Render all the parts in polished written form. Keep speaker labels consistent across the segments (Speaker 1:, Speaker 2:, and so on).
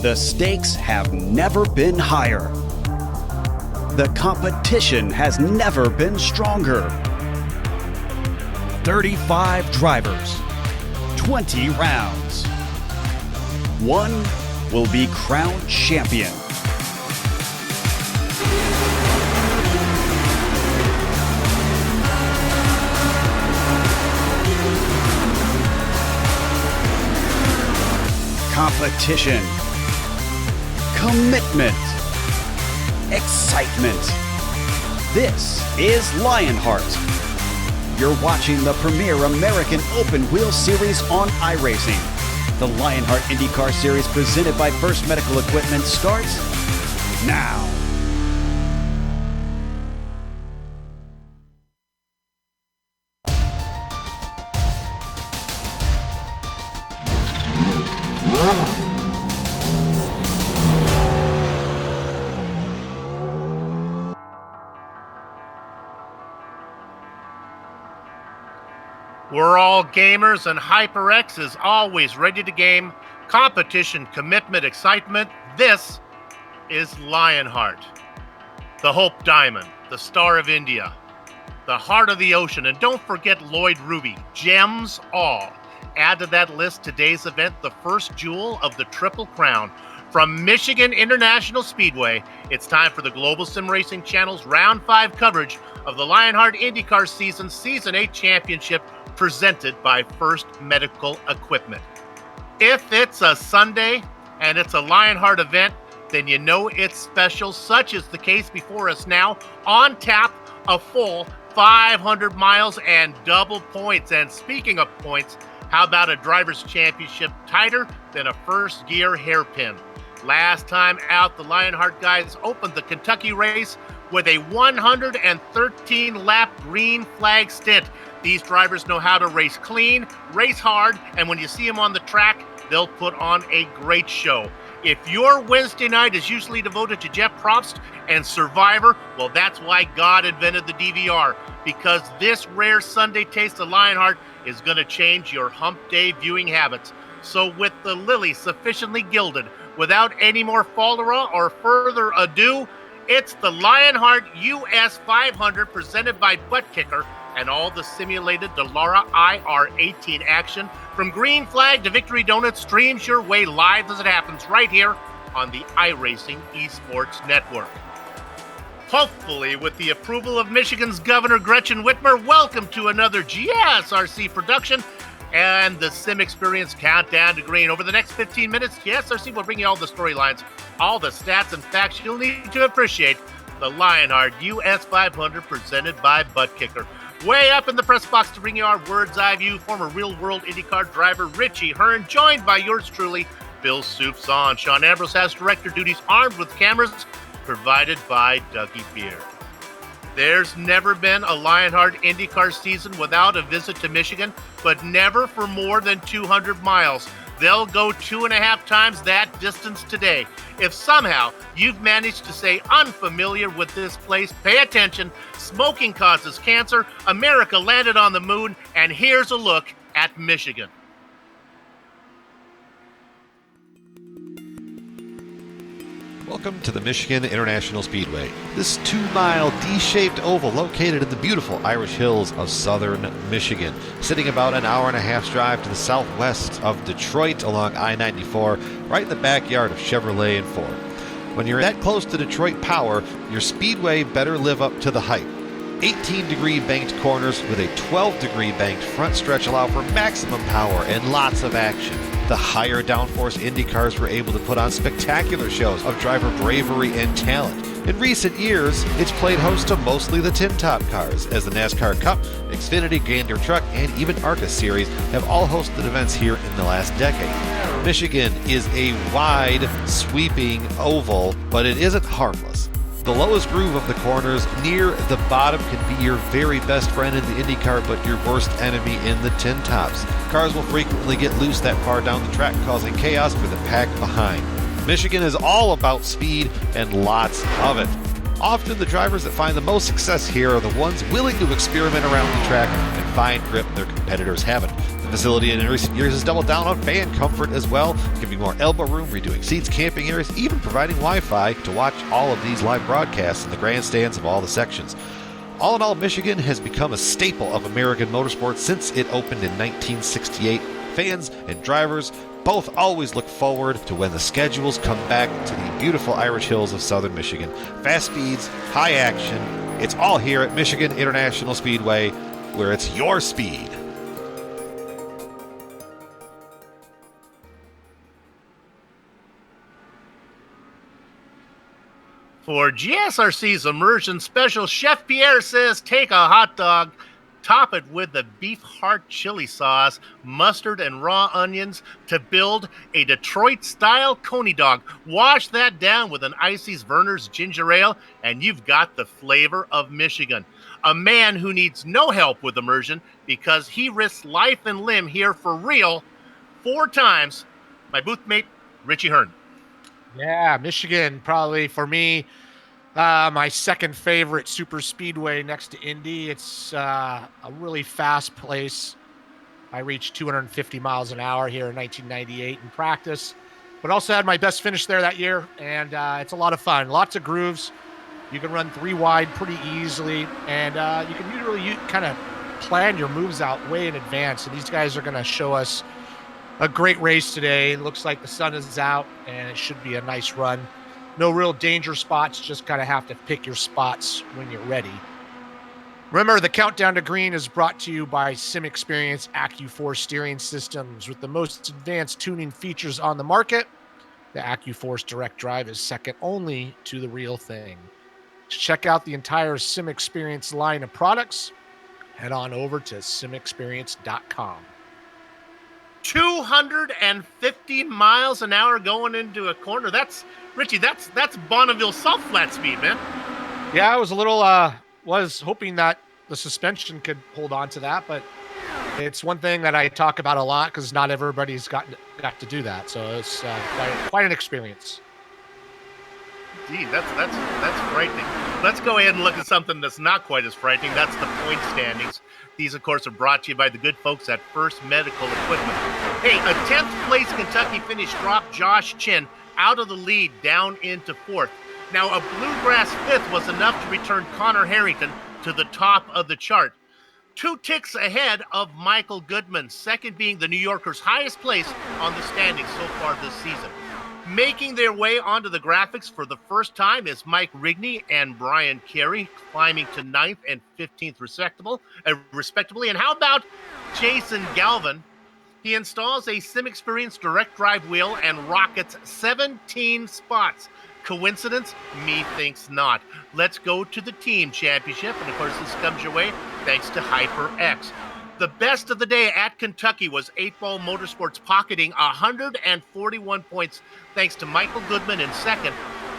Speaker 1: The stakes have never been higher. The competition has never been stronger. 35 drivers, 20 rounds. One will be crowned champion. Competition, commitment, excitement. This is Lionheart. You're watching the premier American Open Wheel Series on iRacing. The Lionheart IndyCar Series presented by First Medical Equipment starts now.
Speaker 2: We're all gamers, and HyperX is always ready to game. Competition, commitment, excitement. This is Lionheart. The Hope Diamond, the Star of India, the Heart of the Ocean, and don't forget Lloyd Ruby. Gems all. Add to that list today's event, the first jewel of the Triple Crown. From Michigan International Speedway, it's time for the Global SimRacing Channel's Round 5 coverage of the Lionheart IndyCar Season 8 Championship presented by First Medical Equipment. If it's a Sunday and it's a Lionheart event, then you know it's special, such is the case before us now. On tap, a full 500 miles and double points. And speaking of points, how about a driver's championship tighter than a first gear hairpin? Last time out, the Lionheart guys opened the Kentucky race with a 113-lap green flag stint. These drivers know how to race clean, race hard, and when you see them on the track, they'll put on a great show. If your Wednesday night is usually devoted to Jeff Probst and Survivor, well, that's why God invented the DVR, because this rare Sunday taste of Lionheart is going to change your hump day viewing habits. So with the lily sufficiently gilded, without any more follow or further ado, it's the Lionheart US 500 presented by Butt Kicker and all the simulated Dallara IR18 action from green flag to victory donut streams your way live as it happens right here on the iRacing Esports Network. Hopefully, with the approval of Michigan's Governor Gretchen Whitmer, welcome to another GSRC production and the Sim Experience Countdown to Green. Over the next 15 minutes, GSRC will bring you all the storylines, all the stats and facts you'll need to appreciate the Lionheart US 500 presented by Butt Kicker. Way up in the press box to bring you our Words Eye View, former real-world IndyCar driver Richie Hearn, joined by yours truly, Bill Soups On. Sean Ambrose has director duties armed with cameras provided by Dougie Beer. There's never been a Lionheart IndyCar season without a visit to Michigan, but never for more than 200 miles. They'll go 2.5 times that distance today. If somehow you've managed to stay unfamiliar with this place, pay attention. Smoking causes cancer, America landed on the moon, and here's a look at Michigan.
Speaker 3: Welcome to the Michigan International Speedway. This 2-mile D-shaped oval located in the beautiful Irish Hills of southern Michigan, sitting about an hour and a half's drive to the southwest of Detroit along I-94, right in the backyard of Chevrolet and Ford. When you're that close to Detroit Power, your speedway better live up to the hype. 18-degree banked corners with a 12-degree banked front stretch allow for maximum power and lots of action. The higher downforce Indy cars were able to put on spectacular shows of driver bravery and talent. In recent years, it's played host to mostly the tin top cars, as the NASCAR Cup, Xfinity, Gander Truck, and even ARCA Series have all hosted events here in the last decade. Michigan is a wide, sweeping oval, but it isn't harmless. The lowest groove of the corners near the bottom can be your very best friend in the IndyCar, but your worst enemy in the tin tops. Cars will frequently get loose that far down the track, causing chaos for the pack behind. Michigan is all about speed and lots of it. Often the drivers that find the most success here are the ones willing to experiment around the track and find grip their competitors haven't. The facility in recent years has doubled down on fan comfort as well, giving more elbow room, redoing seats, camping areas, even providing Wi-Fi to watch all of these live broadcasts in the grandstands of all the sections. All in all, Michigan has become a staple of American motorsports since it opened in 1968. Fans and drivers both always look forward to when the schedules come back to the beautiful Irish Hills of southern Michigan. Fast speeds, high action, it's all here at Michigan International Speedway, where it's your speed.
Speaker 2: For GSRC's immersion special, Chef Pierre says take a hot dog, top it with the beef heart chili sauce, mustard, and raw onions to build a Detroit-style coney dog. Wash that down with an Icy's Verner's ginger ale, and you've got the flavor of Michigan. A man who needs no help with immersion because he risks life and limb here for real 4 times. My booth mate, Richie Hearn.
Speaker 4: Yeah, Michigan, probably for me, my second favorite super speedway next to Indy. It's a really fast place. I reached 250 miles an hour here in 1998 in practice, but also had my best finish there that year, and it's a lot of fun. Lots of grooves. You can run 3 wide pretty easily, and you can really kind of plan your moves out way in advance, and these guys are going to show us a great race today. It looks like the sun is out, and it should be a nice run. No real danger spots, just kind of have to pick your spots when you're ready. Remember, the Countdown to Green is brought to you by SimExperience AccuForce steering systems. With the most advanced tuning features on the market, the AccuForce Direct Drive is second only to the real thing. To check out the entire SimExperience line of products, head on over to simexperience.com.
Speaker 2: 250 miles an hour going into a corner. That's Richie. That's Bonneville Salt Flat speed, man.
Speaker 4: Yeah, I was a little was hoping that the suspension could hold on to that, but it's one thing that I talk about a lot because not everybody's got to do that. So it's quite an experience.
Speaker 2: Indeed, that's frightening. Let's go ahead and look at something that's not quite as frightening. That's the point standings. These, of course, are brought to you by the good folks at First Medical Equipment. Hey, a 10th place Kentucky finish dropped Josh Chin out of the lead down into 4th. Now, a bluegrass 5th was enough to return Connor Harrington to the top of the chart. 2 ticks ahead of Michael Goodman, second being the New Yorker's highest place on the standings so far this season. Making their way onto the graphics for the first time is Mike Rigney and Brian Carey, climbing to 9th and 15th respectively. And how about Jason Galvin? He installs a SimExperience direct drive wheel and rockets 17 spots. Coincidence? Me thinks not. Let's go to the team championship. And of course, this comes your way thanks to HyperX. The best of the day at Kentucky was 8-Ball Motorsports pocketing 141 points thanks to Michael Goodman in second.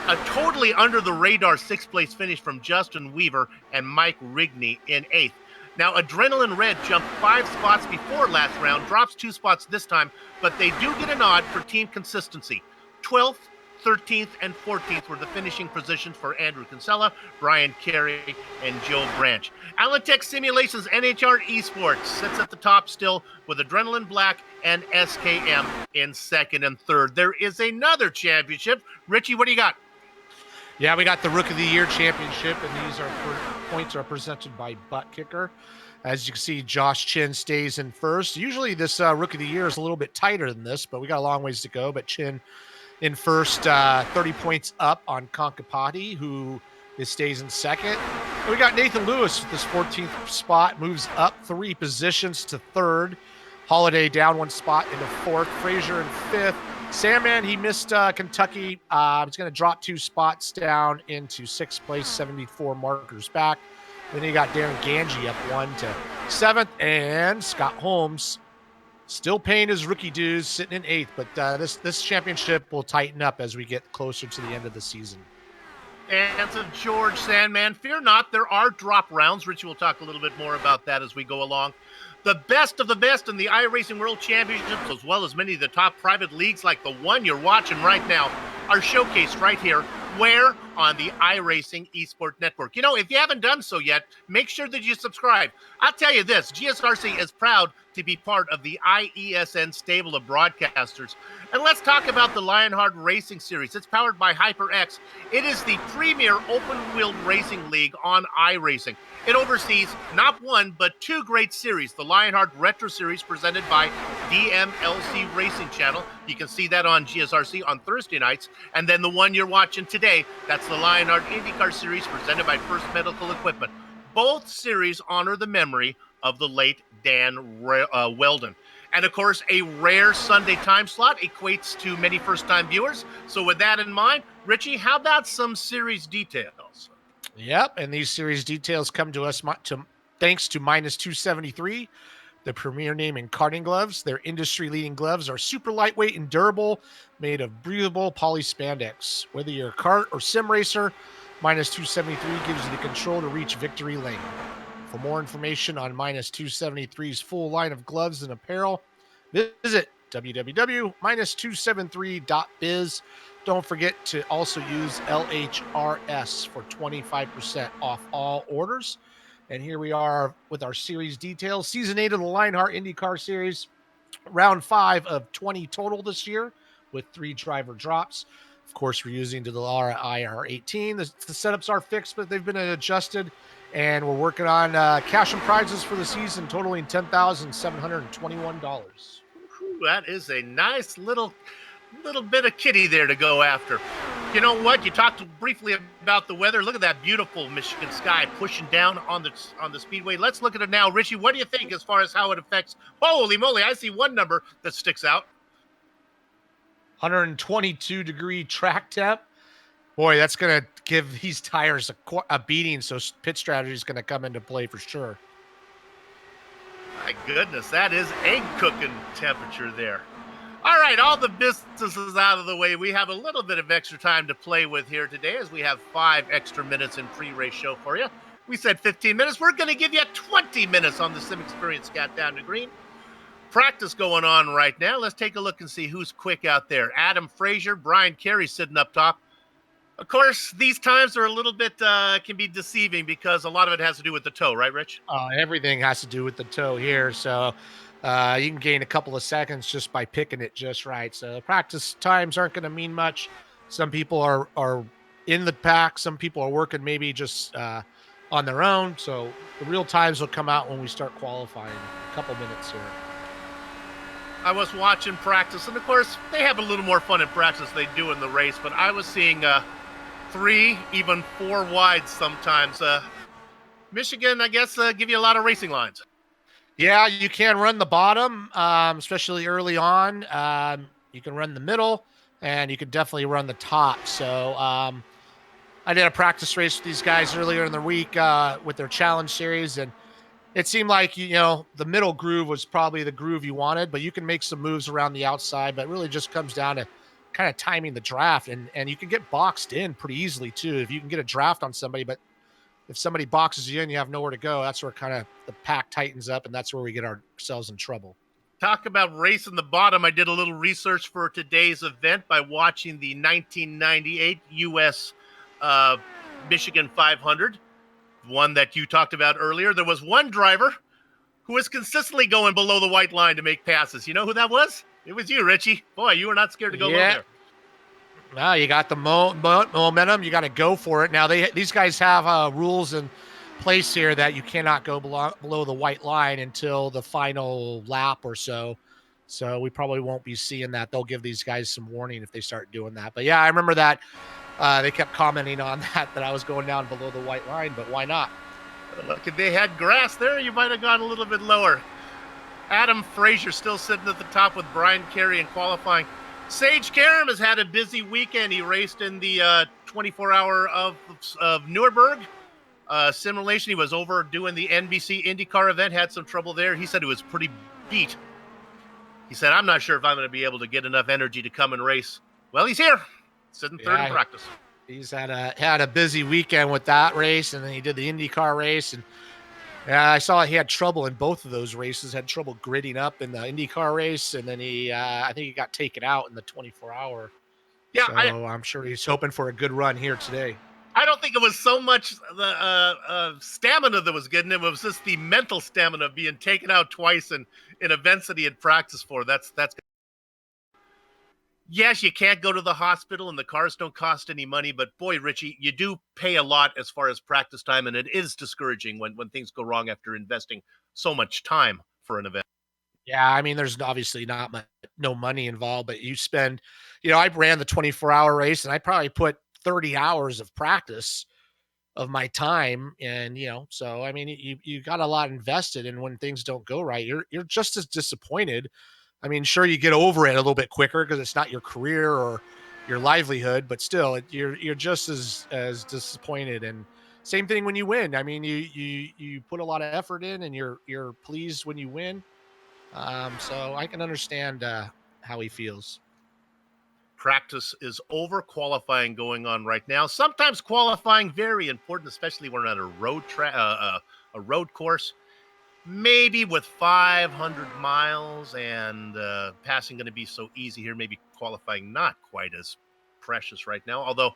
Speaker 2: A totally under-the-radar 6th place finish from Justin Weaver and Mike Rigney in 8th. Now, Adrenaline Red jumped 5 spots before last round, drops 2 spots this time, but they do get a nod for team consistency. 12th, 13th, and 14th were the finishing positions for Andrew Kinsella, Brian Carey, and Joe Branch. Alantech Simulations NHR Esports sits at the top still with Adrenaline Black and SKM in 2nd and 3rd. There is another championship. Richie, what do you got?
Speaker 4: Yeah, we got the Rookie of the Year championship, and these points are presented by Butt Kicker. As you can see, Josh Chin stays in first. Usually this Rookie of the Year is a little bit tighter than this, but we got a long ways to go. But Chin in first, 30 points up on Kankapati, who stays in second. And we got Nathan Lewis with this 14th spot, moves up 3 positions to 3rd. Holiday down 1 spot into 4th. Frazier in 5th. Sandman, he missed Kentucky. He's going to drop 2 spots down into 6th place, 74 markers back. Then you got Darren Ganji up 1 to 7th. And Scott Holmes still paying his rookie dues, sitting in 8th. But this championship will tighten up as we get closer to the end of the season.
Speaker 2: And to George Sandman, fear not, there are drop rounds. Richie will talk a little bit more about that as we go along. The best of the best in the iRacing World Championships, as well as many of the top private leagues like the one you're watching right now, are showcased right here. Where? On the iRacing Esport Network. You know, if you haven't done so yet, make sure that you subscribe. I'll tell you this, GSRC is proud to be part of the IESN stable of broadcasters. And let's talk about the Lionheart Racing Series. It's powered by HyperX. It is the premier open-wheeled racing league on iRacing. It oversees not 1, but 2 great series. The Lionheart Retro Series presented by DMLC Racing Channel. You can see that on GSRC on Thursday nights. And then the one you're watching today, that's the Lionheart IndyCar Series presented by First Medical Equipment. Both series honor the memory of the late Dan Weldon. And, of course, a rare Sunday time slot equates to many first-time viewers. So with that in mind, Richie, how about some series details?
Speaker 4: Yep, and these series details come to us thanks to Minus 273, the premier name in karting gloves. Their industry-leading gloves are super lightweight and durable, made of breathable polyspandex. Whether you're a kart or sim racer, Minus 273 gives you the control to reach victory lane. For more information on Minus 273's full line of gloves and apparel, visit www.273.biz. Don't forget to also use LHRS for 25% off all orders. And here we are with our series details. Season 8 of the Lionheart IndyCar Series. Round 5 of 20 total this year with 3 driver drops. Of course, we're using the Dallara IR18. The setups are fixed, but they've been adjusted. And we're working on cash and prizes for the season, totaling $10,721.
Speaker 2: That is a nice little bit of kitty there to go after. You know what? You talked briefly about the weather. Look at that beautiful Michigan sky pushing down on the speedway. Let's look at it now. Richie, what do you think as far as how it affects? Holy moly, I see one number that sticks out.
Speaker 4: 122-degree track temp. Boy, that's going to give these tires a beating, so pit strategy is going to come into play for sure.
Speaker 2: My goodness, that is egg cooking temperature there. All right, all the business is out of the way. We have a little bit of extra time to play with here today as we have 5 extra minutes in pre-race show for you. We said 15 minutes. We're going to give you 20 minutes on the Sim Experience Countdown to Green. Practice going on right now. Let's take a look and see who's quick out there. Adam Frazier, Brian Carey sitting up top. Of course, these times are a little bit, can be deceiving because a lot of it has to do with the toe, right, Rich?
Speaker 4: Everything has to do with the toe here. So you can gain a couple of seconds just by picking it just right. So practice times aren't going to mean much. Some people are in the pack. Some people are working maybe just on their own. So the real times will come out when we start qualifying. A couple minutes here.
Speaker 2: I was watching practice, and of course, they have a little more fun in practice than they do in the race, but I was seeing 3, even 4 wides sometimes. Michigan, I guess, give you a lot of racing lines.
Speaker 4: Yeah, you can run the bottom, especially early on. You can run the middle, and you can definitely run the top. So I did a practice race with these guys earlier in the week with their challenge series, and it seemed like, the middle groove was probably the groove you wanted, but you can make some moves around the outside, but it really just comes down to kind of timing the draft, and you can get boxed in pretty easily too if you can get a draft on somebody. But if somebody boxes you in, you have nowhere to go. That's where kind of the pack tightens up, and that's where we get ourselves in trouble.
Speaker 2: Talk about racing the bottom. I did a little research for today's event by watching the 1998 U.S. Michigan 500, one that you talked about earlier. There was one driver who was consistently going below the white line to make passes. You know who that was? It was you, Richie. Boy, you were not scared to go low there.
Speaker 4: No, you got the momentum. You got to go for it. Now, these guys have rules in place here that you cannot go below the white line until the final lap or so. So we probably won't be seeing that. They'll give these guys some warning if they start doing that. But yeah, I remember that. They kept commenting on that I was going down below the white line, but why not?
Speaker 2: Look, if they had grass there, you might have gone a little bit lower. Adam Frazier still sitting at the top with Brian Carey in qualifying. Sage Karam has had a busy weekend. He raced in the 24-hour of Nuremberg simulation. He was over doing the NBC IndyCar event, had some trouble there. He said it was pretty beat. He said, I'm not sure if I'm going to be able to get enough energy to come and race. Well, he's here, sitting third in practice.
Speaker 4: He's had a busy weekend with that race, and then he did the IndyCar race, and I saw he had trouble in both of those races. Had trouble gridding up in the IndyCar race, and then I think he got taken out in the 24-hour. Yeah, so I'm sure he's hoping for a good run here today.
Speaker 2: I don't think it was so much the stamina that was getting him. It was just the mental stamina of being taken out twice in events that he had practiced for. That's. Yes, you can't go to the hospital and the cars don't cost any money, but boy, Richie, you do pay a lot as far as practice time, and it is discouraging when things go wrong after investing so much time for an event.
Speaker 4: Yeah, I mean, there's obviously no money involved, but you spend, I ran the 24-hour race, and I probably put 30 hours of practice of my time, and so I mean, you got a lot invested, and when things don't go right, you're just as disappointed. I mean, sure, you get over it a little bit quicker because it's not your career or your livelihood, but still, you're just as disappointed. And same thing when you win. I mean, you put a lot of effort in, and you're pleased when you win. So I can understand how he feels.
Speaker 2: Practice is over. Qualifying going on right now. Sometimes qualifying very important, especially when we're on a road course. Maybe with 500 miles and passing going to be so easy here, maybe qualifying not quite as precious right now. Although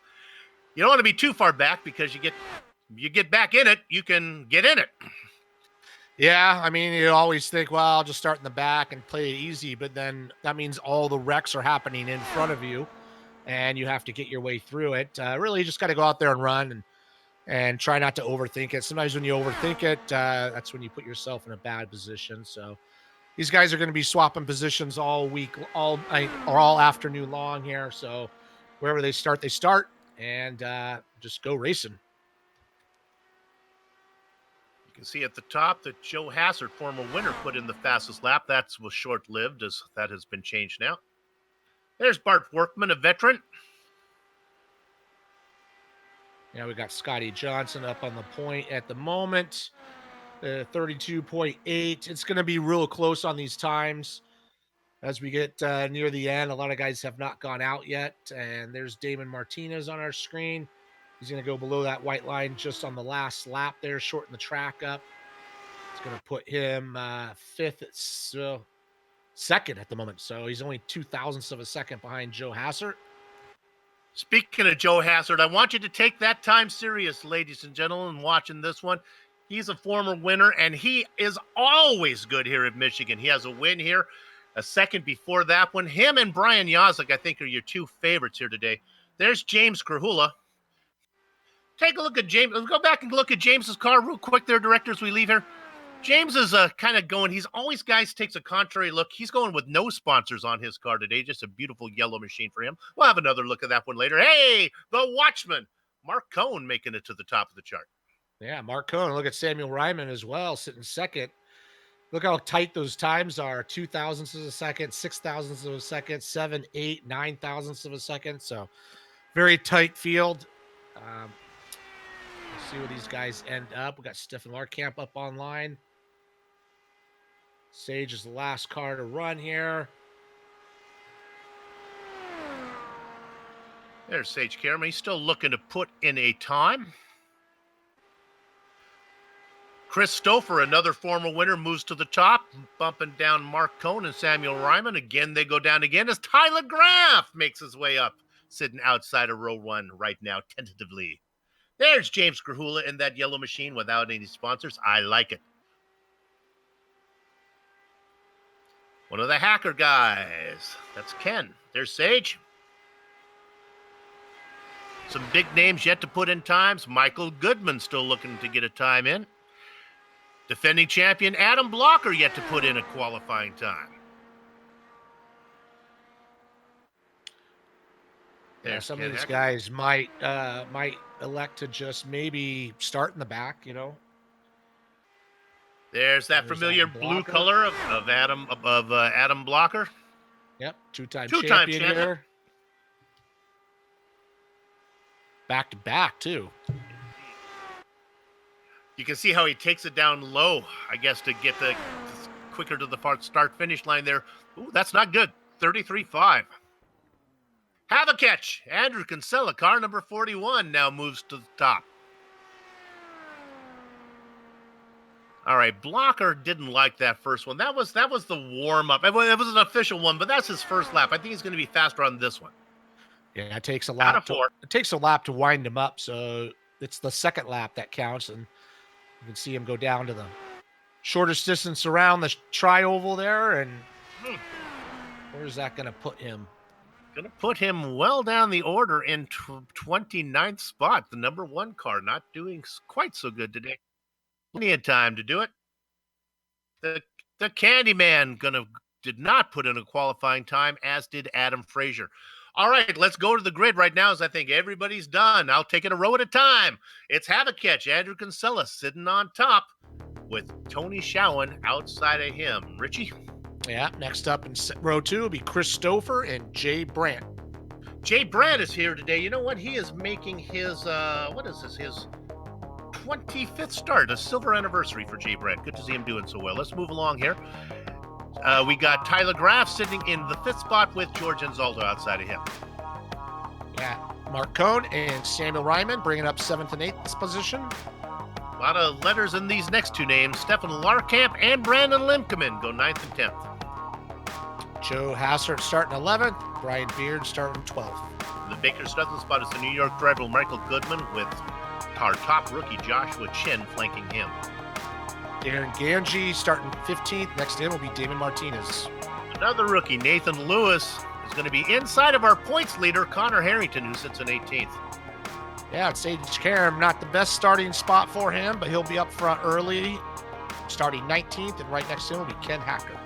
Speaker 2: you don't want to be too far back because you get back in it, you can get in it.
Speaker 4: Yeah, I mean, you always think, well, I'll just start in the back and play it easy, but then that means all the wrecks are happening in front of you, and you have to get your way through it. Really, you just got to go out there and run and try not to overthink it. Sometimes when you overthink it, that's when you put yourself in a bad position. So these guys are going to be swapping positions all week, all afternoon long here. So wherever they start, and just go racing.
Speaker 2: You can see at the top that Joe Hassert, former winner, put in the fastest lap. That was short-lived, as that has been changed now. There's Bart Workman, a veteran.
Speaker 4: Yeah, we got Scotty Johnson up on the point at the moment. 32.8. It's going to be real close on these times as we get near the end. A lot of guys have not gone out yet. And there's Damon Martinez on our screen. He's going to go below that white line just on the last lap there, shorten the track up. It's going to put him second at the moment. So he's only 0.02 of a second behind Joe Hassert.
Speaker 2: Speaking of Joe Hassert, I want you to take that time serious, ladies and gentlemen, watching this one. He's a former winner, and he is always good here at Michigan. He has a win here, a second before that one. Him and Brian Yoslik, I think, are your two favorites here today. There's James Krahula. Take a look at James. Let's go back and look at James's car real quick there, director, as we leave here. James is kind of going, he's always, guys, takes a contrary look. He's going with no sponsors on his car today. Just a beautiful yellow machine for him. We'll have another look at that one later. Hey, the Watchman, Mark Cohn, making it to the top of the chart.
Speaker 4: Yeah, Mark Cohn. Look at Samuel Ryman as well, sitting second. Look how tight those times are. 0.02 of a second, 0.06 of a second, 7, 8, 9,000ths of a second. So very tight field. Let's see where these guys end up. We got Stefan Larkamp up online. Sage is the last car to run here.
Speaker 2: There's Sage Karam. He's still looking to put in a time. Chris Stouffer, another former winner, moves to the top, bumping down Mark Cohn and Samuel Ryman. Again, they go down again as Tyler Graff makes his way up, sitting outside of row one right now, tentatively. There's James Krahula in that yellow machine without any sponsors. I like it. One of the hacker guys. That's Ken. There's Sage. Some big names yet to put in times. Michael Goodman still looking to get a time in. Defending champion Adam Blocker yet to put in a qualifying time.
Speaker 4: Yeah, some of these guys might elect to just maybe start in the back, you know.
Speaker 2: There's that familiar blue color of Adam Blocker.
Speaker 4: Yep, two-time champion here. Back to back too.
Speaker 2: You can see how he takes it down low, I guess, to get the quicker to the start-finish line there. Ooh, that's not good. 33.5. Have a catch. Andrew Kinsella, car number 41, now moves to the top. All right, Blocker didn't like that first one. That was the warm-up. It was an official one, but that's his first lap. I think he's going to be faster on this one.
Speaker 4: Yeah, it takes a lap. It takes a lap to wind him up, so it's the second lap that counts, and you can see him go down to the shortest distance around the tri-oval there, and where's that going to put him?
Speaker 2: Going to put him well down the order in 29th spot. The number one car not doing quite so good today. Plenty of time to do it. The Candyman did not put in a qualifying time, as did Adam Frazier. All right, let's go to the grid right now, as I think everybody's done. I'll take it a row at a time. It's Have a Catch. Andrew Kinsella sitting on top with Tony Schowen outside of him. Richie?
Speaker 4: Yeah, next up in row two will be Chris Stouffer and Jay Brandt.
Speaker 2: Jay Brandt is here today. You know what? He is making his, his 25th start, a silver anniversary for Jay Brandt. Good to see him doing so well. Let's move along here. We got Tyler Graff sitting in the 5th spot with George Anzaldo outside of him.
Speaker 4: Yeah, Mark Cohn and Samuel Ryman bringing up 7th and 8th position.
Speaker 2: A lot of letters in these next two names. Stefan Larkamp and Brandon Limkeman go 9th and 10th.
Speaker 4: Joe Hassert starting 11th. Brian Beard starting 12th.
Speaker 2: The Baker-Stutzen spot is the New York driver Michael Goodman with our top rookie Joshua Chin flanking him.
Speaker 4: Darren Ganji starting 15th. Next in will be Damon Martinez.
Speaker 2: Another rookie, Nathan Lewis, is going to be inside of our points leader, Connor Harrington, who sits in 18th.
Speaker 4: Yeah, it's Sage Karam. Not the best starting spot for him, but he'll be up front early, starting 19th, and right next to him will be Ken Hacker.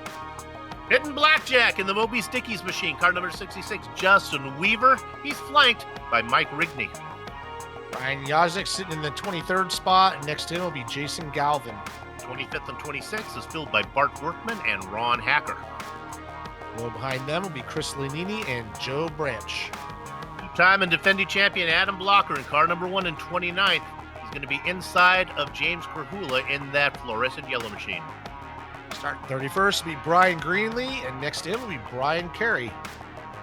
Speaker 2: Hitting blackjack in the Moby Stickies machine, car number 66, Justin Weaver. He's flanked by Mike Rigney.
Speaker 4: Ryan Yazik sitting in the 23rd spot, and next to him will be Jason Galvin.
Speaker 2: 25th and 26th is filled by Bart Workman and Ron Hacker.
Speaker 4: Well, behind them will be Chris Lanini and Joe Branch.
Speaker 2: Two-time and defending champion Adam Blocker in car number 1 and 29th. He's going to be inside of James Krahula in that fluorescent yellow machine.
Speaker 4: Starting 31st will be Brian Greenlee, and next to him will be Brian Carey.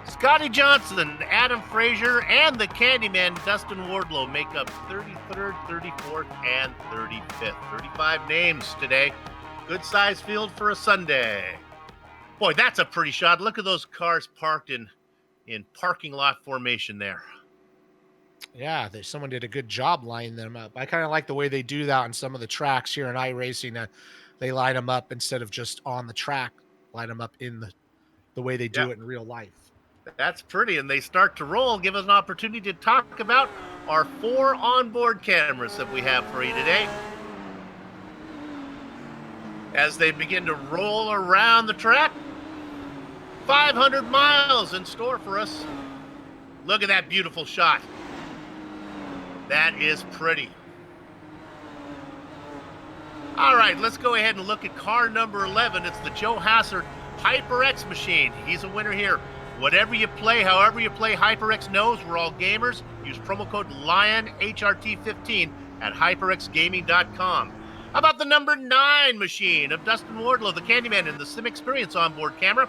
Speaker 2: Scotty Johnson, Adam Frazier, and the Candyman Dustin Wardlow make up 33rd, 34th, and 35th. 35 names today. Good size field for a Sunday. Boy, that's a pretty shot. Look at those cars parked in parking lot formation there.
Speaker 4: Yeah, someone did a good job lining them up. I kind of like the way they do that on some of the tracks here in iRacing. They line them up instead of just on the track, line them up in the way they do it in real life.
Speaker 2: That's pretty, and they start to roll. Give us an opportunity to talk about our 4 onboard cameras that we have for you today. As they begin to roll around the track, 500 miles in store for us. Look at that beautiful shot. That is pretty. All right, let's go ahead and look at car number 11. It's the Joe Hasser HyperX machine. He's a winner here. Whatever you play, however you play, HyperX knows we're all gamers. Use promo code LionHRT15 at HyperXGaming.com. How about the number 9 machine of Dustin Wardlow, the Candyman, and the Sim Experience onboard camera?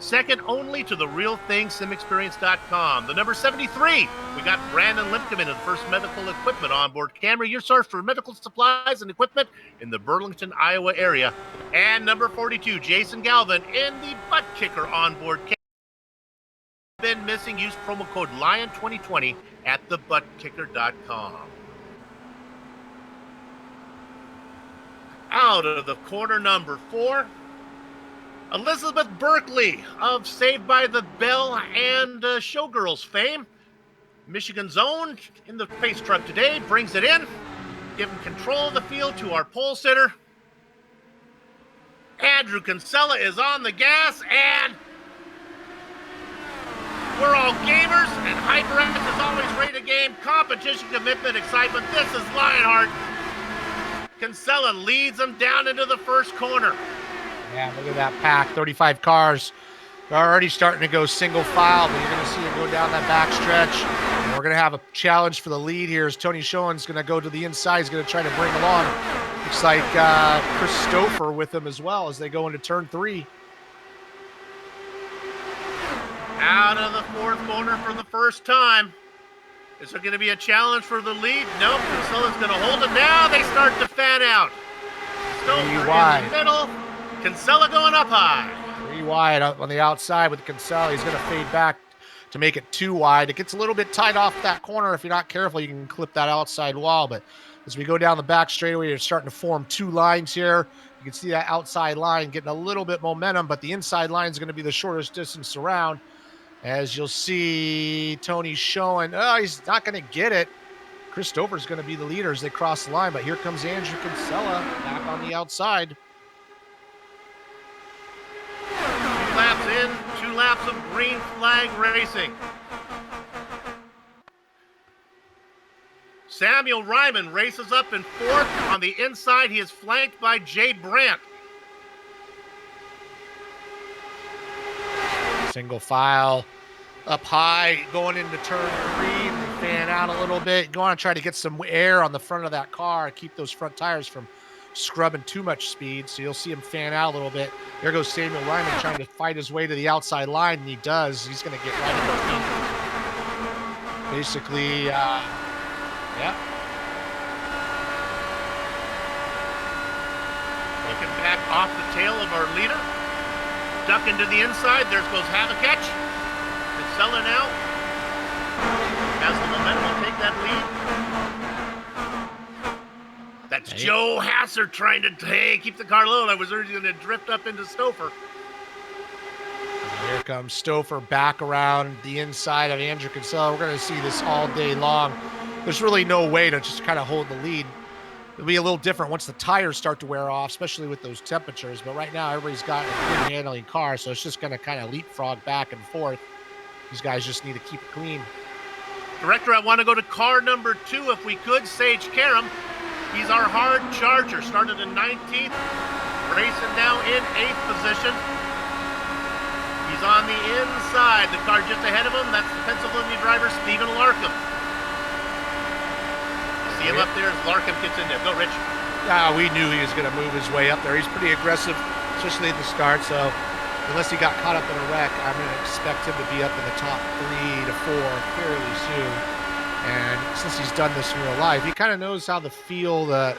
Speaker 2: Second only to the real thing, SimExperience.com. The number 73, we got Brandon Lipkman in the first medical equipment onboard camera. Your source for medical supplies and equipment in the Burlington, Iowa area. And number 42, Jason Galvin in the butt kicker onboard camera. Been missing, use promo code LION2020 at thebuttkicker.com. Out of the corner number 4, Elizabeth Berkley of Saved by the Bell and Showgirls fame. Michigan's own in the pace truck today, brings it in, giving control of the field to our pole sitter. Andrew Kinsella is on the gas, and we're all gamers, and HyperX is always ready to game. Competition, commitment, excitement. This is Lionheart. Kinsella leads them down into the first corner.
Speaker 4: Yeah, look at that pack. 35 cars. They're already starting to go single file, but you're going to see it go down that back stretch. And we're going to have a challenge for the lead here as Tony Schoen's going to go to the inside. He's going to try to bring along. Looks like Chris Stouffer with him as well as they go into turn 3.
Speaker 2: Out of the 4th corner for the first time. Is there going to be a challenge for the lead? Nope. Kinsella's going to hold it. Now they start to fan out. Stouffer in the middle. Kinsella going up high.
Speaker 4: 3 wide on the outside with Kinsella. He's going to fade back to make it 2 wide. It gets a little bit tight off that corner. If you're not careful, you can clip that outside wall. But as we go down the back straightaway, you're starting to form 2 lines here. You can see that outside line getting a little bit momentum, but the inside line is going to be the shortest distance around. As you'll see, Tony Schoen, he's not going to get it. Chris Stouffer's going to be the leader as they cross the line, but here comes Andrew Kinsella back on the outside.
Speaker 2: 2 laps in, 2 laps of green flag racing. Samuel Ryman races up in 4th. On the inside, he is flanked by Jay Brandt.
Speaker 4: Single file up high going into turn 3. Fan out a little bit. You want to try to get some air on the front of that car, keep those front tires from scrubbing too much speed. So you'll see him fan out a little bit. There goes Samuel Ryman trying to fight his way to the outside line, and he does. He's going to get right in between. Basically, yeah.
Speaker 2: Looking back off the tail of our leader. Duck into the inside. There goes HyperX. Kinsella now has the momentum to take that lead. That's Joe Hasser trying to keep the car low. I was urging to drift up into Stouffer.
Speaker 4: Here comes Stouffer back around the inside of Andrew Kinsella. We're going to see this all day long. There's really no way to just kind of hold the lead. It'll be a little different once the tires start to wear off, especially with those temperatures. But right now, everybody's got a good handling car, so it's just going to kind of leapfrog back and forth. These guys just need to keep it clean.
Speaker 2: Director, I want to go to car number 2 if we could. Sage Karam. He's our hard charger. Started in 19th, racing now in 8th position. He's on the inside. The car just ahead of him, that's the Pennsylvania driver, Stephen Larkham. See him up there as Larkham gets in there. Go, Rich.
Speaker 4: Yeah, we knew he was going to move his way up there. He's pretty aggressive, especially at the start. So unless he got caught up in a wreck, I'm going to expect him to be up in the top 3 to 4 fairly soon. And since he's done this in real life, he kind of knows how to feel you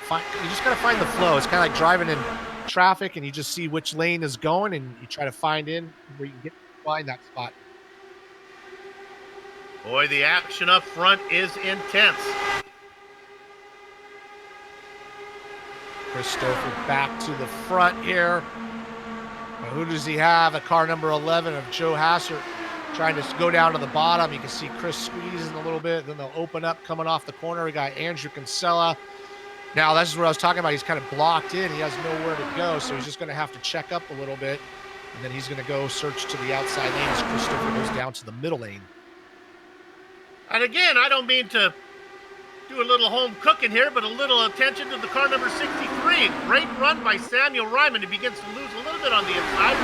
Speaker 4: just got to find the flow. It's kind of like driving in traffic, and you just see which lane is going, and you try to find in where you can find that spot.
Speaker 2: Boy, the action up front is intense.
Speaker 4: Christopher back to the front here. Now, who does he have? A car number 11 of Joe Hassert trying to go down to the bottom. You can see Chris squeezing a little bit. Then they'll open up coming off the corner. We got Andrew Kinsella. Now, this is what I was talking about. He's kind of blocked in. He has nowhere to go, so he's just going to have to check up a little bit. And then he's going to go search to the outside lane as Christopher goes down to the middle lane.
Speaker 2: And again, I don't mean to do a little home cooking here, but a little attention to the car number 63. Great run by Samuel Ryman. He begins to lose a little bit on the inside.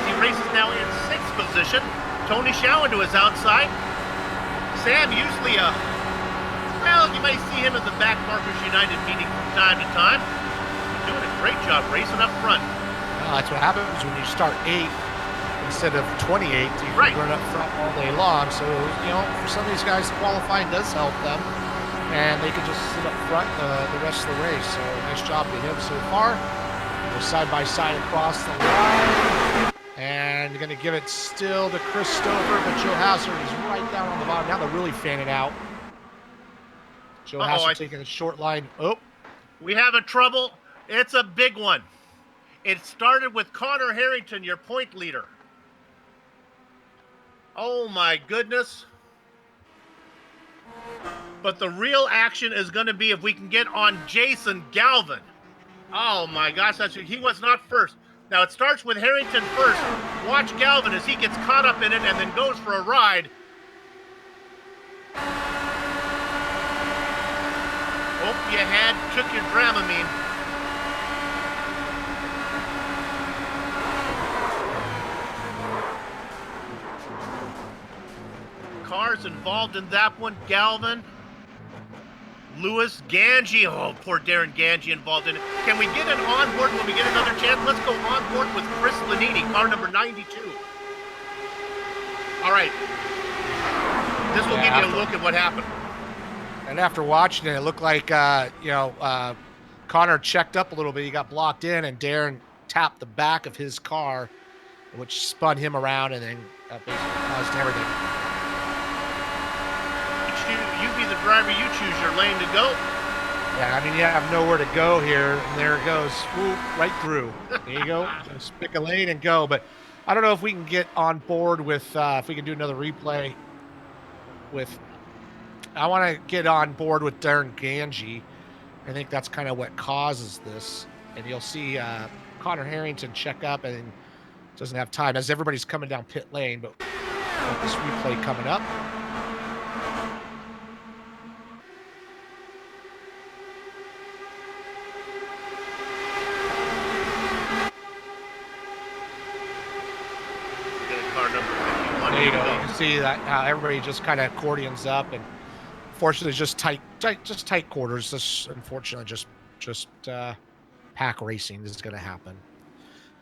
Speaker 2: He races now in 6th position. Tony Schowen to his outside. Sam usually well, you may see him at the Back Markers United meeting from time to time. He's doing a great job racing up front.
Speaker 4: Well, that's what happens when you start 8th instead of 28th. You
Speaker 2: Right.
Speaker 4: run up front all day long. So, for some of these guys, qualifying does help them. And they can just sit up front the rest of the race. So nice job to him so far. We're side by side across the line. And going to give it still to Christopher, but Joe Hassert is right down on the bottom. Now they're really fanning out. Joe Hassert taking a short line. Oh.
Speaker 2: We have a trouble. It's a big one. It started with Connor Harrington, your point leader. Oh my goodness. But the real action is going to be if we can get on Jason Galvin. Oh my gosh, he was not first. Now it starts with Harrington first. Watch Galvin as he gets caught up in it and then goes for a ride. Hope you took your Dramamine. Cars involved in that one. Galvin, Lewis, Ganji. Oh, poor Darren Ganji involved in it. Can we get an onboard when we get another chance? Let's go onboard with Chris Lanini, car number 92. All right. This will give you a look at what happened.
Speaker 4: And after watching it, it looked like, Connor checked up a little bit. He got blocked in, and Darren tapped the back of his car, which spun him around and then basically caused everything.
Speaker 2: You be the driver, you choose your lane to go.
Speaker 4: Yeah, I mean, you have nowhere to go here, and there it goes. Swoop, right through. There you go. Just pick a lane and go. But I don't know if we can get on board with, if we can do another replay with, I want to get on board with Darren Ganji. I think that's kind of what causes this. And you'll see Connor Harrington check up and doesn't have time as everybody's coming down pit lane, but with this replay coming up. There you go. You can see that how everybody just kind of accordions up, and fortunately, just tight quarters. This, unfortunately, just pack racing is going to happen.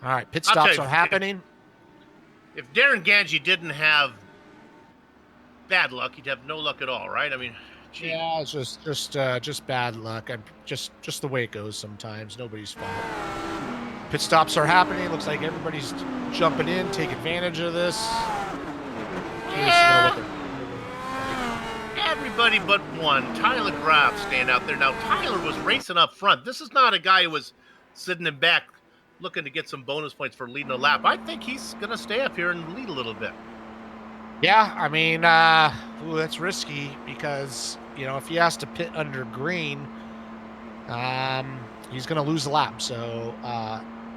Speaker 4: All right, pit stops are happening.
Speaker 2: If Darren Ganji didn't have bad luck, he'd have no luck at all, right? I mean, gee.
Speaker 4: Yeah, it's just bad luck, and just the way it goes sometimes. Nobody's fault. Pit stops are happening. Looks like everybody's jumping in, take advantage of this.
Speaker 2: Yeah. Everybody but one. Tyler Graf staying out there. Now, Tyler was racing up front. This is not a guy who was sitting in back looking to get some bonus points for leading a lap. I think he's going to stay up here and lead a little bit.
Speaker 4: Yeah, I mean, that's risky because, if he has to pit under green, He's going to lose the lap, so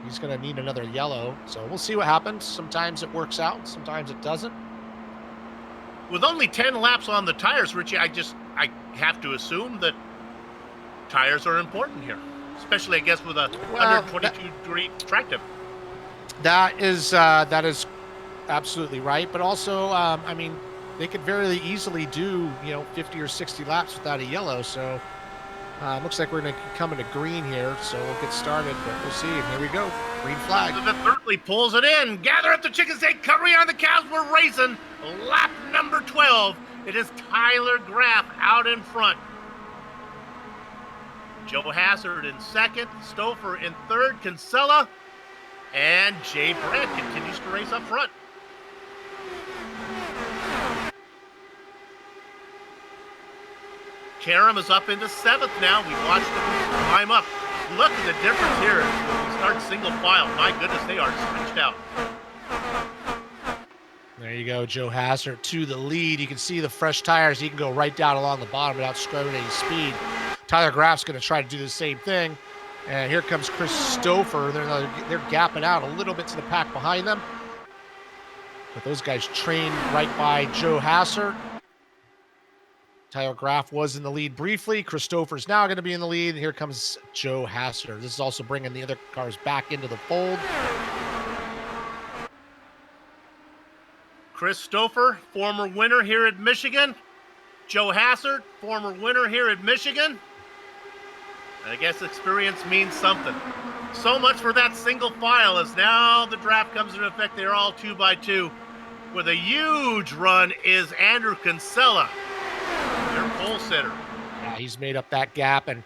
Speaker 4: he's going to need another yellow. So we'll see what happens. Sometimes it works out, sometimes it doesn't.
Speaker 2: With only 10 laps on the tires, Richie, I have to assume that tires are important here, especially, I guess, with a 122-degree track tip.
Speaker 4: That is absolutely right. But also, I mean, they could very easily do 50 or 60 laps without a yellow. So looks like we're going to come into green here. So we'll get started, but we'll see. And here we go, green flag.
Speaker 2: The Berkeley pulls it in. Gather up the chickens, they covering on the cows. We're racing. Lap number 12. It is Tyler Graff out in front. Joe Hazard in second, Stouffer in third, Kinsella, and Jay Brandt continues to race up front. Karam is up into seventh now. We watched him climb up. Look at the difference here. We start single file. My goodness, they are stretched out.
Speaker 4: There you go, Joe Hazard to the lead. You can see the fresh tires. He can go right down along the bottom without scrubbing any speed. Tyler Graff's going to try to do the same thing. And here comes Chris Stouffer. They're gapping out a little bit to the pack behind them. But those guys trained right by Joe Hazard. Tyler Graff was in the lead briefly. Chris Stouffer's now going to be in the lead. And here comes Joe Hazard. This is also bringing the other cars back into the fold.
Speaker 2: Chris Stouffer, former winner here at Michigan. Joe Hazard, former winner here at Michigan. I guess experience means something. So much for that single file, as now the draft comes into effect. They're all 2x2. With a huge run is Andrew Kinsella, their pole sitter.
Speaker 4: Yeah, he's made up that gap and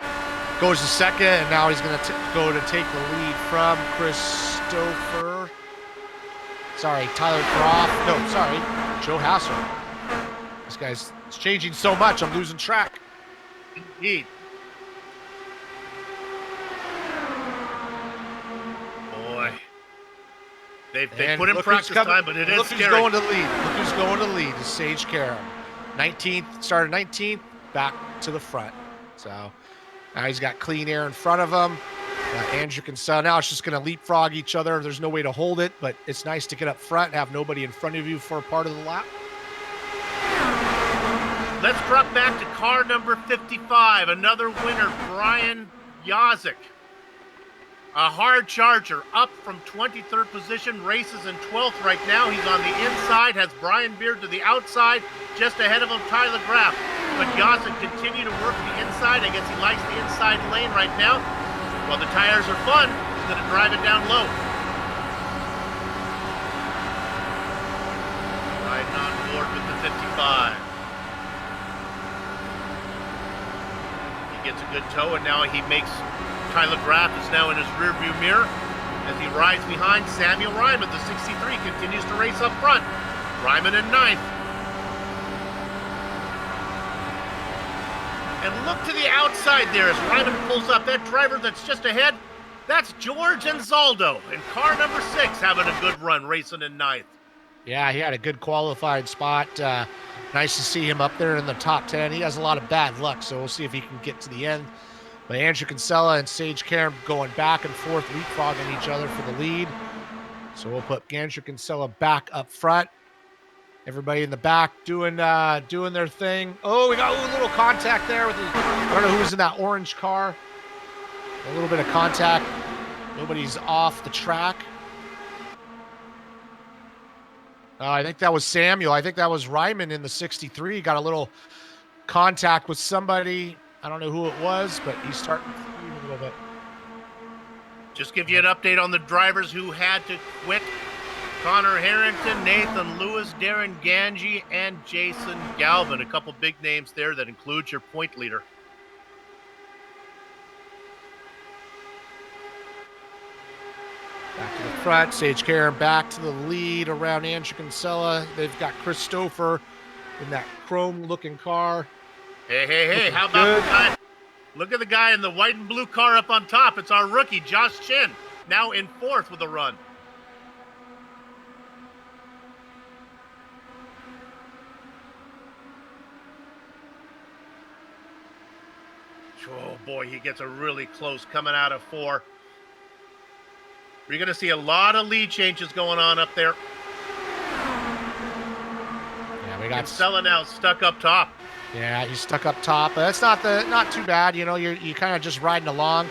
Speaker 4: goes to second, and now he's going to go to take the lead from Chris Stouffer. Sorry, Tyler Graff. No, sorry, Joe Hazard. This guy's changing so much, I'm losing track.
Speaker 2: Indeed. Boy. They've put in practice time, but it is scary.
Speaker 4: Look who's going to lead. Look who's going to lead is Sage Karam. 19th, started 19th, back to the front. So now he's got clean air in front of him. Andrew Kinsella. Now it's just going to leapfrog each other. There's no way to hold it, but it's nice to get up front and have nobody in front of you for a part of the lap.
Speaker 2: Let's drop back to car number 55. Another winner, Brian Yazik. A hard charger, up from 23rd position, races in 12th right now. He's on the inside, has Brian Beard to the outside, just ahead of him, Tyler Graff. But Yazik continue to work the inside. I guess he likes the inside lane right now. Well, the tires are fun. He's going to drive it down low. Riding on board with the 55. He gets a good tow, and now he makes Tyler Graff is now in his rearview mirror as he rides behind Samuel Ryman. The 63 continues to race up front. Ryman in ninth. And look to the outside there as Ryman pulls up. That driver that's just ahead, that's George Anzaldo in car number 6, having a good run, racing in ninth.
Speaker 4: Yeah, he had a good qualified spot. Nice to see him up there in the top 10. He has a lot of bad luck, so we'll see if he can get to the end. But Andrew Kinsella and Sage Karam going back and forth, leapfrogging each other for the lead. So we'll put Andrew Kinsella back up front. Everybody in the back doing their thing. Oh, we got a little contact there with I don't know who was in that orange car. A little bit of contact. Nobody's off the track. I think that was Samuel. I think that was Ryman in the 63. Got a little contact with somebody. I don't know who it was, but he's starting to feed a little bit.
Speaker 2: Just give you an update on the drivers who had to quit. Connor Harrington, Nathan Lewis, Darren Ganji, and Jason Galvin. A couple big names there that includes your point leader.
Speaker 4: Back to the front, Sage Karam back to the lead around Andrew Kinsella. They've got Chris Stouffer in that chrome-looking car.
Speaker 2: Hey, how about the guy? Look at the guy in the white and blue car up on top. It's our rookie, Josh Chin, now in 4th with a run. Oh boy, he gets a really close coming out of 4. You're going to see a lot of lead changes going on up there.
Speaker 4: Yeah, we got
Speaker 2: Kinsella now stuck up top.
Speaker 4: Yeah, he's stuck up top. But that's not too bad. You know, you kind of just riding along.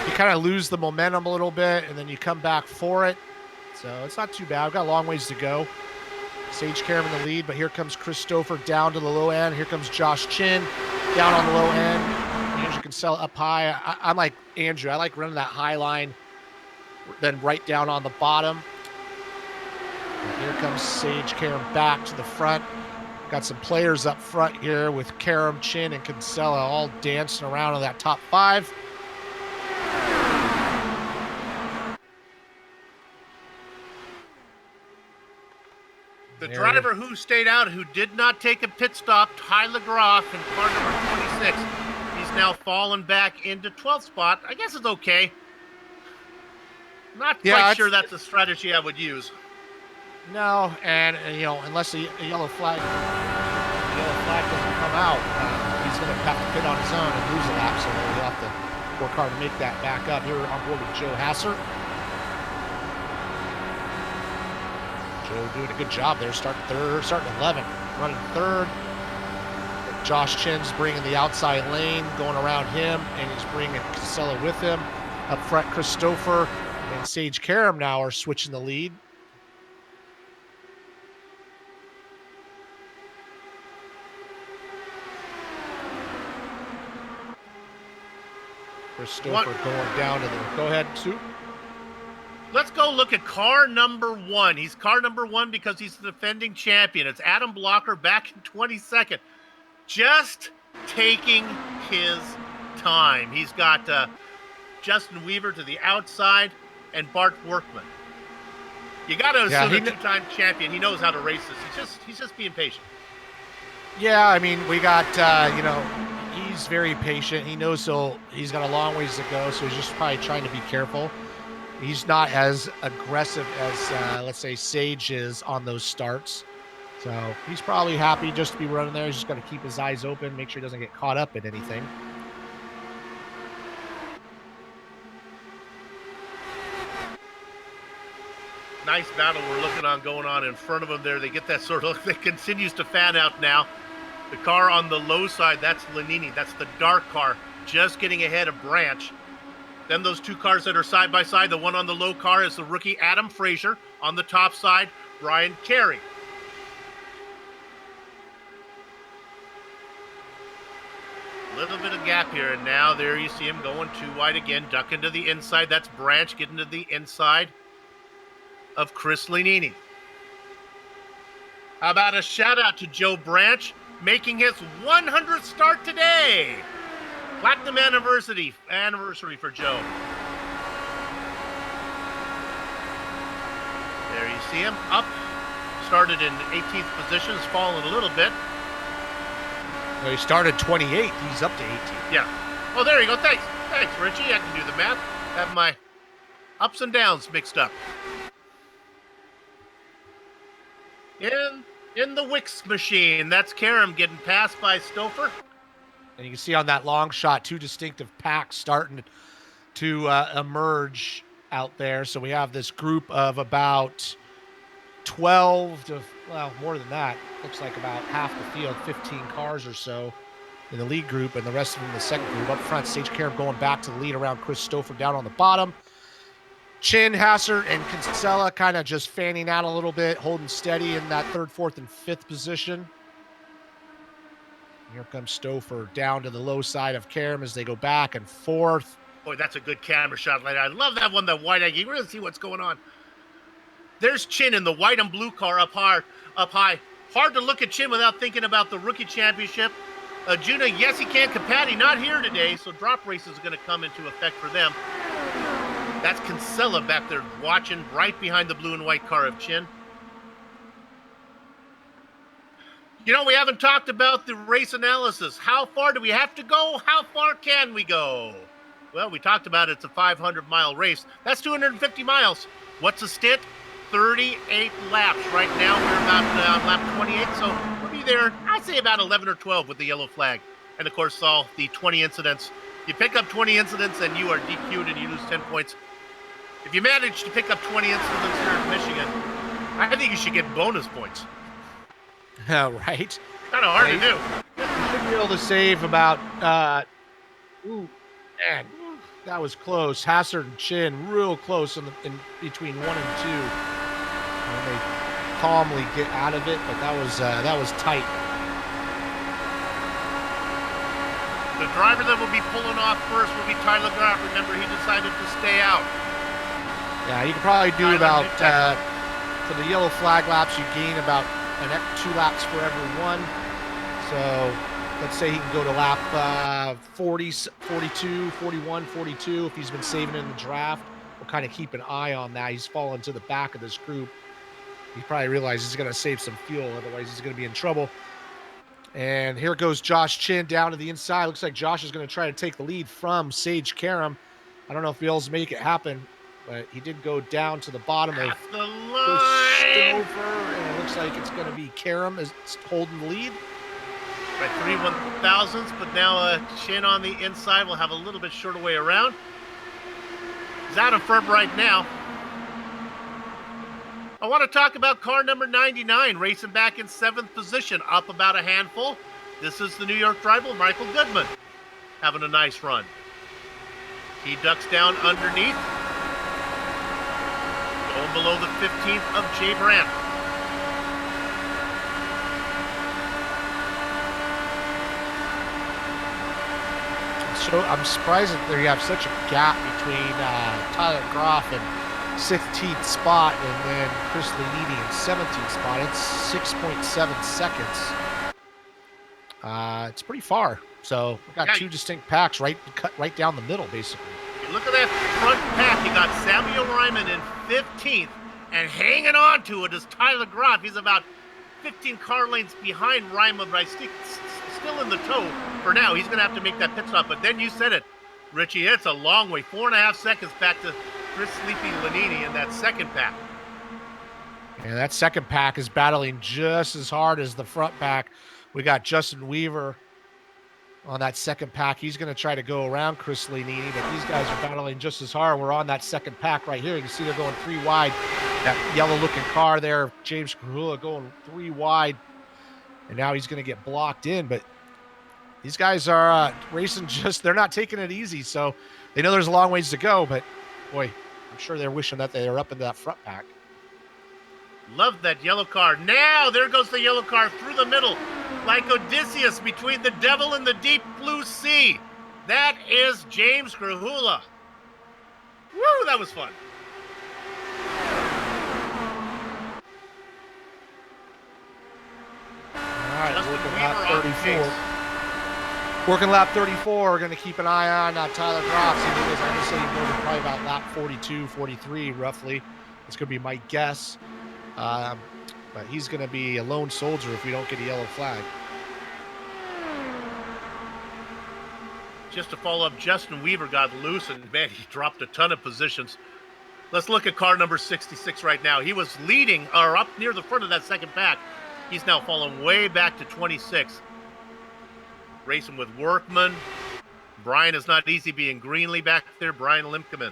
Speaker 4: You kind of lose the momentum a little bit, and then you come back for it. So it's not too bad. We've got a long ways to go. Sage Karam in the lead, but here comes Christopher down to the low end. Here comes Josh Chin down on the low end. Andrew Kinsella up high. I'm like Andrew. I like running that high line, then right down on the bottom. And here comes Sage Karam back to the front. Got some players up front here with Karam, Chin, and Kinsella all dancing around in that top 5.
Speaker 2: The driver who stayed out, who did not take a pit stop, Tyler Groff in car number 26. He's now fallen back into 12th spot. I guess it's okay. Not quite sure that's a strategy I would use.
Speaker 4: No, and you know, unless the yellow flag doesn't come out, he's going to have to pit on his own and lose a lap. So he'll have to work hard to make that back up. Here on board with Joe Hasser. Joe doing a good job there, starting 11th, running 3rd. Josh Chin's bringing the outside lane, going around him, and he's bringing Kinsella with him. Up front, Christopher and Sage Karam now are switching the lead. Christopher going down to the... Go ahead, Sue.
Speaker 2: Let's go look at car number 1. He's car number 1 because he's the defending champion. It's Adam Blocker back in 22nd. Just taking his time. He's got Justin Weaver to the outside and Bart Workman. You got to assume a 2-time champion. He knows how to race this. He's just being patient.
Speaker 4: Yeah, I mean, we got, you know, he's very patient. He knows he's got a long ways to go, so he's just probably trying to be careful. He's not as aggressive as, let's say, Sage is on those starts. So he's probably happy just to be running there. He's just going to keep his eyes open, make sure he doesn't get caught up in anything.
Speaker 2: Nice battle we're looking on going on in front of him there. They get that sort of look that continues to fan out now. The car on the low side, that's Lanini. That's the dark car, just getting ahead of Branch. Then those 2 cars that are side by side, the one on the low car is the rookie Adam Frazier. On the top side, Brian Carey. Little bit of gap here, and now there you see him going too wide again, ducking to the inside. That's Branch getting to the inside of Chris Lanini. How about a shout out to Joe Branch, making his 100th start today. Platinum anniversary for Joe. There you see him up. Started in 18th position, has fallen a little bit.
Speaker 4: Well, he started 28th. He's up to 18th.
Speaker 2: Yeah. Oh, there you go. Thanks, Richie. I can do the math. Have my ups and downs mixed up. In the Wix machine, that's Karam getting passed by Stouffer.
Speaker 4: And you can see on that long shot, 2 distinctive packs starting to emerge out there. So we have this group of about 12 to, well, more than that. Looks like about half the field, 15 cars or so in the lead group, and the rest of them in the second group. Up front, Sage Karam going back to the lead around Chris Stouffer down on the bottom. Chin, Hasser, and Kinsella kind of just fanning out a little bit, holding steady in that 3rd, 4th, and 5th position. Here comes Stouffer down to the low side of Karam as they go back and forth.
Speaker 2: Boy, that's a good camera shot. I love that one, the wide angle. You can really see what's going on. There's Chin in the white and blue car up high. Hard to look at Chin without thinking about the rookie championship. Juna, yes, he can. Capatti not here today, so drop races are going to come into effect for them. That's Kinsella back there watching right behind the blue and white car of Chin. You know, we haven't talked about the race analysis. How far do we have to go? How far can we go? Well, we talked about it's a 500-mile race. That's 250 miles. What's the stint? 38 laps. Right now, we're about on lap 28, so we'll be there, I'd say about 11 or 12 with the yellow flag. And of course, all the 20 incidents. You pick up 20 incidents and you are DQ'd and you lose 10 points. If you manage to pick up 20 incidents here in Michigan, I think you should get bonus points.
Speaker 4: Right.
Speaker 2: Kind of hard to do.
Speaker 4: You should be able to save about, ooh, man, that was close. Hassard and Chin real close in between 1 and 2. And they calmly get out of it, but that was tight.
Speaker 2: The driver that will be pulling off first will be Tyler Graf. Remember, he decided to stay out.
Speaker 4: Yeah, you could probably do about, for the yellow flag laps, you gain about 2 laps for every one. So let's say he can go to lap 40, 42, 41, 42 if he's been saving in the draft. We'll kind of keep an eye on that. He's fallen to the back of this group. He probably realizes he's going to save some fuel, otherwise he's going to be in trouble. And here goes Josh Chin down to the inside. Looks like Josh is going to try to take the lead from Sage Karam. I don't know if he'll be able to make it happen, but he did go down to the bottom of
Speaker 2: the line.
Speaker 4: Over, and it looks like it's going to be Karam is holding the lead.
Speaker 2: By 3 1,000ths, but now Chin on the inside will have a little bit shorter way around. He's out of firm right now. I want to talk about car number 99, racing back in 7th position, up about a handful. This is the New York driver, Michael Goodman, having a nice run. He ducks down underneath, going below the 15th of Jay Brandt.
Speaker 4: So I'm surprised that you have such a gap between Tyler Groff and 16th spot and then Chris Leonidi in 17th spot. It's 6.7 seconds. It's pretty far. So we've got 2 distinct packs cut right down the middle, basically.
Speaker 2: You look at that front pack. You got Samuel Ryman in 15th, and hanging on to it is Tyler Groff. He's about 15 car lengths behind Ryman, but I still in the tow for now. He's going to have to make that pit stop. But then you said it, Richie. It's a long way. 4.5 seconds back to Chris Sleepy Lanini in that second pack.
Speaker 4: Yeah, that second pack is battling just as hard as the front pack. We got Justin Weaver on that second pack. He's going to try to go around Chris Lanini, but these guys are battling just as hard. We're on that second pack right here. You can see they're going 3 wide. That yellow-looking car there, James Krahula, going 3 wide. And now he's going to get blocked in, but these guys are racing they're not taking it easy, so they know there's a long ways to go, but boy, I'm sure they're wishing that they were up into that front pack.
Speaker 2: Love that yellow car. Now, there goes the yellow car through the middle, like Odysseus between the devil and the deep blue sea. That is James Krahula. Woo, that was fun.
Speaker 4: All right, working lap 34. Working lap 34, we're going to keep an eye on Tyler Groff. I would say he's probably about lap 42, 43, roughly. It's going to be my guess. But he's going to be a lone soldier if we don't get a yellow flag.
Speaker 2: Just to follow up, Justin Weaver got loose, and man, he dropped a ton of positions. Let's look at car number 66 right now. He was leading, or up near the front of that second pack. He's now fallen way back to 26. Racing with Workman. Brian is not easy being Greenlee back there. Brandon Limkeman.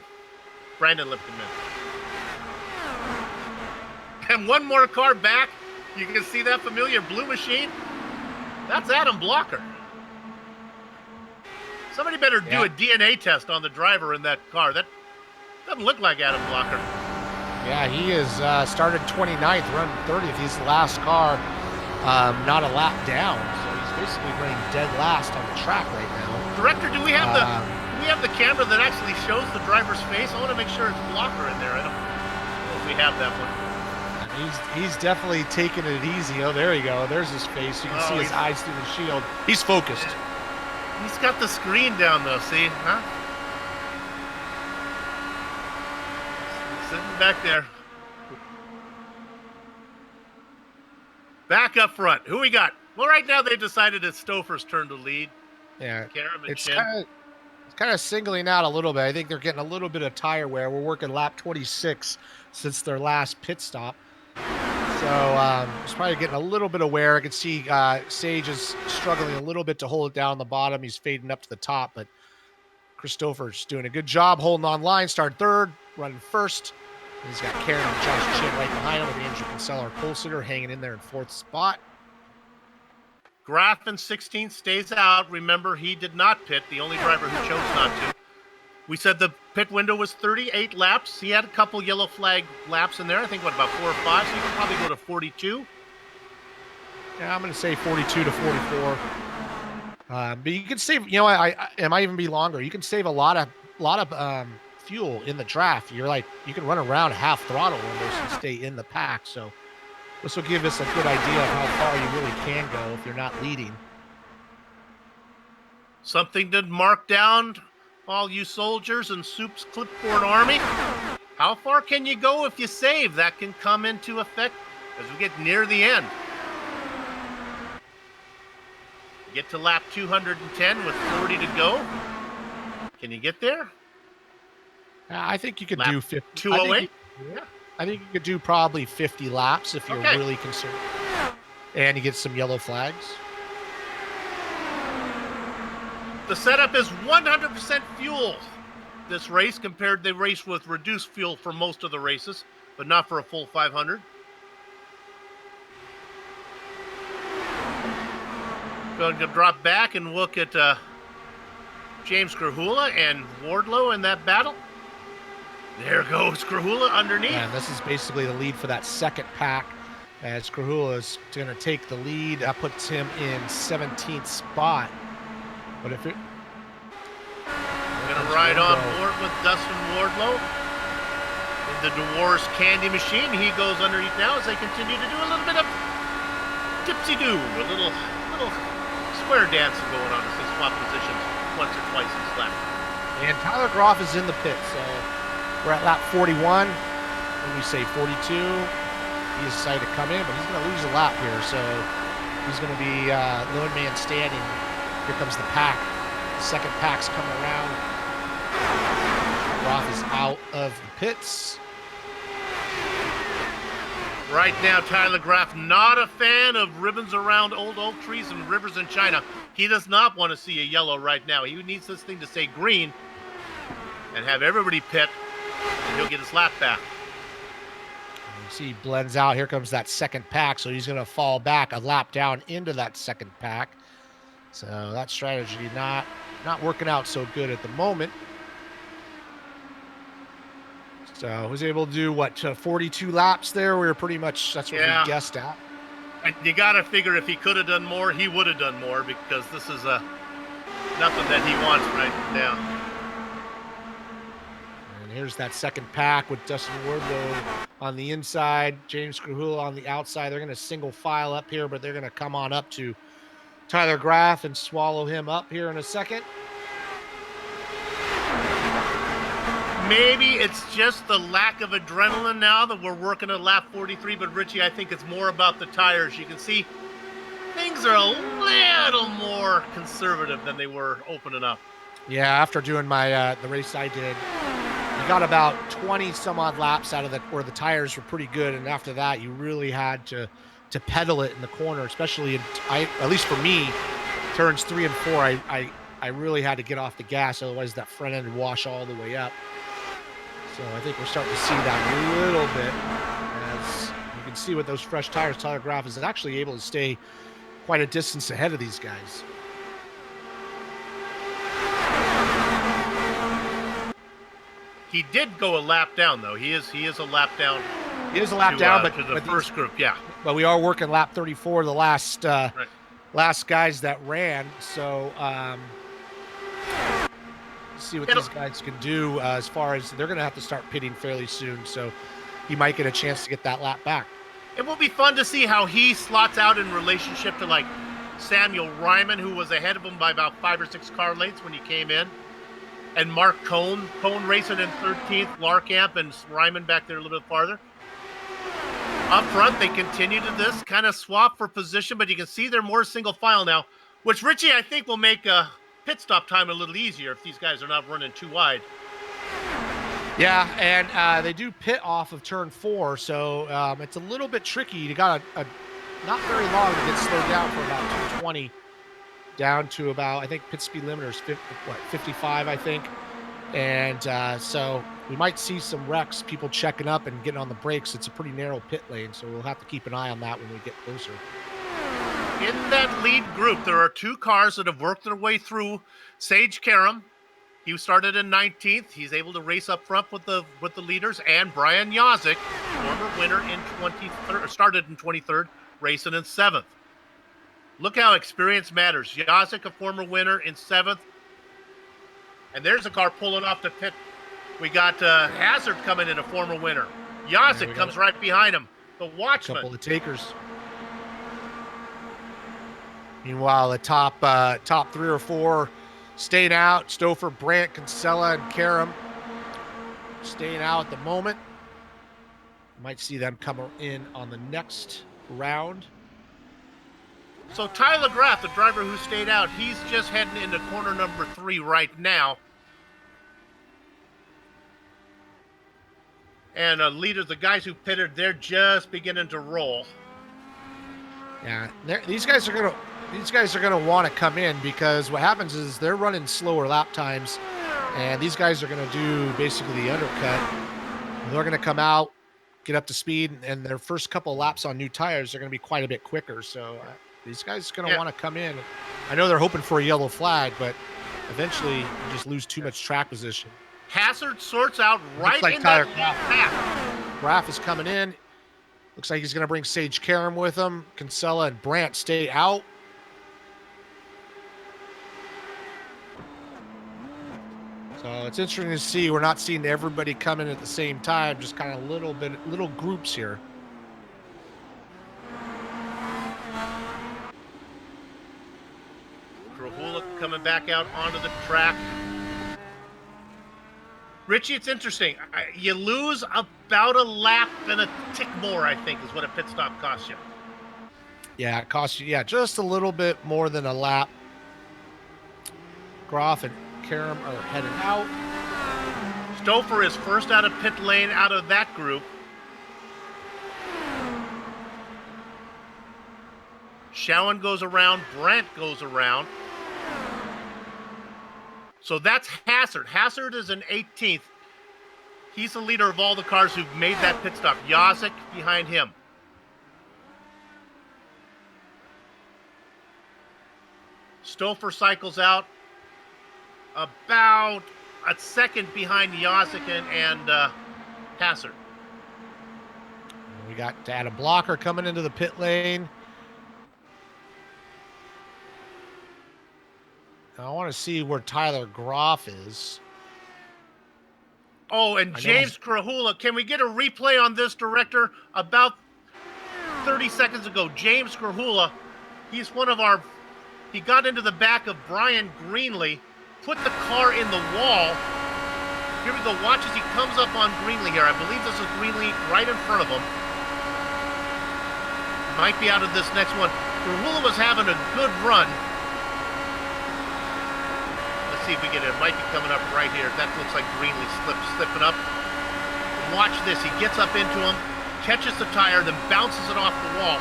Speaker 2: And one more car back. You can see that familiar blue machine. That's Adam Blocker. Somebody better do a DNA test on the driver in that car. That doesn't look like Adam Blocker.
Speaker 4: Yeah, he is started 29th, run 30th. He's the last car, not a lap down. So he's basically running dead last on the track right now.
Speaker 2: Director, do we have the camera that actually shows the driver's face? I want to make sure it's Blocker in there. I don't know if we have that one.
Speaker 4: He's definitely taking it easy. Oh, there you go. There's his face. You can see his eyes through the shield. He's focused.
Speaker 2: He's got the screen down, though. See? Huh? Sitting back there. Back up front. Who we got? Well, right now they've decided it's Stouffer's turn to lead.
Speaker 4: Yeah.
Speaker 2: It's
Speaker 4: kind of singling out a little bit. I think they're getting a little bit of tire wear. We're working lap 26 since their last pit stop. So he's probably getting a little bit of wear. I can see Sage is struggling a little bit to hold it down on the bottom. He's fading up to the top, but Christopher's doing a good job holding on line. Started third, running first. And he's got Karen and Josh Chin right behind him with Andrew Kinsella, our pole sitter, hanging in there in fourth spot.
Speaker 2: Graf in 16th stays out. Remember, he did not pit, the only driver who chose not to. We said the pit window was 38 laps. He had a couple yellow flag laps in there. I think, about 4 or 5, so you can probably go to 42.
Speaker 4: Yeah, I'm going to say 42 to 44. But you can save, it might even be longer. You can save a lot of fuel in the draft. You can run around half throttle almost and stay in the pack. So this will give us a good idea of how far you really can go if you're not leading.
Speaker 2: Something to mark down, all you soldiers and Soup's clipboard army. How far can you go if you save? That can come into effect as we get near the end. Get to lap 210 with 40 to go. Can you get there?
Speaker 4: I think you could
Speaker 2: lap
Speaker 4: do 50.
Speaker 2: 208?
Speaker 4: I think you could do probably 50 laps if you're really concerned. And you get some yellow flags.
Speaker 2: The setup is 100% fuel this race compared to the race with reduced fuel for most of the races, but not for a full 500. Going to drop back and look at James Krahula and Wardlow in that battle. There goes Krahula underneath.
Speaker 4: And this is basically the lead for that second pack, as Krahula is going to take the lead. That puts him in 17th spot. But if it...
Speaker 2: We're going to ride on board with Dustin Wardlow. In the DeWars candy machine, he goes underneath now as they continue to do a little bit of tipsy-doo, a little square dancing going on as they swap positions once or twice each lap.
Speaker 4: And Tyler Groff is in the pit, so we're at lap 41. When we say 42, he decided to come in, but he's going to lose a lap here, so he's going to be lone man standing. Here comes the pack. The second pack's coming around. Groff is out of the pits.
Speaker 2: Right now, Tyler Graff, not a fan of ribbons around old oak trees and rivers in China. He does not want to see a yellow right now. He needs this thing to say green and have everybody pit, and he'll get his lap back.
Speaker 4: You see he blends out. Here comes that second pack, so he's going to fall back a lap down into that second pack. So that strategy not working out so good at the moment. So I was able to do, 42 laps there? We were pretty much, that's what we guessed at.
Speaker 2: And you got to figure if he could have done more, he would have done more, because this is nothing that he wants right now.
Speaker 4: And here's that second pack with Dustin Wardlow on the inside, James Krahula on the outside. They're going to single file up here, but they're going to come on up to Tyler Graff and swallow him up here in a second.
Speaker 2: Maybe it's just the lack of adrenaline now that we're working at lap 43, but Richie, I think it's more about the tires. You can see things are a little more conservative than they were opening up.
Speaker 4: Yeah, after doing my the race I did, you got about 20 some odd laps out of where the tires were pretty good, and after that you really had to pedal it in the corner, especially at least for me, turns 3 and 4. I really had to get off the gas, otherwise that front end would wash all the way up. So I think we're starting to see that a little bit. As you can see with those fresh tires, Tyler Graff is actually able to stay quite a distance ahead of these guys.
Speaker 2: He did go a lap down, though. He is a lap down.
Speaker 4: He is a lap down, but
Speaker 2: to the first group, yeah.
Speaker 4: But we are working lap 34, the last last guys that ran. So see what these guys can do as far as they're going to have to start pitting fairly soon. So he might get a chance to get that lap back.
Speaker 2: It will be fun to see how he slots out in relationship to like Samuel Ryman, who was ahead of him by about 5 or 6 car lengths when he came in. And Mark Cohn racing in 13th, Larkamp and Ryman back there a little bit farther. Up front, they continue to this kind of swap for position, but you can see they're more single file now, which Richie, I think, will make pit stop time a little easier if these guys are not running too wide.
Speaker 4: Yeah, and they do pit off of turn 4, so it's a little bit tricky. You got a not very long to get slowed down for about 220, down to about, I think pit speed limiter is 55, I think. And so we might see some wrecks, people checking up and getting on the brakes. It's a pretty narrow pit lane, so we'll have to keep an eye on that when we get closer.
Speaker 2: In that lead group, there are 2 cars that have worked their way through. Sage Karam, he started in 19th. He's able to race up front with the leaders. And Brian Yazik, former winner in 23rd, started in 23rd, racing in 7th. Look how experience matters. Yazik, a former winner in 7th. And there's a car pulling off the pit. We got Hazard coming in, a former winner. Yazik comes right behind him. The Watchman.
Speaker 4: A couple of takers. Meanwhile, the top 3 or 4 staying out. Stouffer, Brandt, Kinsella, and Karam staying out at the moment. Might see them come in on the next round.
Speaker 2: So Tyler Graff, the driver who stayed out, he's just heading into corner number 3 right now. And leaders, the guys who pitted, they're just beginning to roll.
Speaker 4: Yeah, these guys are gonna want to come in, because what happens is they're running slower lap times, and these guys are gonna do basically the undercut. They're gonna come out, get up to speed, and their first couple of laps on new tires are gonna be quite a bit quicker. So these guys are gonna want to come in. I know they're hoping for a yellow flag, but eventually you just lose too much track position.
Speaker 2: Hazard sorts out right
Speaker 4: like
Speaker 2: in
Speaker 4: Tyler
Speaker 2: that path.
Speaker 4: Graff is coming in. Looks like he's going to bring Sage Karam with him. Kinsella and Brandt stay out. So it's interesting to see. We're not seeing everybody come in at the same time, just kind of little groups here.
Speaker 2: Krahula coming back out onto the track. Richie, it's interesting. You lose about a lap and a tick more, I think, is what a pit stop costs you.
Speaker 4: Yeah, it costs you, just a little bit more than a lap. Graff and Karam are heading out.
Speaker 2: Stouffer is first out of pit lane out of that group. Schowen goes around. Brandt goes around. So that's Hazard. Hazard is in 18th. He's the leader of all the cars who've made that pit stop. Yazik behind him. Stouffer cycles out about a second behind Yazik and Hazard.
Speaker 4: We got Adam Blocker coming into the pit lane. I want to see where Tyler Graff is.
Speaker 2: Oh, and James Krahula. Can we get a replay on this, Director? About 30 seconds ago, James Krahula, he's one of our... He got into the back of Brian Greenlee, put the car in the wall. Here we go. Watch as he comes up on Greenlee here. I believe this is Greenlee right in front of him. Might be out of this next one. Krahula was having a good run. See if we get it. It might be coming up right here. That looks like Greenlee slipping up. Watch this. He gets up into him, catches the tire, then bounces it off the wall.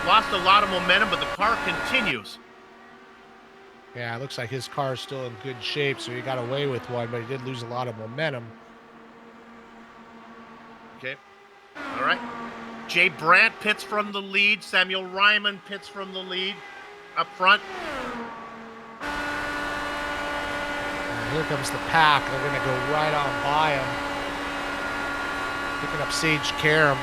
Speaker 2: Lost a lot of momentum, but the car continues.
Speaker 4: Yeah, it looks like his car is still in good shape, so he got away with one, but he did lose a lot of momentum.
Speaker 2: Okay. All right. Jay Brandt pits from the lead. Samuel Ryman pits from the lead up front.
Speaker 4: Here comes the pack. They're going to go right on by him. Picking up Sage Karam.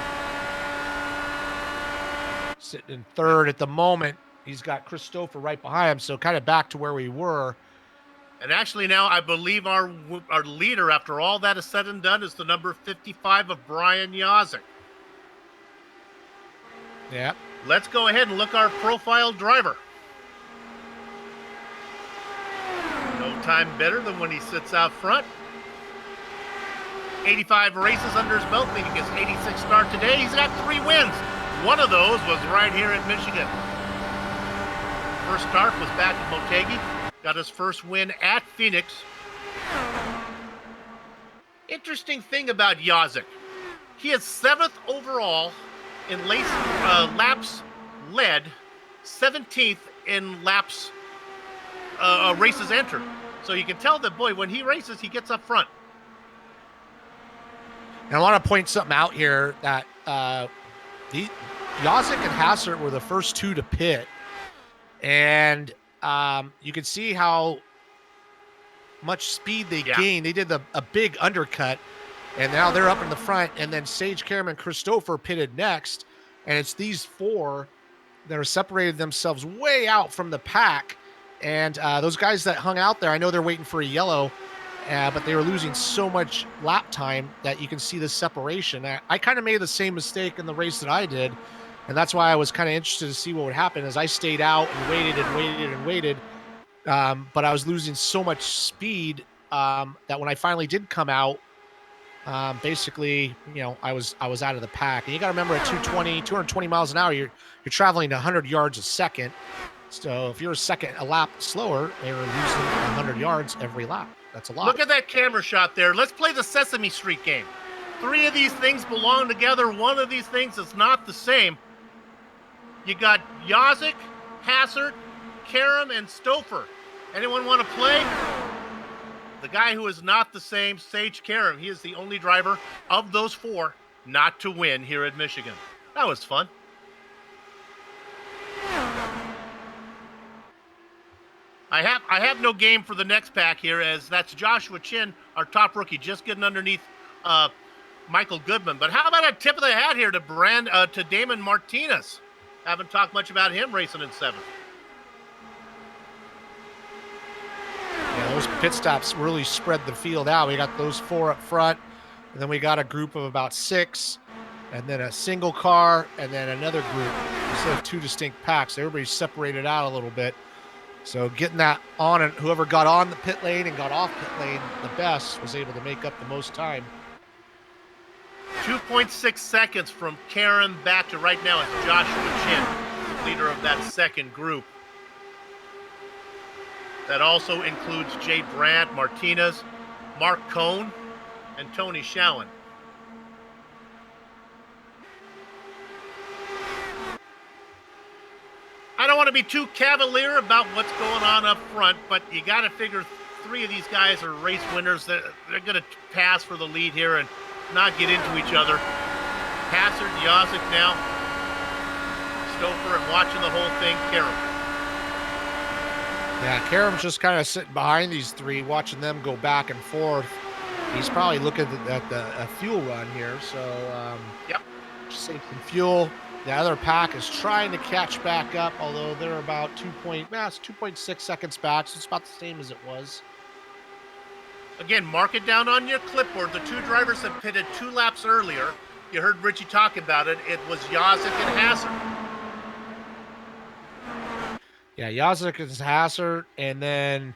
Speaker 4: Sitting in third at the moment. He's got Chris Stouffer right behind him, so kind of back to where we were.
Speaker 2: And actually now I believe our leader, after all that is said and done, is the number 55 of Brian Yazik.
Speaker 4: Yeah.
Speaker 2: Let's go ahead and look our profile driver. No time better than when he sits out front. 85 races under his belt, meaning his 86th start today. He's got 3 wins. One of those was right here in Michigan. First start was back at Motegi. Got his first win at Phoenix. Interesting thing about Yazik. He is 7th overall in laps led, 17th in laps races entered. So you can tell that, boy, when he races, he gets up front.
Speaker 4: And I want to point something out here that Yazik and Hassert were the first two to pit. And you can see how much speed they gained. They did a big undercut, and now they're up in the front. And then Sage, Karam, and Christopher pitted next. And it's these four that are separated themselves way out from the pack. And those guys that hung out there, I know they're waiting for a yellow, but they were losing so much lap time that you can see the separation. I kind of made the same mistake in the race that I did, and that's why I was kind of interested to see what would happen as I stayed out and waited and waited and waited. But I was losing so much speed that when I finally did come out, basically, I was out of the pack. And you got to remember, at 220 miles an hour, you're traveling 100 yards a second. So if you're a lap slower, they were losing 100 yards every lap. That's a lot.
Speaker 2: Look at that camera shot there. Let's play the Sesame Street game. 3 of these things belong together. 1 of these things is not the same. You got Yazik, Hassert, Karam, and Stouffer. Anyone want to play? The guy who is not the same, Sage Karam. He is the only driver of those 4 not to win here at Michigan. That was fun. I have no game for the next pack here, as that's Joshua Chin, our top rookie, just getting underneath Michael Goodman. But how about a tip of the hat here to Damon Martinez? Haven't talked much about him racing in 7th.
Speaker 4: Yeah, those pit stops really spread the field out. We got those 4 up front, and then we got a group of about 6, and then a single car, and then another group. Instead of 2 distinct packs, everybody's separated out a little bit. So getting that on, and whoever got on the pit lane and got off pit lane the best was able to make up the most time.
Speaker 2: 2.6 seconds from Karam back to right now is Joshua Chin, leader of that second group. That also includes Jay Brandt, Martinez, Mark Cohn, and Tony Schowen. I don't want to be too cavalier about what's going on up front, but you got to figure 3 of these guys are race winners. They're going to pass for the lead here and not get into each other. Hassert, Yazik now, Stouffer, and watching the whole thing, Karam.
Speaker 4: Yeah, Karam's just kind of sitting behind these 3, watching them go back and forth. He's probably looking at the fuel run here, so save some fuel. The other pack is trying to catch back up, although they're about 2.6 seconds back, so it's about the same as it was.
Speaker 2: Again, mark it down on your clipboard. The 2 drivers that pitted 2 laps earlier, you heard Richie talk about it. It was Yazik and Hassert.
Speaker 4: Yeah, Yazik and Hassert, and then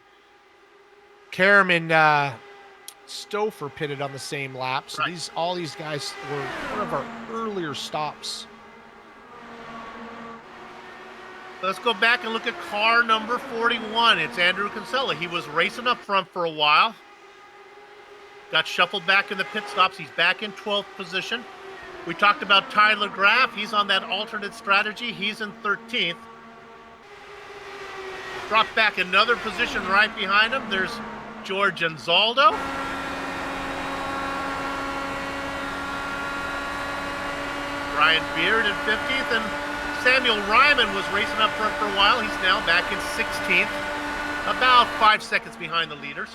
Speaker 4: Karam and Stouffer pitted on the same lap. So all these guys were one of our earlier stops.
Speaker 2: Let's go back and look at car number 41. It's Andrew Kinsella. He was racing up front for a while. Got shuffled back in the pit stops. He's back in 12th position. We talked about Tyler Graff. He's on that alternate strategy. He's in 13th. Dropped back another position right behind him. There's George Anzaldo. Brian Beard in 50th, and Samuel Ryman was racing up front for a while. He's now back in 16th, about 5 seconds behind the leaders.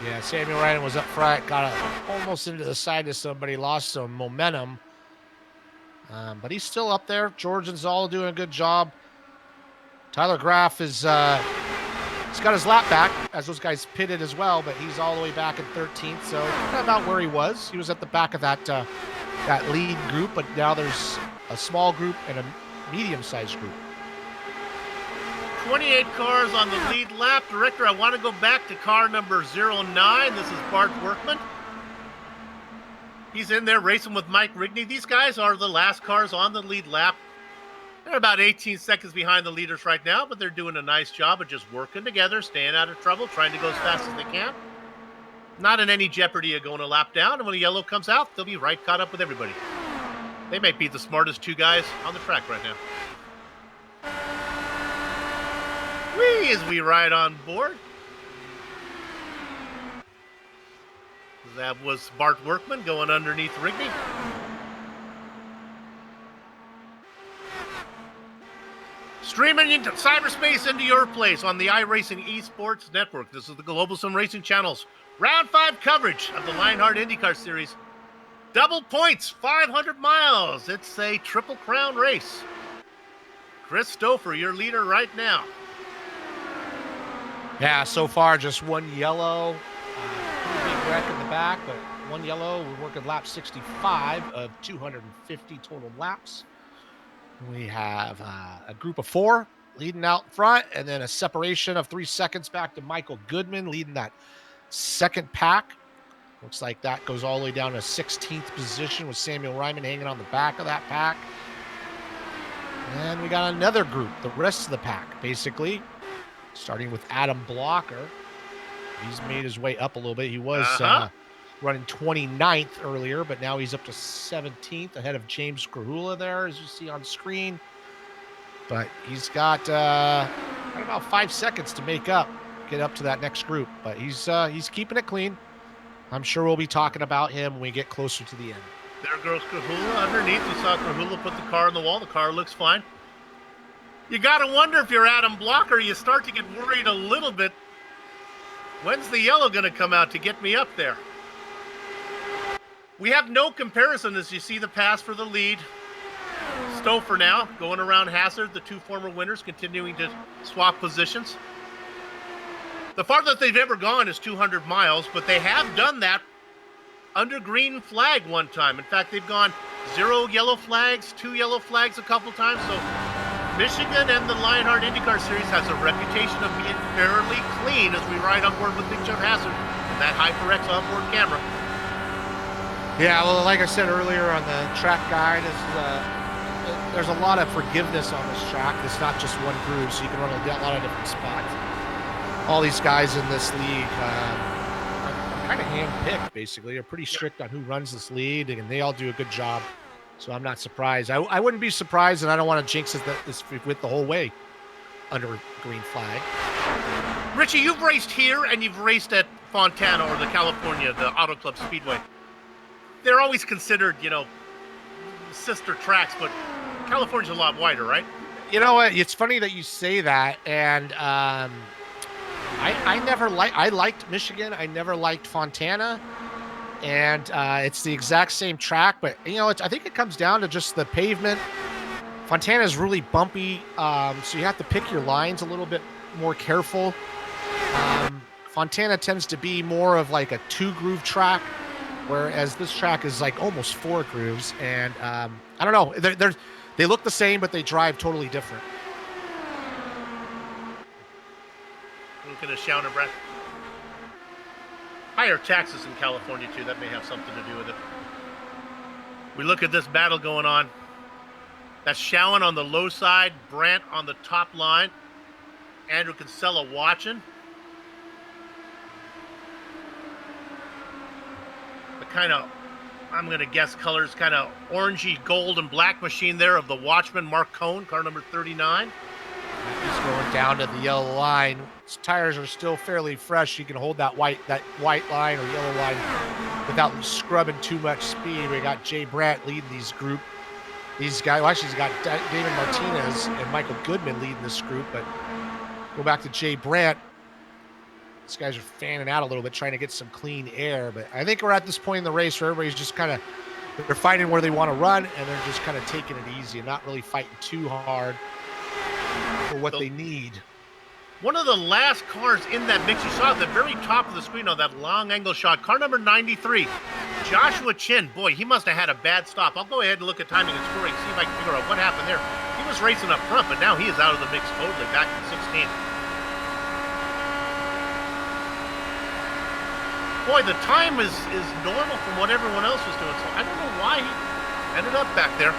Speaker 4: Yeah, Samuel Ryman was up front, got almost into the side of somebody, lost some momentum. But he's still up there. George Anzaldo doing a good job. Tyler Graff is he's got his lap back, as those guys pitted as well, but he's all the way back in 13th, so kind of about where he was. He was at the back of that lead group, but now there's a small group and a medium-sized group.
Speaker 2: 28 cars on the lead lap. Director, I want to go back to car number 09. This is Bart Workman. He's in there racing with Mike Rigney. These guys are the last cars on the lead lap. They're about 18 seconds behind the leaders right now, but they're doing a nice job of just working together, staying out of trouble, trying to go as fast as they can. not in any jeopardy of going a lap down. And when the yellow comes out, they'll be right caught up with everybody. They might be the smartest 2 guys on the track right now. Whee, as we ride on board. That was Bart Workman going underneath Rigby. Streaming into cyberspace into your place on the iRacing Esports Network. This is the Global SimRacing Channel's Round 5 coverage of the Lionheart IndyCar Series. Double points, 500 miles. It's a Triple Crown race. Chris Stouffer, your leader right now.
Speaker 4: Yeah, so far just 1 yellow. Pretty big wreck in the back, but 1 yellow. We're working lap 65 of 250 total laps. We have a group of 4 leading out front, and then a separation of 3 seconds back to Michael Goodman leading that second pack. Looks like that goes all the way down to 16th position with Samuel Ryman hanging on the back of that pack. And we got another group, the rest of the pack, basically, starting with Adam Blocker. He's made his way up a little bit. He was running 29th earlier, but now he's up to 17th ahead of James Krahula there, as you see on screen. But he's got about 5 seconds to get up to that next group. But he's keeping it clean. I'm sure we'll be talking about him when we get closer to the end.
Speaker 2: There goes Krahula underneath. We saw Krahula put the car on the wall. The car looks fine. You got to wonder if you're Adam Blocker, you start to get worried a little bit. When's the yellow going to come out to get me up there? We have no comparison as you see the pass for the lead. Stouffer now going around Hazard, the 2 former winners continuing to swap positions. The farthest they've ever gone is 200 miles, but they have done that under green flag one time. In fact, they've gone 0 yellow flags, 2 yellow flags a couple times. So Michigan and the Lionheart IndyCar Series has a reputation of being fairly clean as we ride on board with Big Jeff Hazard and that HyperX onboard camera.
Speaker 4: Yeah, well, like I said earlier on the track guide, there's a lot of forgiveness on this track. It's not just one groove, so you can run a lot of different spots. All these guys in this league are kind of hand-picked, basically. They're pretty strict on who runs this lead, and they all do a good job. So I'm not surprised. I wouldn't be surprised, and I don't want to jinx this with the whole way under green flag.
Speaker 2: Richie, you've raced here, and you've raced at Fontana or the California, the Auto Club Speedway. They're always considered, sister tracks, but California's a lot wider, right?
Speaker 4: You know what? It's funny that you say that, and I liked Michigan. I never liked Fontana, and it's the exact same track, but I think it comes down to just the pavement. Fontana is really bumpy, so you have to pick your lines a little bit more careful. Fontana tends to be more of like a 2-groove track, whereas this track is like almost 4 grooves, and I don't know. They look the same, but they drive totally different.
Speaker 2: Looking at Shaun and Brett. Higher taxes in California, too. That may have something to do with it. We look at this battle going on. That's Shaun on the low side, Brandt on the top line. Andrew Kinsella watching. The kind of, I'm going to guess colors, kind of orangey gold and black machine there of the Watchman, Mark Cohn, car number 39.
Speaker 4: He's going down to the yellow line. His tires are still fairly fresh. He can hold that white line or yellow line without scrubbing too much speed. We got Jay Brandt leading these guys. Well, actually, he's got David Martinez and Michael Goodman leading this group. But go back to Jay Brandt. These guys are fanning out a little bit, trying to get some clean air. But I think we're at this point in the race where everybody's just kind of, they're fighting where they want to run, and they're just kind of taking it easy and not really fighting too hard for what they need.
Speaker 2: One of the last cars in that mix, you saw at the very top of the screen on that long angle shot, car number 93, Joshua Chin. Boy, he must have had a bad stop. I'll go ahead and look at timing and scoring, see if I can figure out what happened there. He was racing up front, but now he is out of the mix totally, back in 16th. Boy, the time is normal from what everyone else was doing, so I don't know why he ended up back there.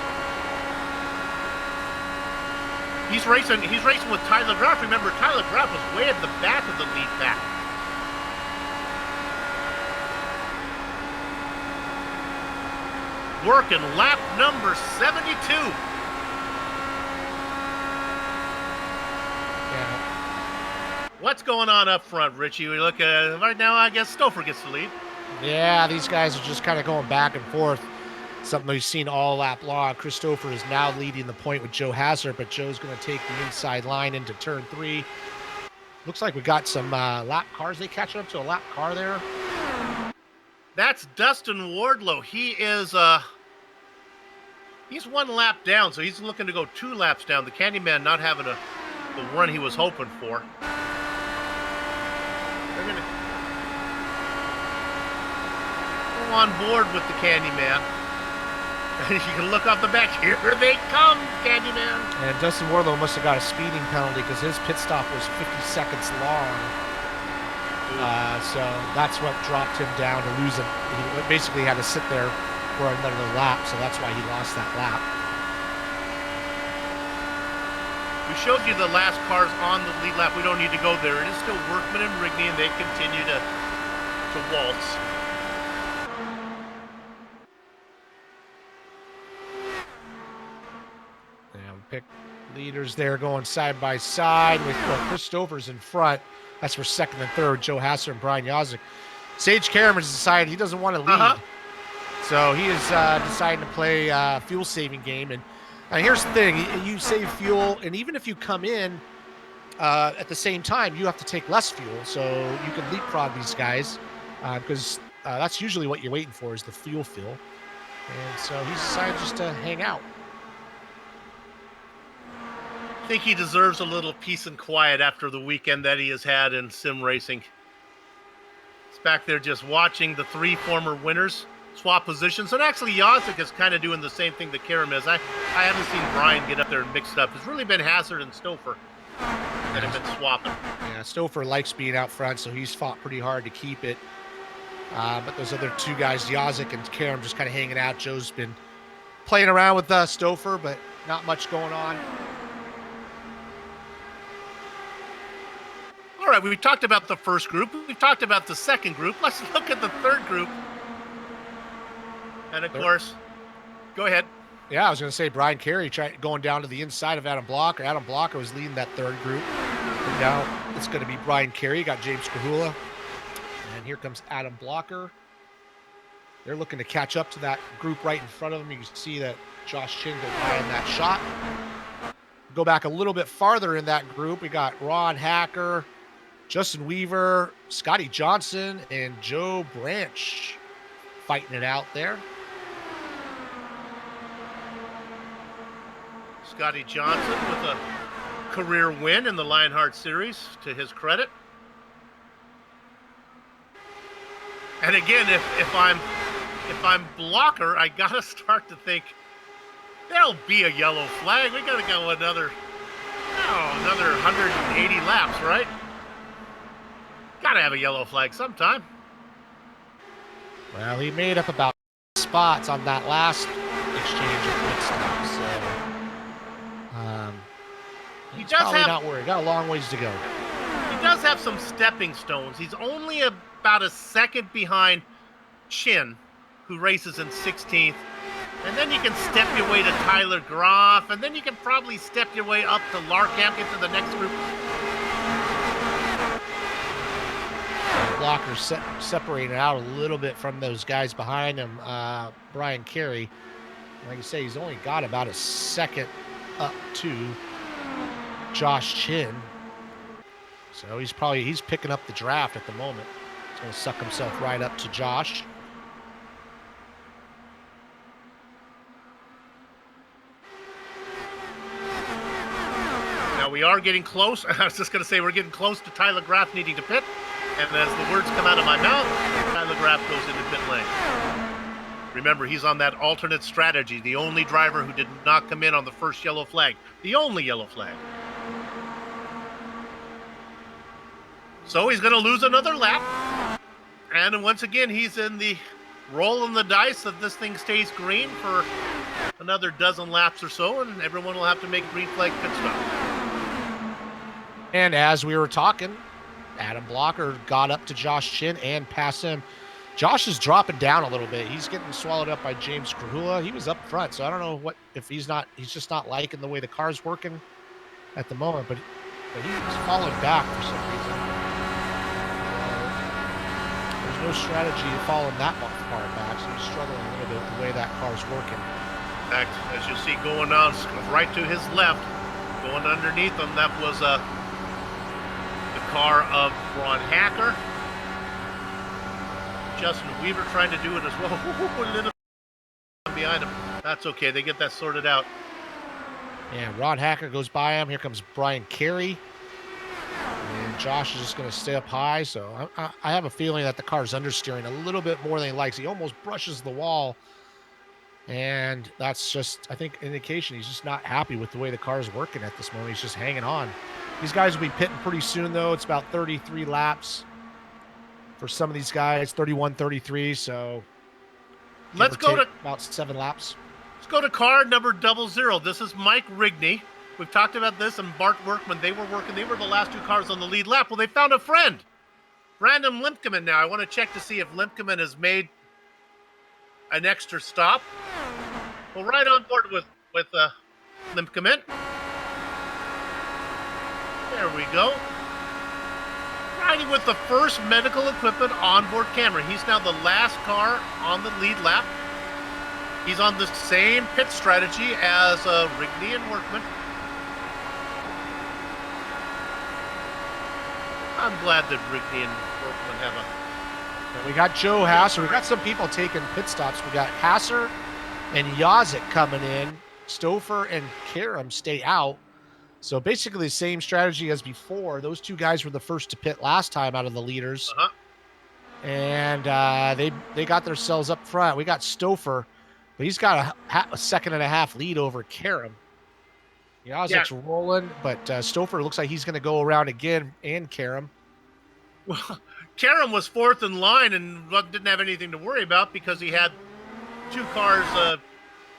Speaker 2: He's racing with Tyler Graff. Remember, Tyler Graff was way at the back of the lead pack. working lap number 72.
Speaker 4: Yeah.
Speaker 2: What's going on up front, Richie? We look at right now. I guess Stouffer gets the lead.
Speaker 4: Yeah, these guys are just kind of going back and forth. Something we've seen all lap long. Christopher is now leading the point with Joe Hazard, but Joe's going to take the inside line into turn 3. Looks like we got some lap cars. They catch up to a lap car there.
Speaker 2: That's Dustin Wardlow. He is he's 1 lap down, so he's looking to go 2 laps down. The Candyman not having the run he was hoping for. They're going to go on board with the Candyman. You can look off the back. Here they come, Candyman.
Speaker 4: And Dustin Wardlow must have got a speeding penalty because his pit stop was 50 seconds long. So that's what dropped him down to lose him. He basically had to sit there for another lap, so that's why he lost that lap.
Speaker 2: We showed you the last cars on the lead lap. We don't need to go there. It is still Workman and Rigney, and they continue to waltz.
Speaker 4: Pick leaders there going side by side with Chris Stover's in front. That's for second and third, Joe Hasser and Brian Yazik. Sage Karam has decided he doesn't want to lead. So he is deciding to play a fuel-saving game. And here's the thing. You save fuel, and even if you come in at the same time, you have to take less fuel. So you can leapfrog these guys because that's usually what you're waiting for is the fuel fill. And so he's decided just to hang out.
Speaker 2: I think he deserves a little peace and quiet after the weekend that he has had in sim racing. He's back there just watching the 3 former winners swap positions. And actually, Yazik is kind of doing the same thing that Karam is. I haven't seen Brian get up there and mixed up. It's really been Hazard and Stouffer that have been swapping.
Speaker 4: Yeah, Stouffer likes being out front, so he's fought pretty hard to keep it. But those other 2 guys, Yazik and Karam, just kind of hanging out. Joe's been playing around with Stouffer, but not much going on.
Speaker 2: All right, we've talked about the first group. We've talked about the second group. Let's look at the third group. And, of course, go ahead.
Speaker 4: Yeah, I was going to say Brian Carey going down to the inside of Adam Blocker. Adam Blocker was leading that third group. And now it's going to be Brian Carey. You got James Kahula. And here comes Adam Blocker. They're looking to catch up to that group right in front of them. You can see that Josh Chin go by in that shot. Go back a little bit farther in that group. We got Ron Hacker, Justin Weaver, Scotty Johnson, and Joe Branch fighting it out there.
Speaker 2: Scotty Johnson with a career win in the Lionheart Series, to his credit. And again, if I'm Blocker, I gotta start to think there'll be a yellow flag. We gotta go another 180 laps, right? Gotta have a yellow flag sometime.
Speaker 4: Well, he made up about spots on that last exchange of pit stops, so he's probably not worried. Got a long ways to go.
Speaker 2: He does have some stepping stones. He's only about a second behind Chin, who races in 16th. And then you can step your way to Tyler Groff, and then you can probably step your way up to Larkamp into the next group.
Speaker 4: Blocker separated out a little bit from those guys behind him. Brian Carey, like you say, he's only got about a second up to Josh Chin. So he's picking up the draft at the moment. He's going to suck himself right up to Josh.
Speaker 2: Now we are getting close. I was just going to say we're getting close to Tyler Graff needing to pit. And as the words come out of my mouth, Tyler Graff goes into pit lane. Remember, he's on that alternate strategy, the only driver who did not come in on the first yellow flag. The only yellow flag. So he's going to lose another lap. And once again, he's in the rolling the dice that this thing stays green for another dozen laps or so, and everyone will have to make a green flag pit stop.
Speaker 4: And as we were talking, Adam Blocker got up to Josh Chin and passed him. Josh is dropping down a little bit. He's getting swallowed up by James Krahula. He was up front, so I don't know if he's just not liking the way the car's working at the moment, but he's falling back for some reason. There's no strategy to falling that far back, so he's struggling a little bit with the way that car's working.
Speaker 2: In fact, as you see going on right to his left, going underneath him, that was the car of Ron Hacker. Justin Weaver trying to do it as well. A little behind him. That's okay. They get that sorted out.
Speaker 4: Yeah, Ron Hacker goes by him. Here comes Brian Carey. And Josh is just going to stay up high. So I have a feeling that the car's understeering a little bit more than he likes. He almost brushes the wall. And that's just, I think, indication he's just not happy with the way the car is working at this moment. He's just hanging on. These guys will be pitting pretty soon, though. It's about 33 laps for some of these guys, 31, 33. So
Speaker 2: let's go to
Speaker 4: about 7 laps.
Speaker 2: Let's go to car number 00. This is Mike Rigney. We've talked about this, and Bart Workman. They were the last 2 cars on the lead lap. Well, they found a friend, Brandon Limpkeman. Now I want to check to see if Limpkeman has made an extra stop. Well, right on board with Limpkeman. There we go. Riding with the first medical equipment onboard camera. He's now the last car on the lead lap. He's on the same pit strategy as Rigney and Workman. I'm glad that Rigney and Workman have a...
Speaker 4: And we got Joe Hasser. We got some people taking pit stops. We got Hasser and Yazik coming in. Stouffer and Karam stay out. So basically the same strategy as before. Those 2 guys were the first to pit last time out of the leaders. And they got themselves up front. We got Stouffer, but he's got a second and a half lead over Karam. Yazik's rolling, but Stouffer looks like he's going to go around again, and Karam.
Speaker 2: Well, Karam was 4th in line and didn't have anything to worry about because he had 2 cars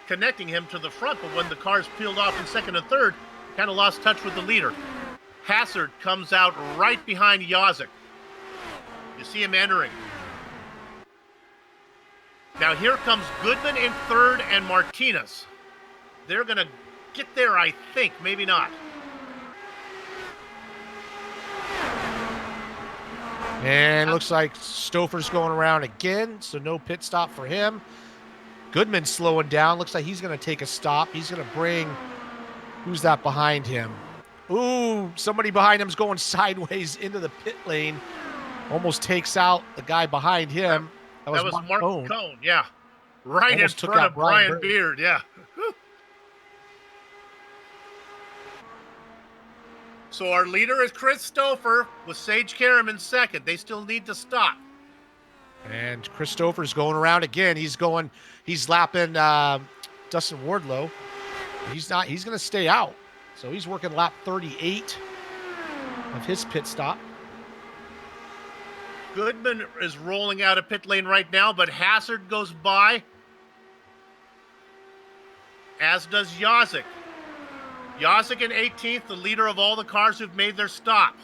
Speaker 2: connecting him to the front. But when the cars peeled off in 2nd and 3rd, kind of lost touch with the leader. Hassard comes out right behind Yazik. You see him entering. Now here comes Goodman in 3rd and Martinez. They're going to get there, I think. Maybe not.
Speaker 4: And looks like Stouffer's going around again, so no pit stop for him. Goodman's slowing down. Looks like he's going to take a stop. He's going to bring... Who's that behind him? Ooh, somebody behind him is going sideways into the pit lane. Almost takes out the guy behind him.
Speaker 2: That was Mark Cohn, yeah. Right almost in front of Brian Beard, yeah. So our leader is Chris Stouffer with Sage Karam in 2nd. They still need to stop.
Speaker 4: And Chris Stouffer's going around again. He's lapping Dustin Wardlow. He's going to stay out. So he's working lap 38 of his pit stop.
Speaker 2: Goodman is rolling out of pit lane right now, but Hassard goes by, as does Yazik. Yazik in 18th, the leader of all the cars who've made their stop.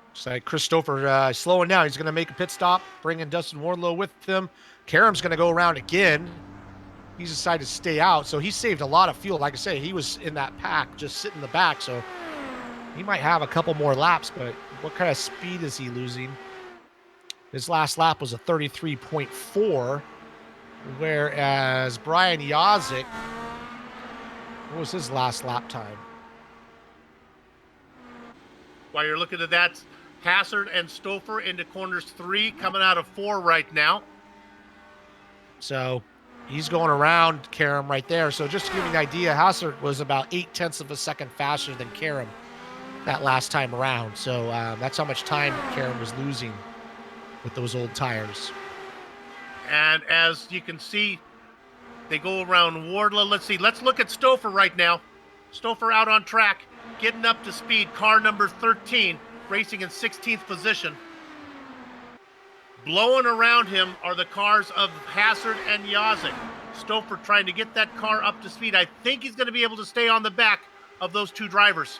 Speaker 4: Looks like Christopher slowing down. He's going to make a pit stop, bringing Dustin Wardlow with him. Karam's going to go around again. He's decided to stay out, so he saved a lot of fuel. Like I say, he was in that pack, just sitting in the back, so he might have a couple more laps, but what kind of speed is he losing? His last lap was a 33.4, whereas Brian Yazik, what was his last lap time?
Speaker 2: While you're looking at that, Hassard and Stouffer into corners 3, coming out of 4 right now.
Speaker 4: So he's going around Karam right there. So just to give you an idea, Hassard was about 0.8 of a second faster than Karam that last time around. So that's how much time Karam was losing with those old tires.
Speaker 2: And as you can see, they go around Wardlow. Let's look at Stouffer right now. Stouffer out on track, getting up to speed. Car number 13, racing in 16th position. Blowing around him are the cars of Hassard and Yazik. Stouffer trying to get that car up to speed. I think he's going to be able to stay on the back of those 2 drivers.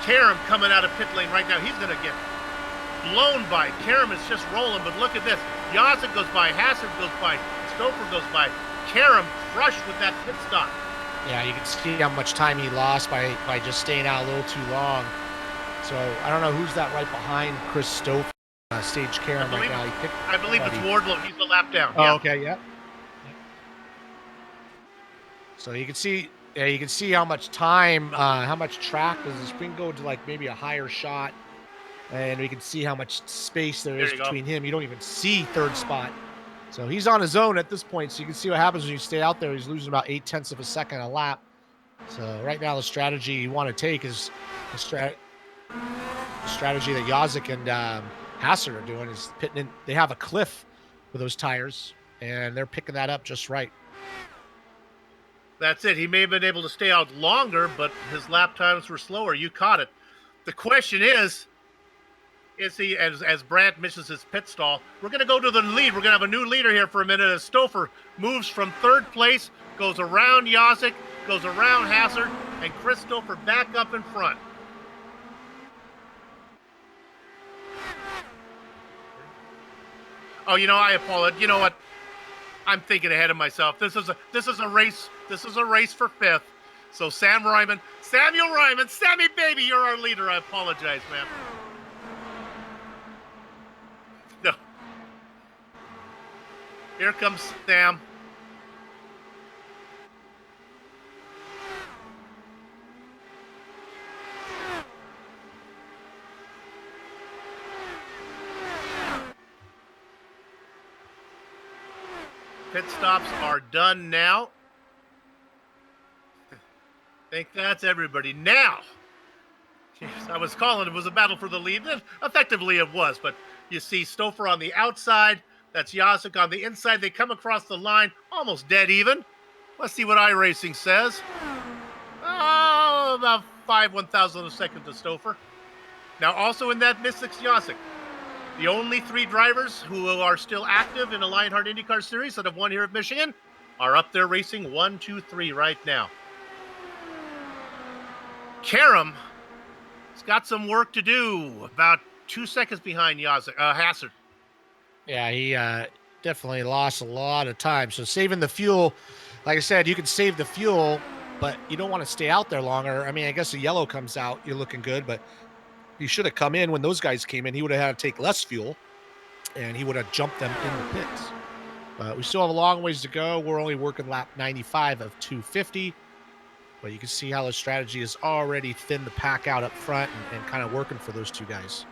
Speaker 2: Karam coming out of pit lane right now. He's going to get blown by. Karam is just rolling, but look at this. Yazek goes by, Hazard goes by, Stouffer goes by. Karam crushed with that pit stop.
Speaker 4: Yeah, you can see how much time he lost by just staying out a little too long. So I don't know who's that right behind Chris Stouffer, Stage Karam right now.
Speaker 2: I believe it's Wardlow. He's the lap down.
Speaker 4: Oh,
Speaker 2: yeah.
Speaker 4: okay, yeah. So you can see, you can see how much time, how much track does the spring go to, like maybe a higher shot, and we can see how much space there is between him. You don't even see third spot. So he's on his own at this point. So you can see what happens when you stay out there. He's losing about 0.8 of a second a lap. So right now the strategy you want to take is the strategy that Yazek and Hassard are doing is pitting in. They have a cliff with those tires, and they're picking that up just right.
Speaker 2: That's it. He may have been able to stay out longer, but his lap times were slower. You caught it. The question is he, as Brandt misses his pit stall, we're going to go to the lead. We're going to have a new leader here for a minute as Stouffer moves from third place, goes around Yazek, goes around Hazard, and Chris Stouffer back up in front. Oh, I apologize. You know what? I'm thinking ahead of myself. This is a race. This is a race for fifth. So Samuel Ryman, Sammy baby, you're our leader. I apologize, man. No. Here comes Sam. Pit stops are done now. I think that's everybody. Now, I was calling it was a battle for the lead. Effectively it was, but you see Stouffer on the outside. That's Yazek on the inside. They come across the line, almost dead even. Let's see what iRacing says. Oh, about 1/thousand of a second to Stouffer. Now also in that Mystics Yazek. The only 3 drivers who are still active in the Lionheart IndyCar Series that have won here at Michigan are up there racing 1, 2, 3 right now. Karam has got some work to do, about 2 seconds behind Hazard.
Speaker 4: Yeah, he definitely lost a lot of time. So saving the fuel, like I said, you can save the fuel, but you don't want to stay out there longer. I mean, I guess the yellow comes out, you're looking good, but he should have come in when those guys came in. He would have had to take less fuel, and he would have jumped them in the pits. But we still have a long ways to go. We're only working lap 95 of 250. But you can see how the strategy has already thinned the pack out up front and kind of working for those 2 guys.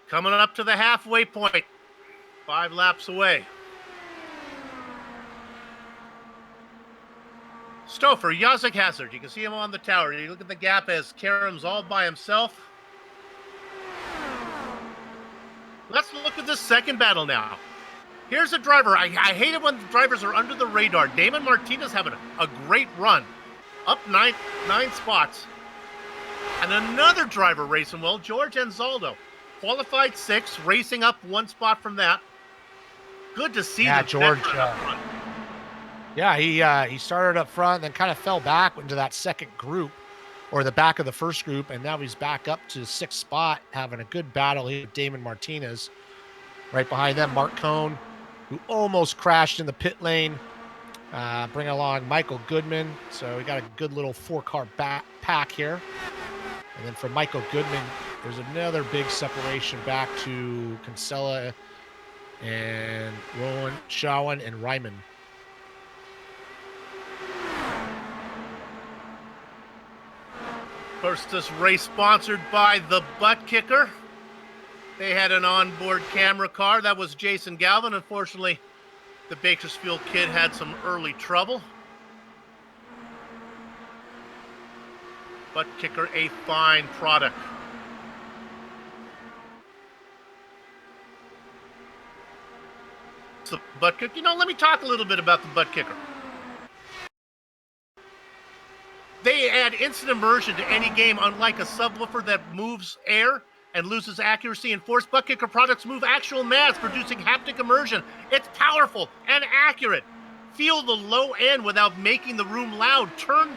Speaker 2: Coming up to the halfway point, 5 laps away. Stouffer, Yazek, Hazard. You can see him on the tower. You look at the gap as Karam's all by himself. Let's look at this second battle now. Here's a driver. I hate it when the drivers are under the radar. Damon Martinez having a great run. Up 9 spots. And another driver racing well, George Anzaldo. Qualified 6th, racing up 1 spot from that. Good to see that
Speaker 4: George.
Speaker 2: up front.
Speaker 4: Yeah, he started up front, then kind of fell back into that second group, or the back of the first group, and now he's back up to 6th spot, having a good battle here with Damon Martinez. Right behind them, Mark Cohn, who almost crashed in the pit lane. Bring along Michael Goodman. So we got a good little 4-car pack here. And then for Michael Goodman, there's another big separation back to Kinsella and Rowan, Shawan, and Ryman.
Speaker 2: Of course, this race sponsored by the Butt Kicker. They had an onboard camera car. That was Jason Galvin. Unfortunately, the Bakersfield kid had some early trouble. Butt Kicker, a fine product. The Butt Kicker. Let me talk a little bit about the Butt Kicker. They add instant immersion to any game, unlike a subwoofer that moves air and loses accuracy and force. Butt Kicker products move actual mass, producing haptic immersion. It's powerful and accurate. Feel the low end without making the room loud. Turn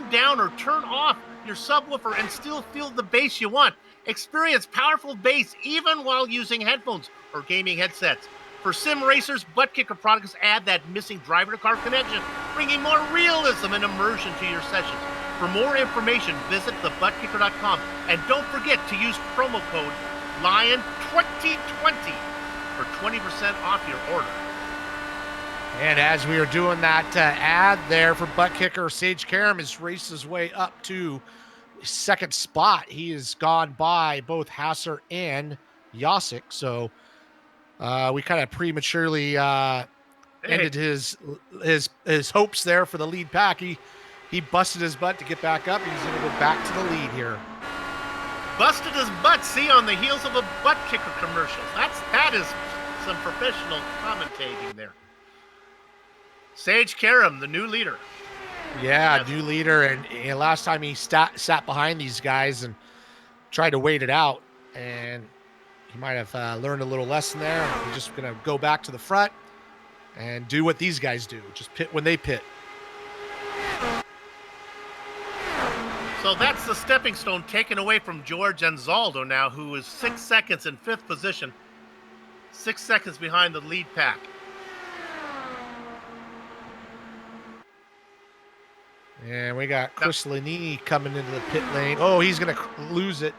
Speaker 2: down or turn off your subwoofer and still feel the bass you want. Experience powerful bass even while using headphones or gaming headsets. For sim racers, Butt Kicker products add that missing driver-to-car connection, bringing more realism and immersion to your sessions. For more information, visit thebuttkicker.com, and don't forget to use promo code LION2020 for 20% off your order.
Speaker 4: And as we are doing that ad there for Butt Kicker, Sage Karam has raced his way up to second spot. He has gone by both Hasser and Yasik, so we kind of prematurely ended his hopes there for the lead pack. He busted his butt to get back up. He's going to go back to the lead here.
Speaker 2: Busted his butt, see, on the heels of a Butt Kicker commercial. That is some professional commentating there. Sage Karam, the new leader.
Speaker 4: Yeah, new leader. And last time he sat behind these guys and tried to wait it out. And he might have learned a little lesson there. He's just going to go back to the front and do what these guys do. Just pit when they pit.
Speaker 2: So that's the stepping stone taken away from George Anzaldo now, who is 6 seconds in 5th position. 6 seconds behind the lead pack.
Speaker 4: And we got Chris Lanini coming into the pit lane. Oh, he's going to lose it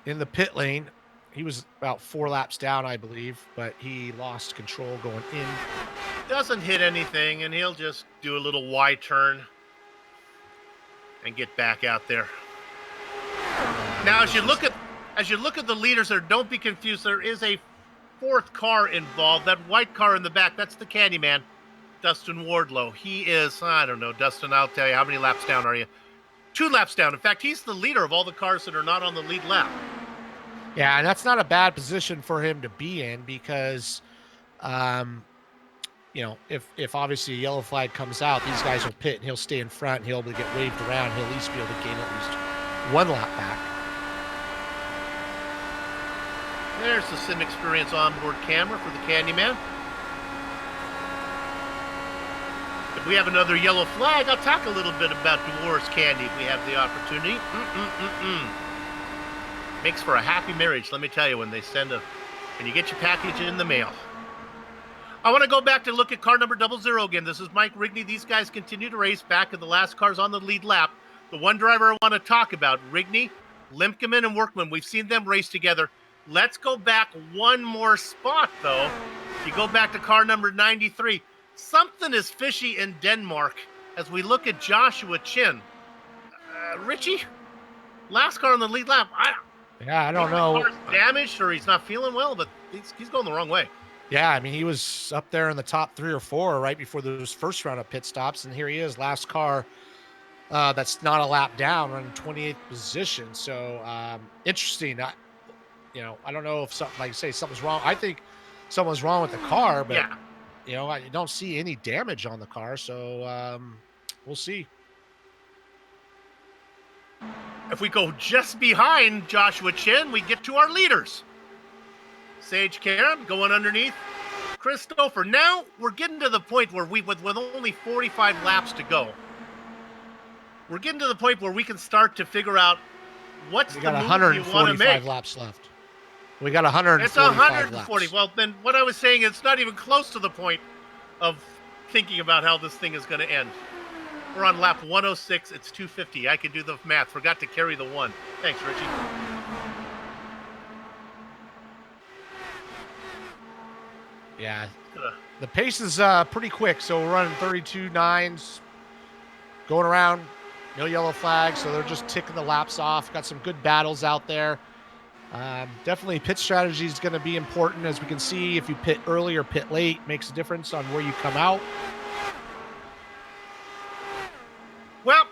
Speaker 4: in the pit lane. He was about 4 laps down, I believe, but he lost control going in.
Speaker 2: Doesn't hit anything, and he'll just do a little wide turn and get back out there. Now, as you look at the leaders there, don't be confused. There is a 4th car involved. That white car in the back, that's the Candyman, Dustin Wardlow. He is, I don't know, Dustin, I'll tell you, how many laps down are you? 2 laps down. In fact, he's the leader of all the cars that are not on the lead lap.
Speaker 4: Yeah, and that's not a bad position for him to be in because, you know, if obviously a yellow flag comes out, these guys will pit and he'll stay in front and he'll be able to get waved around. He'll at least be able to gain at least 1 lap back.
Speaker 2: There's the Sim Experience onboard camera for the Candyman. If we have another yellow flag, I'll talk a little bit about Dolores Candy if we have the opportunity. Makes for a happy marriage, let me tell you, when you get your package in the mail. I want to go back to look at car number 00 again. This is Mike Rigney. These guys continue to race back in the last cars on the lead lap. The one driver I want to talk about, Rigney, Limkeman, and Workman. We've seen them race together. Let's go back one more spot, though. If you go back to car number 93, something is fishy in Denmark as we look at Joshua Chin. Richie, last car on the lead lap.
Speaker 4: I don't know.
Speaker 2: The car's damaged or he's not feeling well, but he's going the wrong way.
Speaker 4: Yeah, I mean, he was up there in the top 3 or 4 right before those first round of pit stops, and here he is, last car that's not a lap down, running 28th position. So interesting. I don't know if something, like you say, something's wrong. I think someone's wrong with the car, but yeah. I don't see any damage on the car, so we'll see.
Speaker 2: If we go just behind Joshua Chin, we get to our leaders. Sage Karam going underneath Christopher. Now we're getting to the point where with only 45 laps to go, we're getting to the point where we can start to figure out what's the move you want to make.
Speaker 4: Laps left. We got 145
Speaker 2: It's 140.
Speaker 4: laps.
Speaker 2: Well, then what I was saying, it's not even close to the point of thinking about how this thing is going to end. We're on lap 106. It's 250. I can do the math. Forgot to carry the 1. Thanks, Richie.
Speaker 4: Yeah, the pace is pretty quick. So we're running 32.9s, going around, no yellow flags. So they're just ticking the laps off. Got some good battles out there. Definitely pit strategy is going to be important. As we can see, if you pit early or pit late, makes a difference on where you come out.
Speaker 2: Well,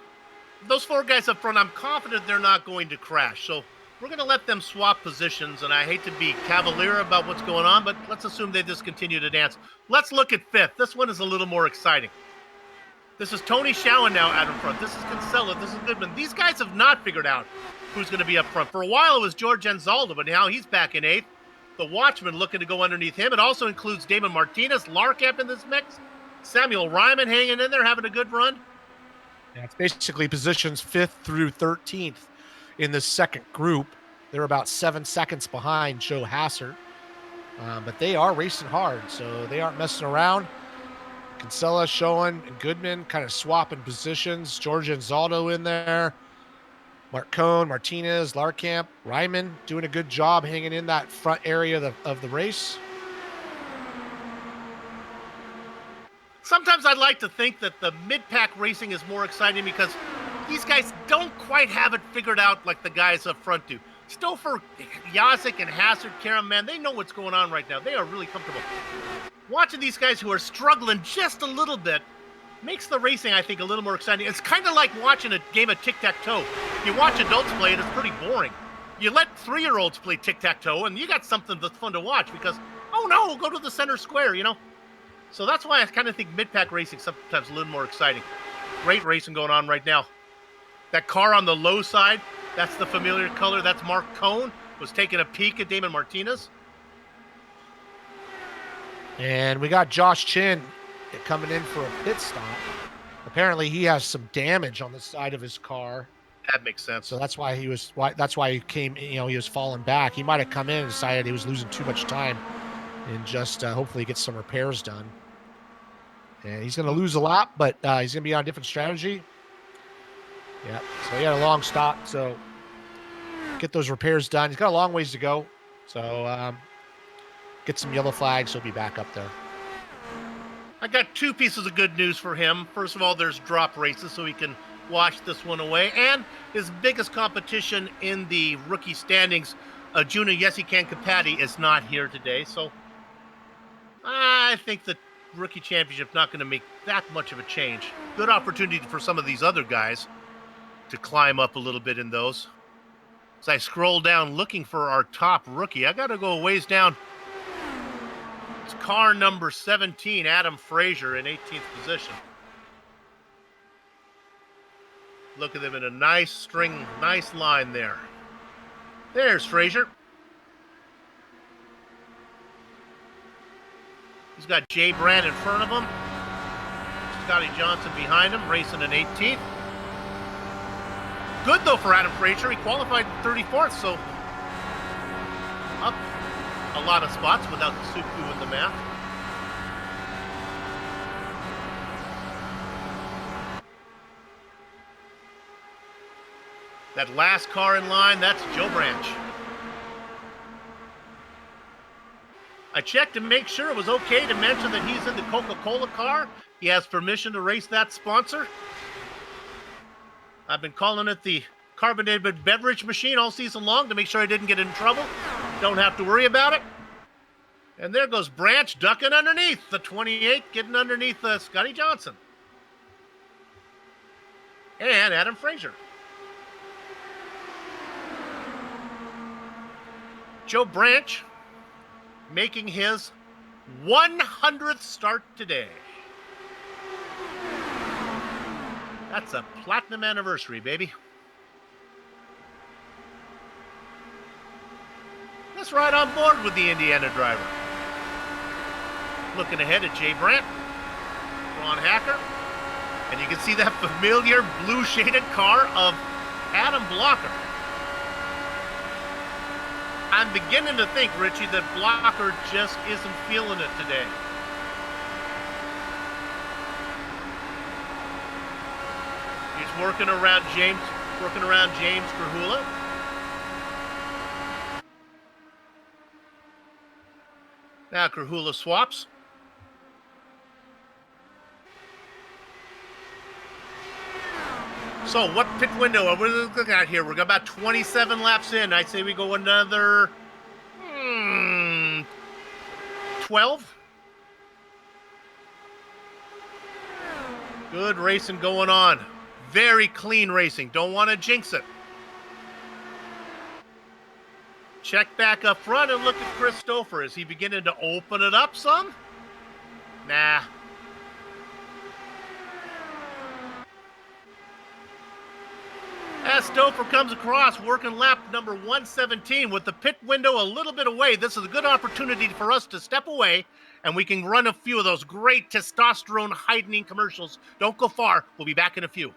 Speaker 2: those 4 guys up front, I'm confident they're not going to crash. So we're going to let them swap positions, and I hate to be cavalier about what's going on, but let's assume they just continue to dance. Let's look at 5th. This one is a little more exciting. This is Tony Schowen now out in front. This is Kinsella. This is Goodman. These guys have not figured out who's going to be up front. For a while, it was George Anzaldo, but now he's back in 8th. the Watchman looking to go underneath him. It also includes Damon Martinez, Larkamp in this mix. Samuel Ryman hanging in there, having a good run.
Speaker 4: Yeah, it's basically positions 5th through 13th in the second group. They're about 7 seconds behind Joe Hassert. But they are racing hard, so they aren't messing around. Kinsella, Schoen, and Goodman kind of swapping positions. George Anzaldo in there. Mark Cohn, Martinez, Larkamp, Ryman doing a good job hanging in that front area of the race.
Speaker 2: Sometimes I'd like to think that the mid-pack racing is more exciting because these guys don't quite have it figured out like the guys up front do. Stouffer, Jasek, and Hassert, Karam, man, they know what's going on right now. They are really comfortable. Watching these guys who are struggling just a little bit makes the racing, I think, a little more exciting. It's kind of like watching a game of tic-tac-toe. You watch adults play it, it's pretty boring. You let 3-year-olds play tic-tac-toe, and you got something that's fun to watch because, oh no, go to the center square, you know? So that's why I kind of think mid-pack racing sometimes a little more exciting. Great racing going on right now. That car on the low side, that's the familiar color. That's Mark Cohn, was taking a peek at Damon Martinez.
Speaker 4: And we got Josh Chin coming in for a pit stop. Apparently he has some damage on the side of his car.
Speaker 2: That makes sense.
Speaker 4: So that's why he came, he was falling back. He might have come in and decided he was losing too much time and just hopefully get some repairs done. And he's going to lose a lap, but he's going to be on a different strategy. Yeah, so he had a long stop, so get those repairs done. He's got a long ways to go, so get some yellow flags. He'll be back up there.
Speaker 2: I got 2 pieces of good news for him. First of all, there's drop races, so he can wash this one away. And his biggest competition in the rookie standings, Juna Yesikan Kapati, is not here today. So I think the rookie championship's not going to make that much of a change. Good opportunity for some of these other guys to climb up a little bit in those. As I scroll down looking for our top rookie, I got to go a ways down. It's car number 17, Adam Frazier, in 18th position. Look at them in a nice string, nice line there. There's Frazier. He's got Jay Brand in front of him. Scotty Johnson behind him, racing in 18th. Good, though, for Adam Frazier. He qualified 34th, so up a lot of spots without the soup doing the math. That last car in line, that's Joe Branch. I checked to make sure it was okay to mention that he's in the Coca-Cola car. He has permission to race that sponsor. I've been calling it the carbonated beverage machine all season long to make sure I didn't get in trouble. Don't have to worry about it. And there goes Branch ducking underneath the 28, getting underneath Scotty Johnson. And Adam Frazier. Joe Branch making his 100th start today. That's a platinum anniversary, baby. Let's ride on board with the Indiana driver. Looking ahead at Jay Brandt, Ron Hacker, and you can see that familiar blue shaded car of Adam Blocker. I'm beginning to think, Richie, that Blocker just isn't feeling it today. He's working around James Grahula. Now Grahula swaps. So what pit window are we looking at here? We're about 27 laps in. I'd say we go another 12. Good racing going on. Very clean racing. Don't want to jinx it. Check back up front and look at Chris Stouffer. Is he beginning to open it up some? Nah. As Stouffer comes across, working lap number 117 with the pit window a little bit away. This is a good opportunity for us to step away, and we can run a few of those great testosterone heightening commercials. Don't go far. We'll be back in a few.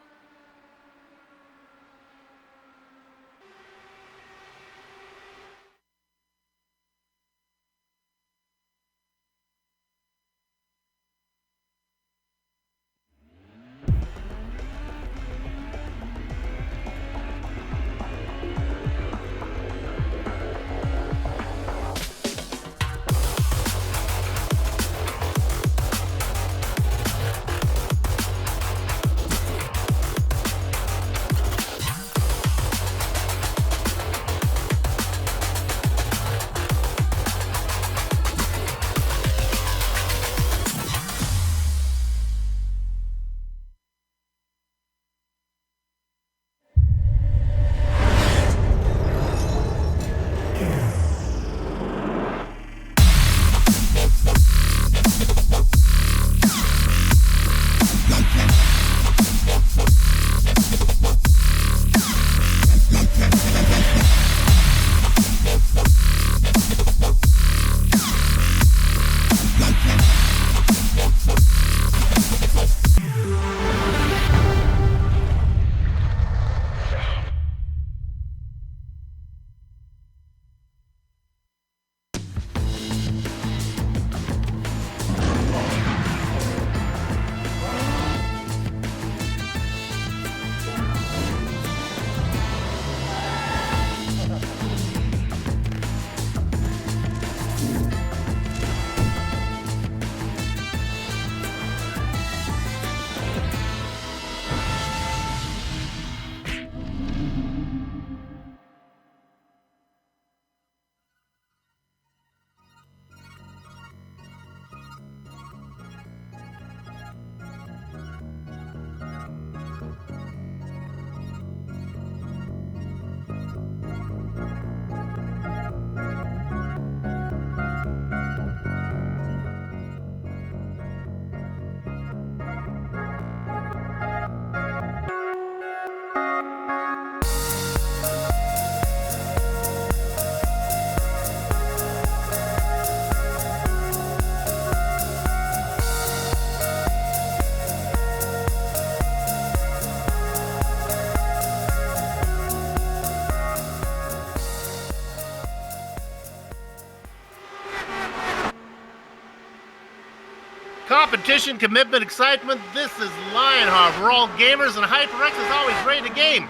Speaker 2: Competition, commitment, excitement. This is Lionheart. We're all gamers, and HyperX is always ready to game.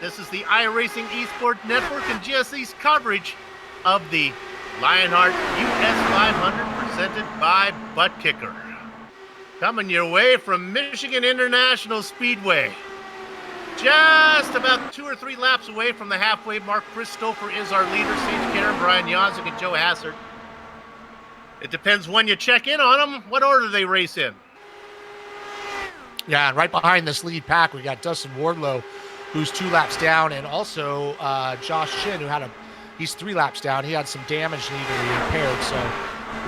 Speaker 2: This is the iRacing Esports Network and GSC's coverage of the Lionheart US 500 presented by Butt Kicker. Coming your way from Michigan International Speedway. Just about 2 or 3 laps away from the halfway mark. Chris Stouffer is our leader. Sage Karen, Brian Yozik, and Joe Hassard. It depends when you check in on them, what order they race in.
Speaker 4: Yeah, and right behind this lead pack, we got Dustin Wardlow, who's 2 laps down, and also Josh Shin, he's 3 laps down. He had some damage needed to be repaired, so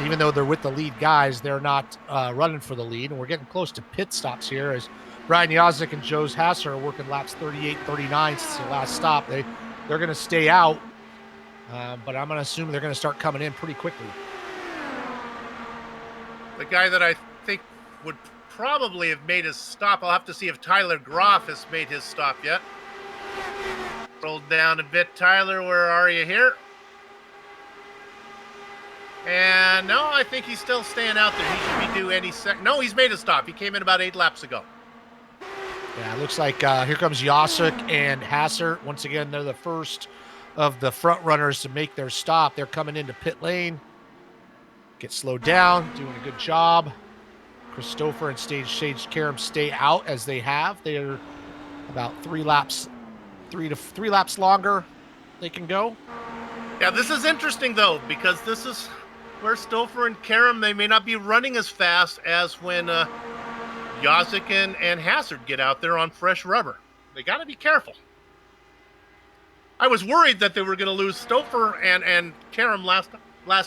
Speaker 4: even though they're with the lead guys, they're not running for the lead, and we're getting close to pit stops here as Brian Yozik and Joe Hasser are working laps 38, 39 since the last stop. They're going to stay out, but I'm going to assume they're going to start coming in pretty quickly.
Speaker 2: The guy that I think would probably have made his stop, I'll have to see if Tyler Groff has made his stop yet. Roll down a bit, Tyler, where are you here? And no, I think he's still staying out there. He should be due any second. No, he's made a stop. He came in about 8 laps ago.
Speaker 4: Yeah, it looks like here comes Yasuk and Hasser. Once again, they're the first of the front runners to make their stop. They're coming into pit lane. Get slowed down, doing a good job. Christopher and Sage Karam stay out as they have. They're about 3 laps longer they can go.
Speaker 2: Yeah, this is interesting though, because this is where Stouffer and Karam, they may not be running as fast as when Yozik and Hassard get out there on fresh rubber. They got to be careful. I was worried that they were going to lose Stouffer and Karam last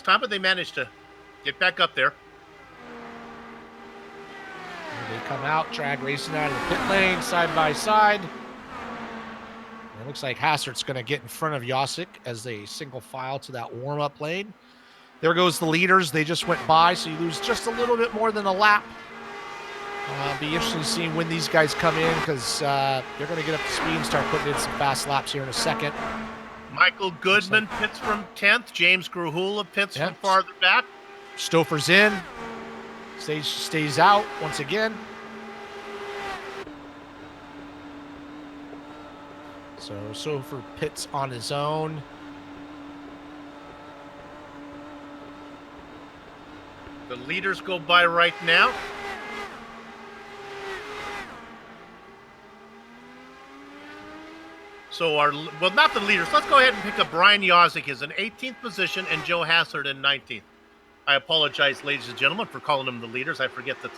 Speaker 2: time, but they managed to get back up there.
Speaker 4: And they come out, drag racing out of the pit lane, side by side. Looks like Hassert's going to get in front of Josic as they single file to that warm-up lane. There goes the leaders. They just went by, so you lose just a little bit more than a lap. Be interesting to see when these guys come in because they're going to get up to speed and start putting in some fast laps here in a second.
Speaker 2: Michael Goodman pits from 10th. James Gruhula pits from farther back.
Speaker 4: Stouffer's in. Stays out once again. So Stouffer pits on his own.
Speaker 2: The leaders go by right now. So not the leaders. Let's go ahead and pick up Brian Josic is in 18th position and Joe Hassert in 19th. I apologize, ladies and gentlemen, for calling them the leaders. I forget that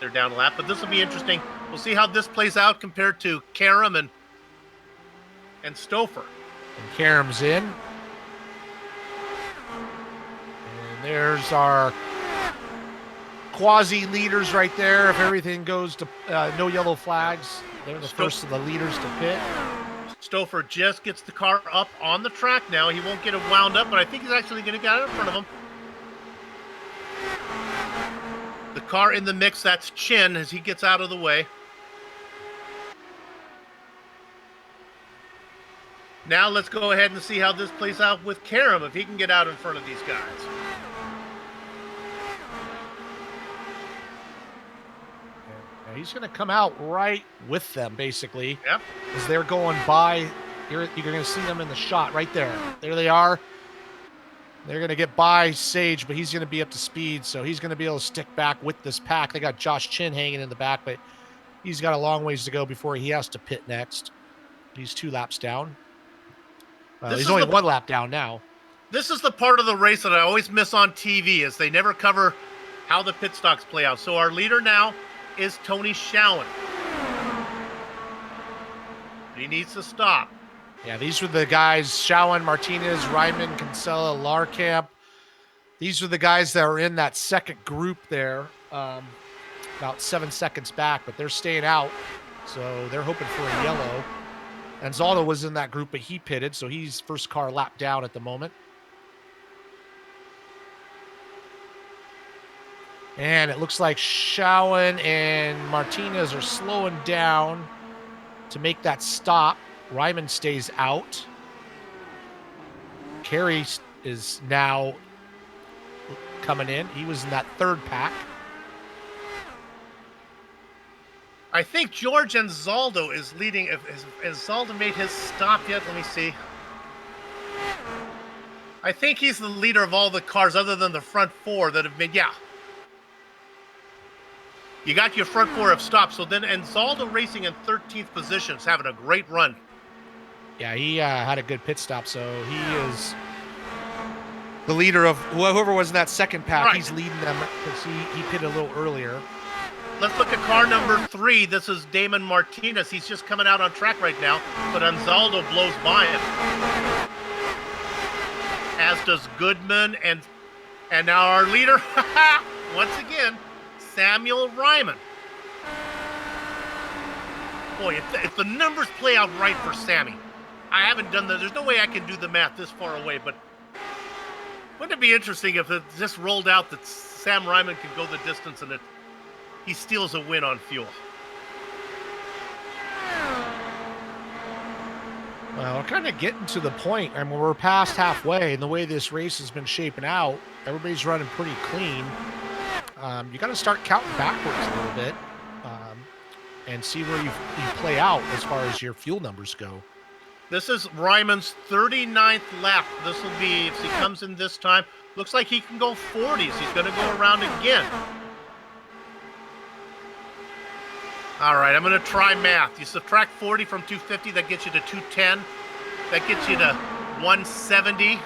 Speaker 2: they're down a lap, but this will be interesting. We'll see how this plays out compared to Karam and Stouffer.
Speaker 4: And Karam's in. And there's our quasi-leaders right there. If everything goes to no yellow flags, they're the first of the leaders to pit.
Speaker 2: Stouffer just gets the car up on the track now. He won't get it wound up, but I think he's actually going to get out in front of him. The car in the mix, that's Chin as he gets out of the way. Now let's go ahead and see how this plays out with Karam, if he can get out in front of these guys.
Speaker 4: He's going to come out right with them, basically.
Speaker 2: Yep.
Speaker 4: As they're going by. You're going to see them in the shot right there. There they are. They're going to get by Sage, but he's going to be up to speed, so he's going to be able to stick back with this pack. They got Josh Chin hanging in the back, but he's got a long ways to go before he has to pit next. He's 2 laps down. He's only 1 lap down now.
Speaker 2: This is the part of the race that I always miss on TV, is they never cover how the pit stops play out. So our leader now is Tony Schowen. He needs to stop.
Speaker 4: Yeah, these were the guys, Schowen, Martinez, Ryman, Kinsella, Larkamp. These are the guys that are in that second group there, about 7 seconds back, but they're staying out, so they're hoping for a yellow. And Zaldo was in that group, but he pitted, so he's first car lap down at the moment. And it looks like Schowen and Martinez are slowing down to make that stop. Ryman stays out. Carey is now coming in. He was in that 3rd pack.
Speaker 2: I think George Anzaldo is leading. Has Anzaldo made his stop yet? Let me see. I think he's the leader of all the cars other than the front 4 that have been, yeah. You got your front 4 have stopped. So then Anzaldo racing in 13th position is having a great run.
Speaker 4: Yeah, he had a good pit stop, so he is the leader of whoever was in that second pack. Right. He's leading them because he pitted a little earlier.
Speaker 2: Let's look at car number 3. This is Damon Martinez. He's just coming out on track right now, but Anzaldo blows by him. As does Goodman, and now our leader, once again, Samuel Ryman. Boy, if the numbers play out right for Sammy, I haven't done that. There's no way I can do the math this far away, but wouldn't it be interesting if it just rolled out that Sam Ryman could go the distance and he steals a win on fuel?
Speaker 4: Well, we're kind of getting to the point. I mean, we're past halfway, and the way this race has been shaping out, everybody's running pretty clean. You got to start counting backwards a little bit and see where you play out as far as your fuel numbers go.
Speaker 2: This is Ryman's 39th lap. This will be, if he comes in this time, looks like he can go 40s. He's going to go around again. All right, I'm going to try math. You subtract 40 from 250, that gets you to 210. That gets you to 170.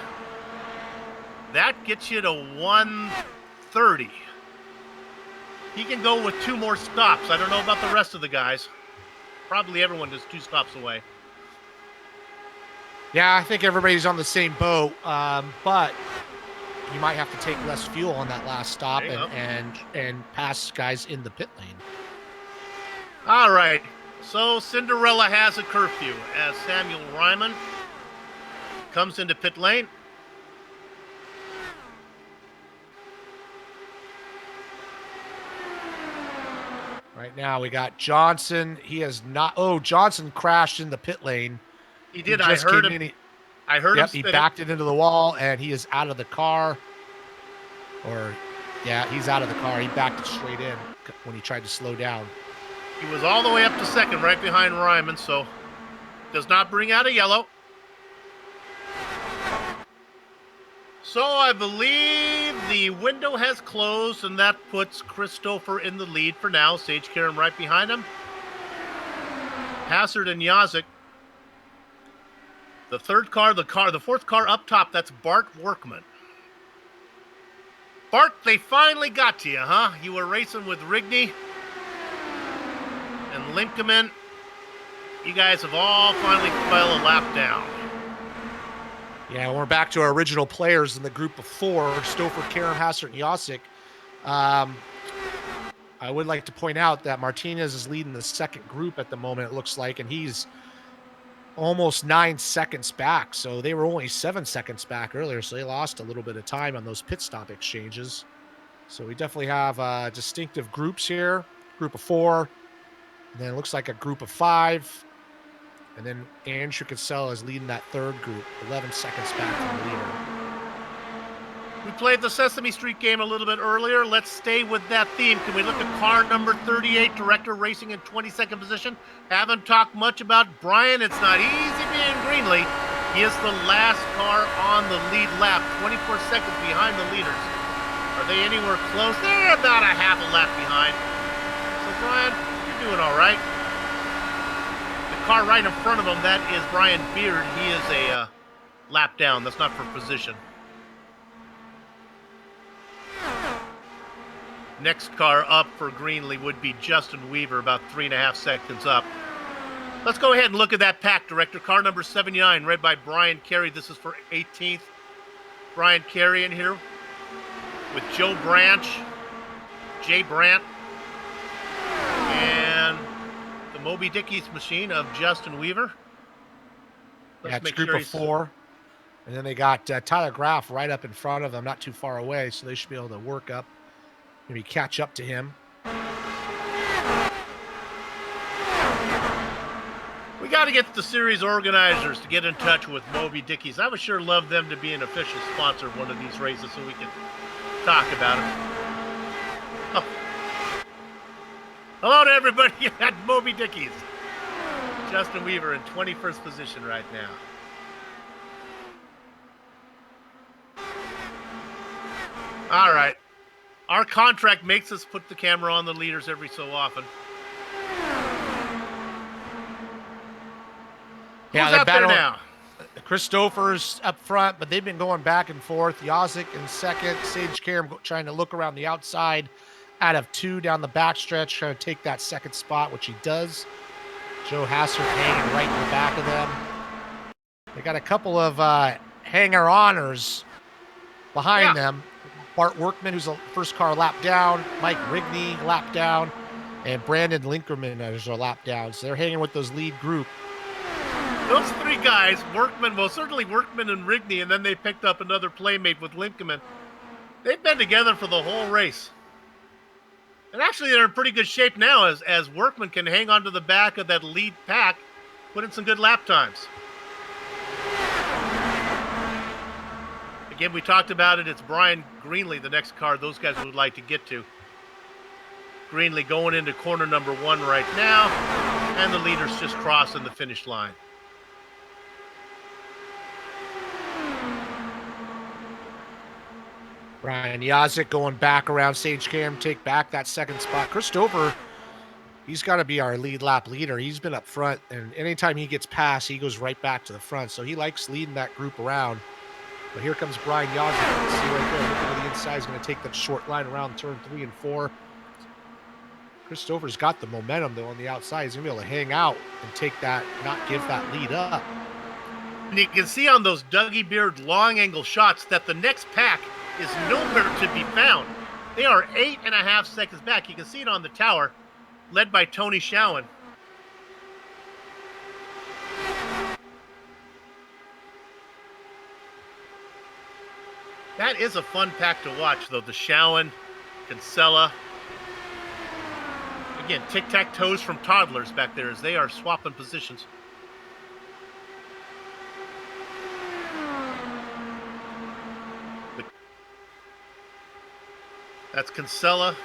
Speaker 2: That gets you to 130. He can go with 2 more stops. I don't know about the rest of the guys. Probably everyone is 2 stops away.
Speaker 4: Yeah, I think everybody's on the same boat, but you might have to take less fuel on that last stop and pass guys in the pit lane.
Speaker 2: All right, So Cinderella has a curfew as Samuel Ryman comes into pit lane.
Speaker 4: Right now we got Johnson. He has not. Oh, Johnson crashed in the pit lane.
Speaker 2: He did.
Speaker 4: He
Speaker 2: I
Speaker 4: just
Speaker 2: heard
Speaker 4: came
Speaker 2: him.
Speaker 4: in,
Speaker 2: I heard him
Speaker 4: Yep, he
Speaker 2: spin it.
Speaker 4: backed it into the wall, and he is out of the car. Yeah, he's out of the car. He backed it straight in when he tried to slow down.
Speaker 2: He was all the way up to second, right behind Ryman, so does not bring out a yellow. So I believe the window has closed, and that puts Christopher in the lead for now. Sage Karam right behind him. Hassard and Yazik. The fourth car up top, that's Bart Workman. Bart, they finally got to you, huh? You were racing with Rigney and Linkemann. You guys have all finally fell a lap down.
Speaker 4: Yeah, we're back to our original players in the group of four, Stouffer, Karam, Hassert, and Yasik. I would like to point out that Martinez is leading the second group at the moment, it looks like, and he's almost 9 seconds back. So they were only 7 seconds back earlier, so they lost a little bit of time on those pit stop exchanges. So we definitely have distinctive groups here, group of four, and then it looks like a group of five. And then Andrew Cassell is leading that third group, 11 seconds back from the leader.
Speaker 2: We played the Sesame Street game a little bit earlier. Let's stay with that theme. Can we look at car number 38, Director Racing in 22nd position? Haven't talked much about Brian. It's not easy being Greenlee. He is the last car on the lead lap, 24 seconds behind the leaders. Are they anywhere close? They're about a half a lap behind. So, Brian, you're doing all right. The car right in front of him, that is Brian Beard. He is a lap down. That's not for position. Next car up for Greenlee would be Justin Weaver, about 3.5 seconds up. Let's go ahead and look at that pack, Director. Car number 79, read by Brian Carey. This is for 18th. Brian Carey in here with Joe Branch, Jay Brandt, and the Moby Dickey's machine of Justin Weaver.
Speaker 4: Let's make group of four. And then they got Tyler Graff right up in front of them, not too far away, so they should be able to work up, maybe catch up to him.
Speaker 2: We got to get the series organizers to get in touch with Moby Dickey's. I would sure love them to be an official sponsor of one of these races so we can talk about it. Oh. Hello to everybody at Moby Dickey's. Justin Weaver in 21st position right now. All right. Our contract makes us put the camera on the leaders every so often.
Speaker 4: Yeah,
Speaker 2: who's out there now?
Speaker 4: Christopher's up front, but they've been going back and forth. Yazik in second. Sage Karam trying to look around the outside out of two down the backstretch, trying to take that second spot, which he does. Joe Hassert hanging right in the back of them. They got a couple of hanger-oners behind them. Bart Workman, who's the first car lap down. Mike Rigney, lap down. And Brandon Linkerman is a lap down. So they're hanging with those lead group.
Speaker 2: Those three guys, Workman, well, certainly Workman and Rigney, and then they picked up another playmate with Linkerman. They've been together for the whole race. And actually, they're in pretty good shape now as Workman can hang on to the back of that lead pack, put in some good lap times. Again, we talked about it. It's Brian Greenlee, the next car those guys would like to get to. Greenlee going into corner number 1 right now, and the leaders just crossing the finish line.
Speaker 4: Brian Yazik going back around Sage Karam, take back that second spot. Christopher, he's got to be our lead lap leader. He's been up front, and anytime he gets past, he goes right back to the front. So he likes leading that group around. But here comes Brian Yazik. You can see right there, looking to the inside, he's going to take that short line around turn 3 and 4. Christopher's got the momentum, though, on the outside. He's going to be able to hang out and take that, not give that lead up.
Speaker 2: And you can see on those Dougie Beard long angle shots that the next pack is nowhere to be found. They are 8.5 seconds back. You can see it on the tower, led by Tony Showen. That is a fun pack to watch, though. The Shawan, Kinsella. Again, tic-tac-toes from toddlers back there as they are swapping positions. That's Kinsella.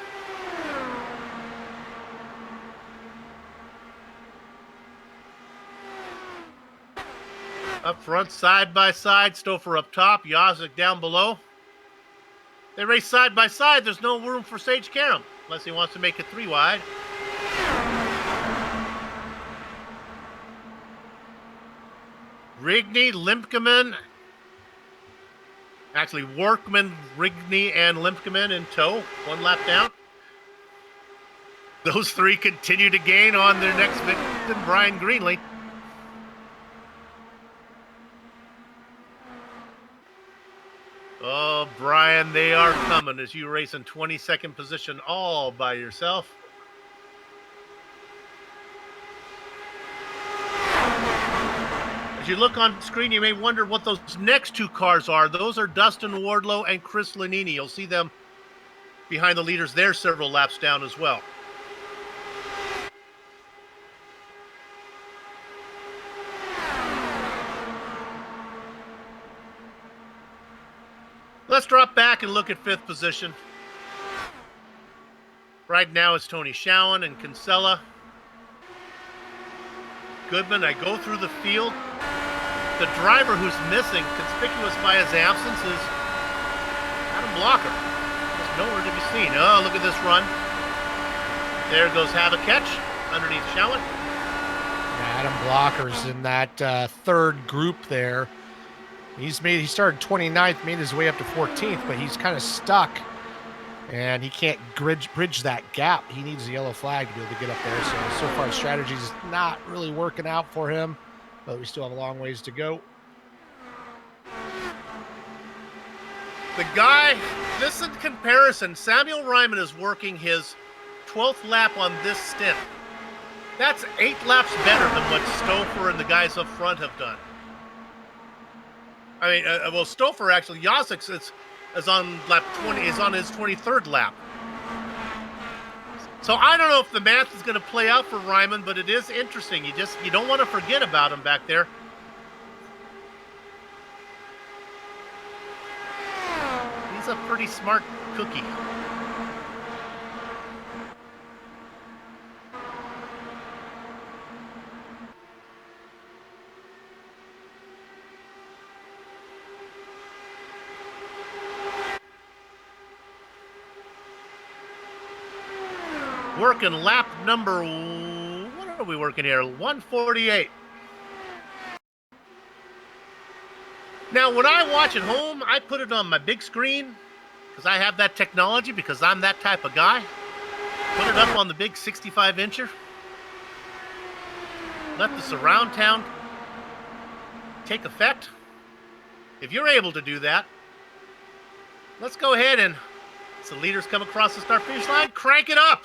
Speaker 2: Up front, side by side. Stouffer up top. Yazik down below. They race side by side. There's no room for Sage Karam unless he wants to make it 3 wide. Rigney, Limpkeman. Actually, Workman, Rigney, and Limpkeman in tow. 1 lap down. Those 3 continue to gain on their next victim, Brian Greenlee. Oh, Brian, they are coming as you race in 22nd position all by yourself. As you look on screen, you may wonder what those next 2 cars are. Those are Dustin Wardlow and Chris Lanini. You'll see them behind the leaders there several laps down as well. Let's drop back and look at 5th position. Right now it's Tony Shawan and Kinsella. Goodman, I go through the field. The driver who's missing, conspicuous by his absence, is Adam Blocker. Just nowhere to be seen. Oh, look at this run. There goes HyperX underneath Shawan.
Speaker 4: Yeah, Adam Blocker's in that 3rd group there. He started 29th, made his way up to 14th, but he's kind of stuck, and he can't bridge that gap. He needs a yellow flag to be able to get up there. So far, his strategy is not really working out for him, but we still have a long ways to go.
Speaker 2: The guy, this in comparison, Samuel Ryman is working his 12th lap on this stint. That's 8 laps better than what Stouffer and the guys up front have done. I mean, well, Stouffer actually, Yazik is on lap 20, is on his 23rd lap. So I don't know if the math is going to play out for Ryman, but it is interesting. You don't want to forget about him back there. He's a pretty smart cookie. Working lap number, what are we working here? 148. Now, when I watch at home, I put it on my big screen because I have that technology, because I'm that type of guy. Put it up on the big 65-incher. Let the surround sound take effect. If you're able to do that, let's go ahead and, as the leaders come across the start-finish line, crank it up.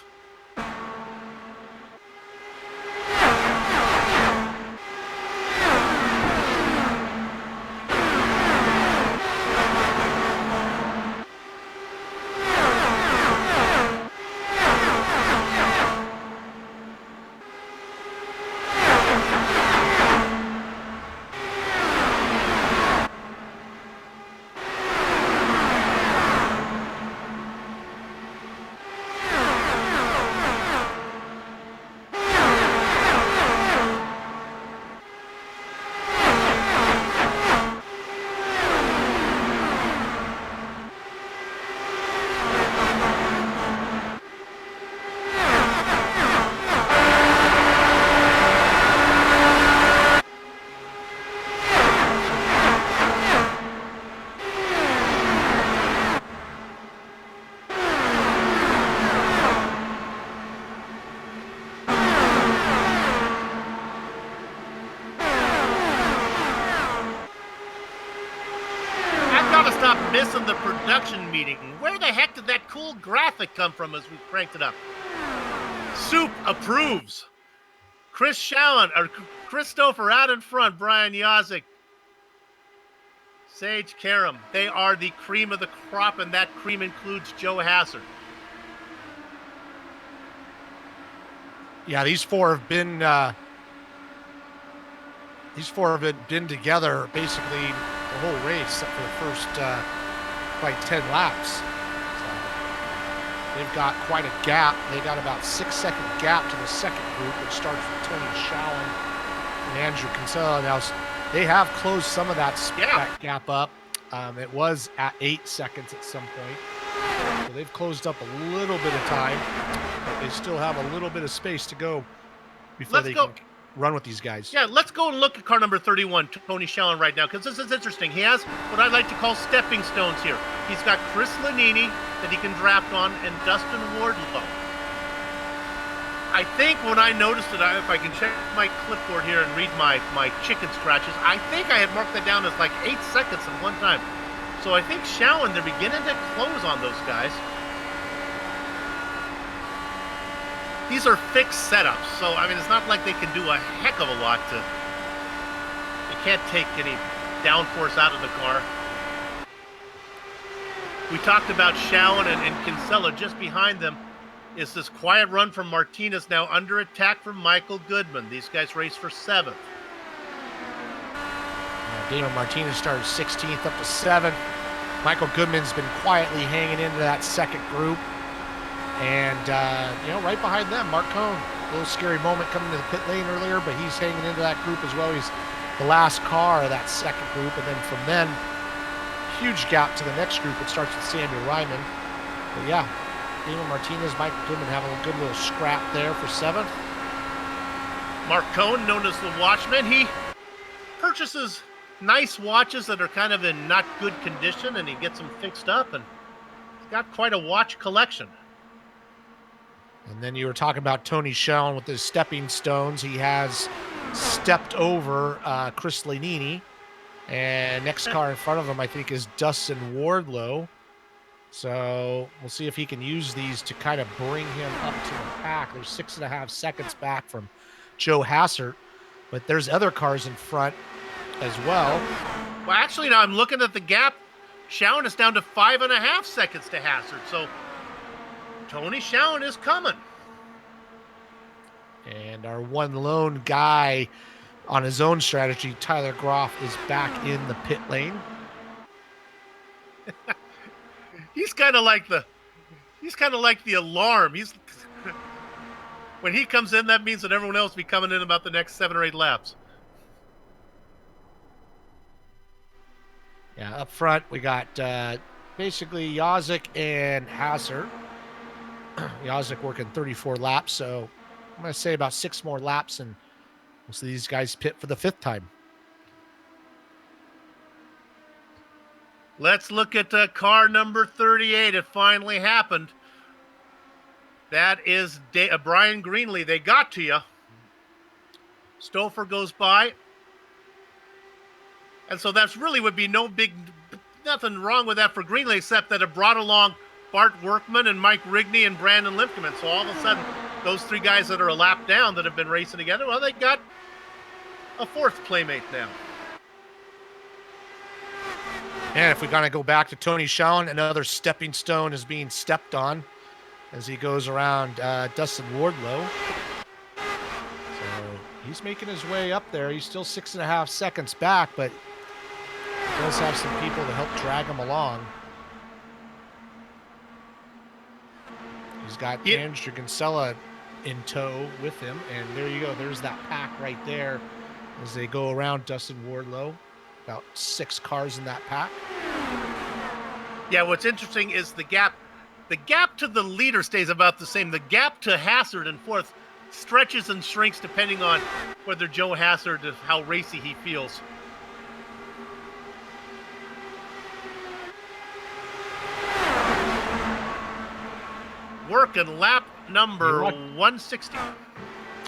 Speaker 2: Missing the production meeting. Where the heck did that cool graphic come from as we cranked it up? Soup approves. Chris Stouffer out in front. Brian Yazik Sage Karam, they are the cream of the crop, and that cream includes Joe Hassard.
Speaker 4: Yeah, these four have been together basically the whole race, except for the first probably 10 laps. So they've got quite a gap. They got about 6-second gap to the second group, which starts with Tony Shalin and Andrew Kinsella. Now they have closed some of that gap up. It was at 8 seconds at some point. So they've closed up a little bit of time, but they still have a little bit of space to go before they can run with these guys.
Speaker 2: Yeah, let's go and look at car number 31, Tony Shalin, right now, because this is interesting. He has what I like to call stepping stones here. He's got Chris Lanini that he can draft on and Dustin Wardlow. I think when I noticed it, if I can check my clipboard here and read my chicken scratches, I think I had marked that down as like 8 seconds at one time. So I think Shalin, they're beginning to close on those guys. These are fixed setups, so I mean, it's not like they can do a heck of a lot to. They can't take any downforce out of the car. We talked about Shalin and Kinsella. Just behind them is this quiet run from Martinez, now under attack from Michael Goodman. These guys race for 7th.
Speaker 4: Daniel Martinez started 16th up to 7th. Michael Goodman's been quietly hanging into that second group. And, right behind them, Mark Cohn. A little scary moment coming to the pit lane earlier, but he's hanging into that group as well. He's the last car of that second group. And then from then, huge gap to the next group. It starts with Samuel Ryman. But yeah, Daniel Martinez, Michael Goodman having a good little scrap there for 7th.
Speaker 2: Mark Cohn, known as the Watchman, he purchases nice watches that are kind of in not good condition, and he gets them fixed up, and he's got quite a watch collection.
Speaker 4: And then you were talking about Tony Shalin with his stepping stones. He has stepped over Chris Lanini, and next car in front of him, I think, is Dustin Wardlow. So we'll see if he can use these to kind of bring him up to the pack. There's 6.5 seconds back from Joe Hassard, but there's other cars in front as well.
Speaker 2: Well, actually, now I'm looking at the gap. Shalin is down to 5.5 seconds to Hassard. So Tony Shalin is coming.
Speaker 4: And our one lone guy on his own strategy, Tyler Groff, is back in the pit lane.
Speaker 2: He's kind of like the alarm. When he comes in, that means that everyone else will be coming in about the next 7 or 8 laps.
Speaker 4: Yeah, up front we got basically Yazik and Hassard. Yazik working 34 laps, so I'm going to say about 6 more laps, and we'll see these guys pit for the 5th time.
Speaker 2: Let's look at car number 38. It finally happened. That is Brian Greenlee. They got to you. Stouffer goes by. And so that's really would be nothing wrong with that for Greenlee, except that it brought along Bart Workman and Mike Rigney and Brandon Lipkeman. So all of a sudden, those 3 guys that are a lap down that have been racing together, well, they got a 4th playmate now.
Speaker 4: And if we're going to go back to Tony Shalin, another stepping stone is being stepped on as he goes around Dustin Wardlow. So he's making his way up there. He's still 6.5 seconds back, but he does have some people to help drag him along. He's got Andrew Kinsella in tow with him, and there you go. There's that pack right there as they go around Dustin Wardlow. About 6 cars in that pack.
Speaker 2: Yeah, what's interesting is the gap. The gap to the leader stays about the same. The gap to Hassard in 4th stretches and shrinks depending on whether Joe Hassard, how racy he feels. Working lap number 160.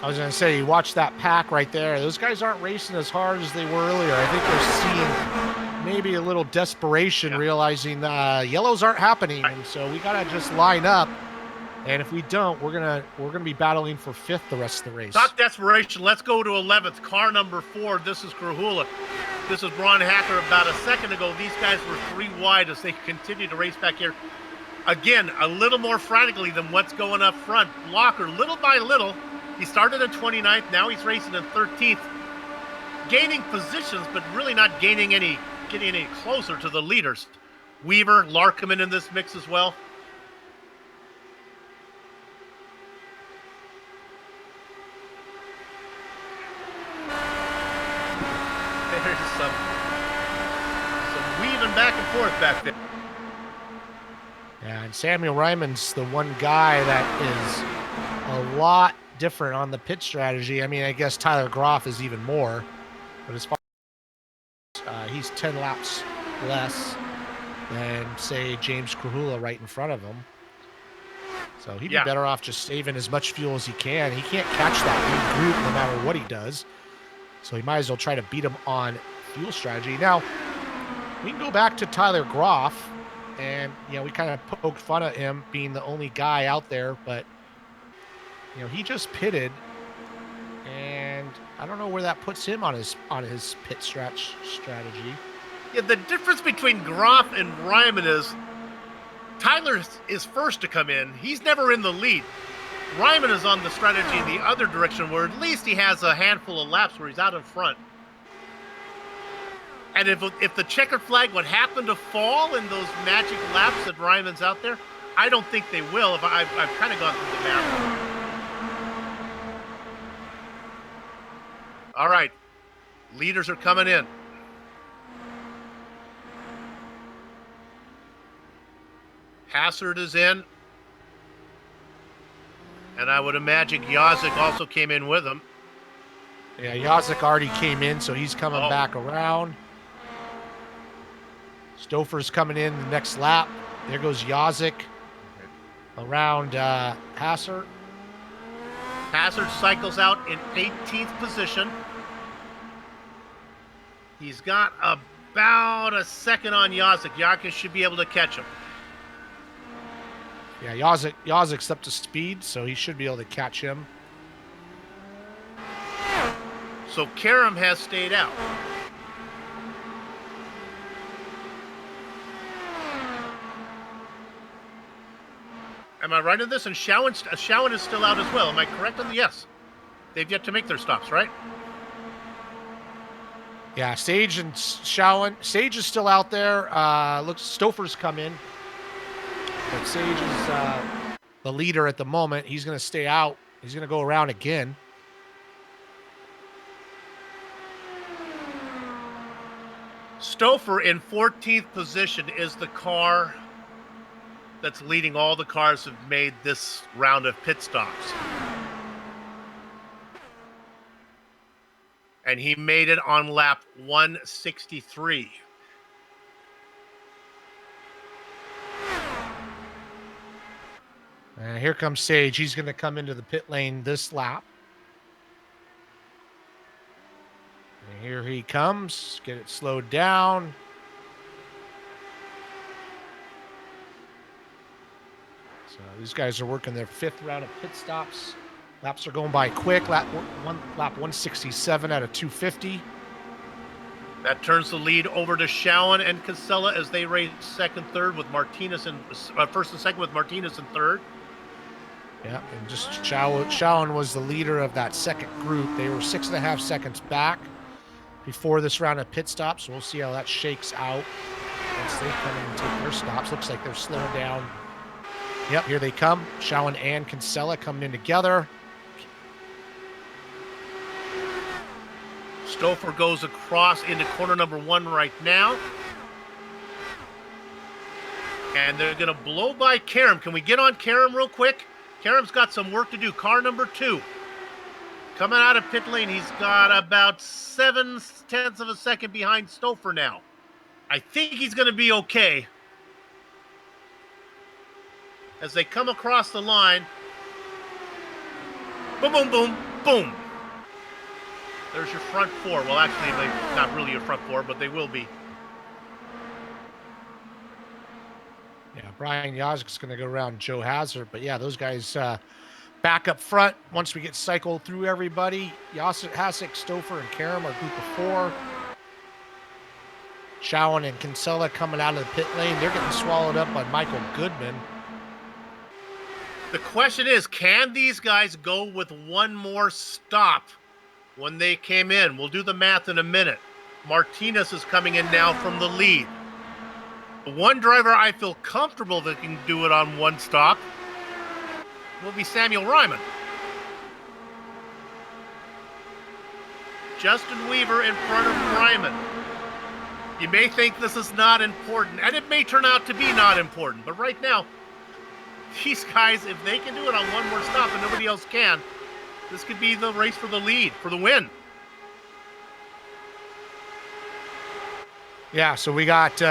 Speaker 4: I was going to say, you watch that pack right there. Those guys aren't racing as hard as they were earlier. I think they're seeing maybe a little desperation, realizing yellows aren't happening. And so we got to just line up And if we don't, we're gonna be battling for 5th the rest of the race.
Speaker 2: Talk desperation. Let's go to 11th. Car number 4. This is Krahula. This is Ron Hacker. About a second ago, these guys were 3 wide as they continue to race back here. Again, a little more frantically than what's going up front. Blocker, little by little. He started in 29th. Now he's racing in 13th. Gaining positions, but really not getting any closer to the leaders. Weaver, Larkman in this mix as well. There's some weaving back and forth back there.
Speaker 4: Yeah, and Samuel Ryman's the one guy that is a lot different on the pit strategy. I mean, I guess Tyler Groff is even more, but as far as he's 10 laps less than, say, James Krahula right in front of him. So he'd be better off just saving as much fuel as he can. He can't catch that lead group no matter what he does. So he might as well try to beat him on fuel strategy. Now, we can go back to Tyler Groff, and, we kind of poked fun at him being the only guy out there, but, he just pitted, and I don't know where that puts him on his pit strategy.
Speaker 2: Yeah, the difference between Groff and Ryman is Tyler is first to come in. He's never in the lead. Ryman is on the strategy in the other direction, where at least he has a handful of laps where he's out in front. And if the checkered flag would happen to fall in those magic laps that Ryman's out there, I don't think they will. I've kind of gone through the math. All right, leaders are coming in. Hassard is in. And I would imagine Yazik also came in with him.
Speaker 4: Yeah, Yazik already came in, so he's coming back around. Stouffer's coming in the next lap. There goes Yazik around Hassard.
Speaker 2: Hassard cycles out in 18th position. He's got about a second on Yazik. Yazik should be able to catch him.
Speaker 4: Yeah, Yazik's up to speed, so he should be able to catch him.
Speaker 2: So Karam has stayed out. Am I right in this? And Schowen is still out as well. Am I correct on the yes? They've yet to make their stops, right?
Speaker 4: Yeah, Sage and Schowen. Sage is still out there. Looks Stouffer's come in. But Sage is the leader at the moment. He's going to stay out. He's going to go around again.
Speaker 2: Stouffer in 14th position is the car that's leading all the cars who've made this round of pit stops. And he made it on lap 163.
Speaker 4: And here comes Sage. He's going to come into the pit lane this lap. And here he comes. Get it slowed down. So these guys are working their 5th round of pit stops. Laps are going by quick. Lap 167 out of 250.
Speaker 2: That turns the lead over to Schowen and Casella as they race second, third with Martinez and first and second with Martinez in third.
Speaker 4: Yeah, and just Schowen was the leader of that second group. They were 6.5 seconds back before this round of pit stops. So we'll see how that shakes out once they come in and take their stops. Looks like they're slowing down. Yep, here they come. Schowen and Kinsella coming in together.
Speaker 2: Stouffer goes across into corner number 1 right now. And they're going to blow by Karam. Can we get on Karam real quick? Karam's got some work to do. Car number 2. Coming out of pit lane, he's got about 0.7 of a second behind Stouffer now. I think he's going to be okay. As they come across the line. Boom, boom, boom, boom. There's your front 4. Well, actually, they're not really your front 4, but they will be.
Speaker 4: Yeah, Brian Yazik's going to go around Joe Hazard. But yeah, those guys back up front. Once we get cycled through everybody, Yazik, Stouffer, and Karam are group of 4. Schowen and Kinsella coming out of the pit lane. They're getting swallowed up by Michael Goodman.
Speaker 2: The question is, can these guys go with one more stop when they came in? We'll do the math in a minute. Martinez is coming in now from the lead. The one driver I feel comfortable that can do it on one stop will be Samuel Ryman. Justin Weaver in front of Ryman. You may think this is not important, and it may turn out to be not important, but right now, these guys, if they can do it on one more stop and nobody else can, this could be the race for the lead, for the win.
Speaker 4: Yeah, so we got, 80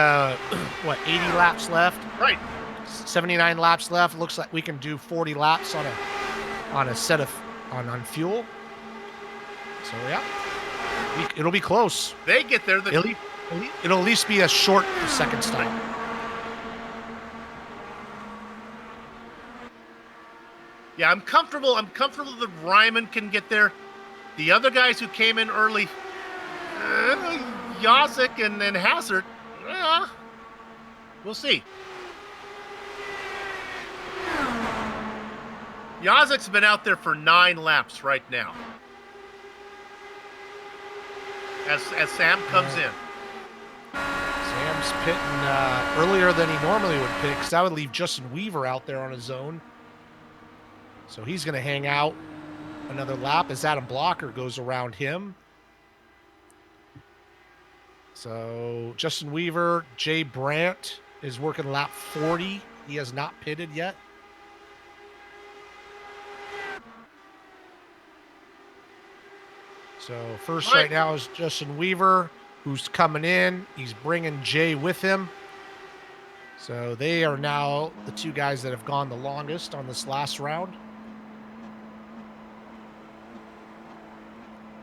Speaker 4: laps left?
Speaker 2: Right.
Speaker 4: 79 laps left. Looks like we can do 40 laps on a set of, on fuel. So, yeah, it'll be close.
Speaker 2: They get there.
Speaker 4: It'll at least be a short second stop.
Speaker 2: Yeah, I'm comfortable that Ryman can get there. The other guys who came in early, Yazik and Hazard, we'll see. Yazik's been out there for 9 laps right now. As Sam comes in.
Speaker 4: Sam's pitting earlier than he normally would pit, because that would leave Justin Weaver out there on his own. So he's going to hang out another lap as Adam Blocker goes around him. So Justin Weaver, Jay Brandt is working lap 40. He has not pitted yet. So first right now is Justin Weaver, who's coming in. He's bringing Jay with him. So they are now the 2 guys that have gone the longest on this last round.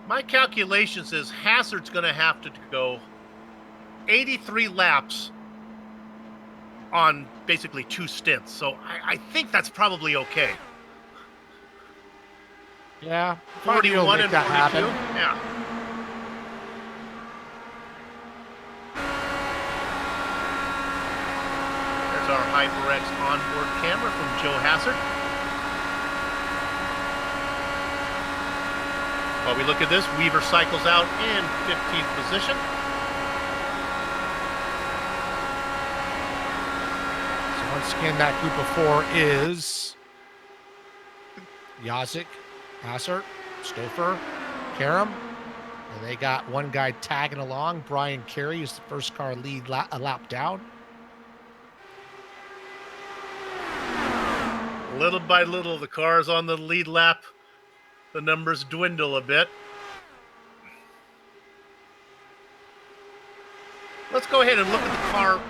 Speaker 2: My calculations is Hazard's going to have to go 83 laps on basically 2 stints. So I think that's probably okay.
Speaker 4: Yeah,
Speaker 2: 41 and 42.
Speaker 4: Happen.
Speaker 2: Yeah. There's our HyperX onboard camera from Joe Hazard. While we look at this, Weaver cycles out in 15th position.
Speaker 4: So once again, that group of 4 is Yazik, Hassert, Stouffer, Karam. And they got one guy tagging along. Brian Carey is the first car lead a lap down.
Speaker 2: Little by little, the cars on the lead lap, the numbers dwindle a bit. Let's go ahead and look at the car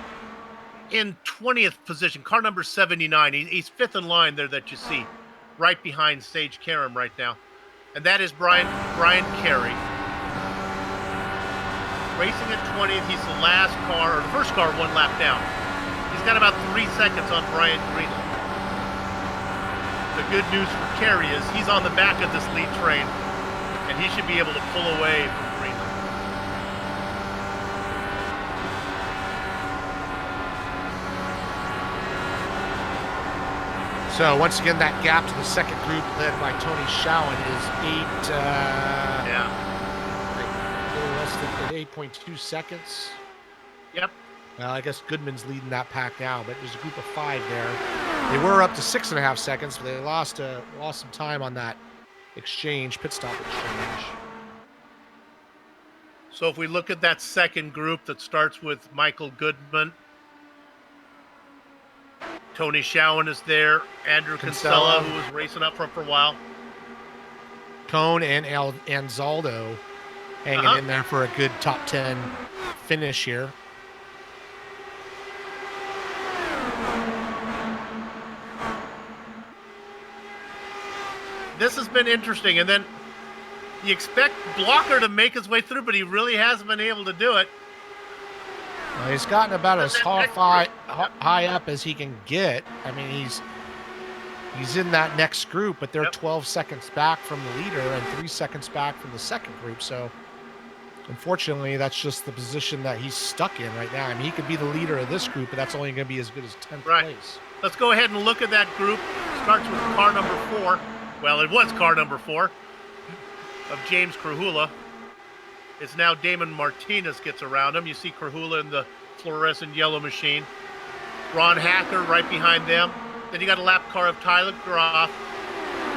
Speaker 2: in 20th position, car number 79. He's 5th in line there that you see, right behind Sage Karam right now. And that is Brian Carey. Racing at 20th, he's the last car, or the first car 1 lap down. He's got about 3 seconds on Brian Greenland. The good news for Carey is he's on the back of this lead train, and he should be able to pull away from Greenland. So once again, that gap to the second group led by Tony Schowen is 8.2 seconds. Yep.
Speaker 4: Well, I guess Goodman's leading that pack now, but there's a group of 5 there. They were up to 6.5 seconds, but they lost some time on that pit stop exchange.
Speaker 2: So if we look at that second group that starts with Michael Goodman, Tony Schowen is there, Andrew Kinsella, who was racing up front for a while.
Speaker 4: Cone and Anzaldo hanging in there for a good top 10 finish here.
Speaker 2: This has been interesting, and then you expect Blocker to make his way through, but he really hasn't been able to do it.
Speaker 4: Well, he's gotten about as high up as he can get. I mean, he's in that next group, but they're 12 seconds back from the leader and 3 seconds back from the second group. So, unfortunately, that's just the position that he's stuck in right now. I mean, he could be the leader of this group, but that's only going to be as good as 10th place.
Speaker 2: Let's go ahead and look at that group. Starts with car number 4. Well, it was car number 4 of James Krahula. It's now Damon Martinez gets around him. You see Krahula in the fluorescent yellow machine. Ron Hacker right behind them. Then you got a lap car of Tyler Groff.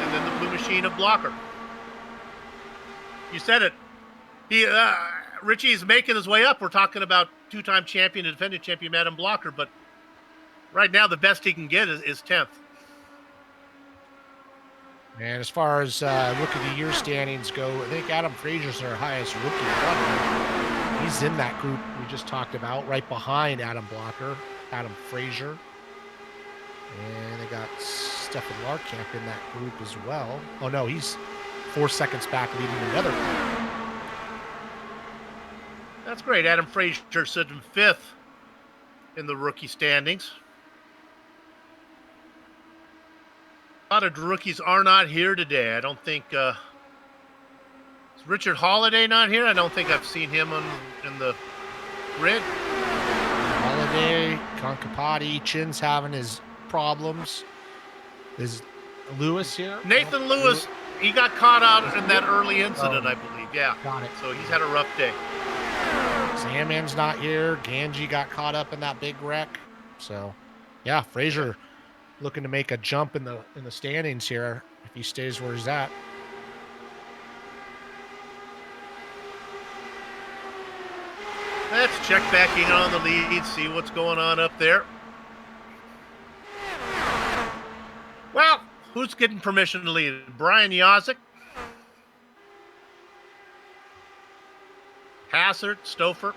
Speaker 2: And then the blue machine of Blocker. You said it. Richie's making his way up. We're talking about two-time champion and defending champion Adam Blocker, but right now the best he can get is 10th.
Speaker 4: And as far as rookie of the year standings go, I think Adam Frazier's our highest rookie runner. He's in that group we just talked about, right behind Adam Blocker, Adam Frazier. And they got Stefan Larkamp in that group as well. Oh no, he's 4 seconds back leading another group.
Speaker 2: That's great. Adam Frazier sitting 5th in the rookie standings. A lot of rookies are not here today. I don't think is Richard Holiday not here? I don't think I've seen him in the grid.
Speaker 4: Holiday, Concapati, Chin's having his problems. Is Lewis here?
Speaker 2: Nathan Lewis, he got caught out in that early incident, I believe. Yeah.
Speaker 4: Got it.
Speaker 2: So he's had a rough day.
Speaker 4: Sandman's not here. Ganji got caught up in that big wreck. So, yeah, Frazier looking to make a jump in the standings here if he stays where he's at.
Speaker 2: Let's check back in on the lead, see what's going on up there. Well, who's getting permission to lead? Brian Yazik, Hassert, Stouffer.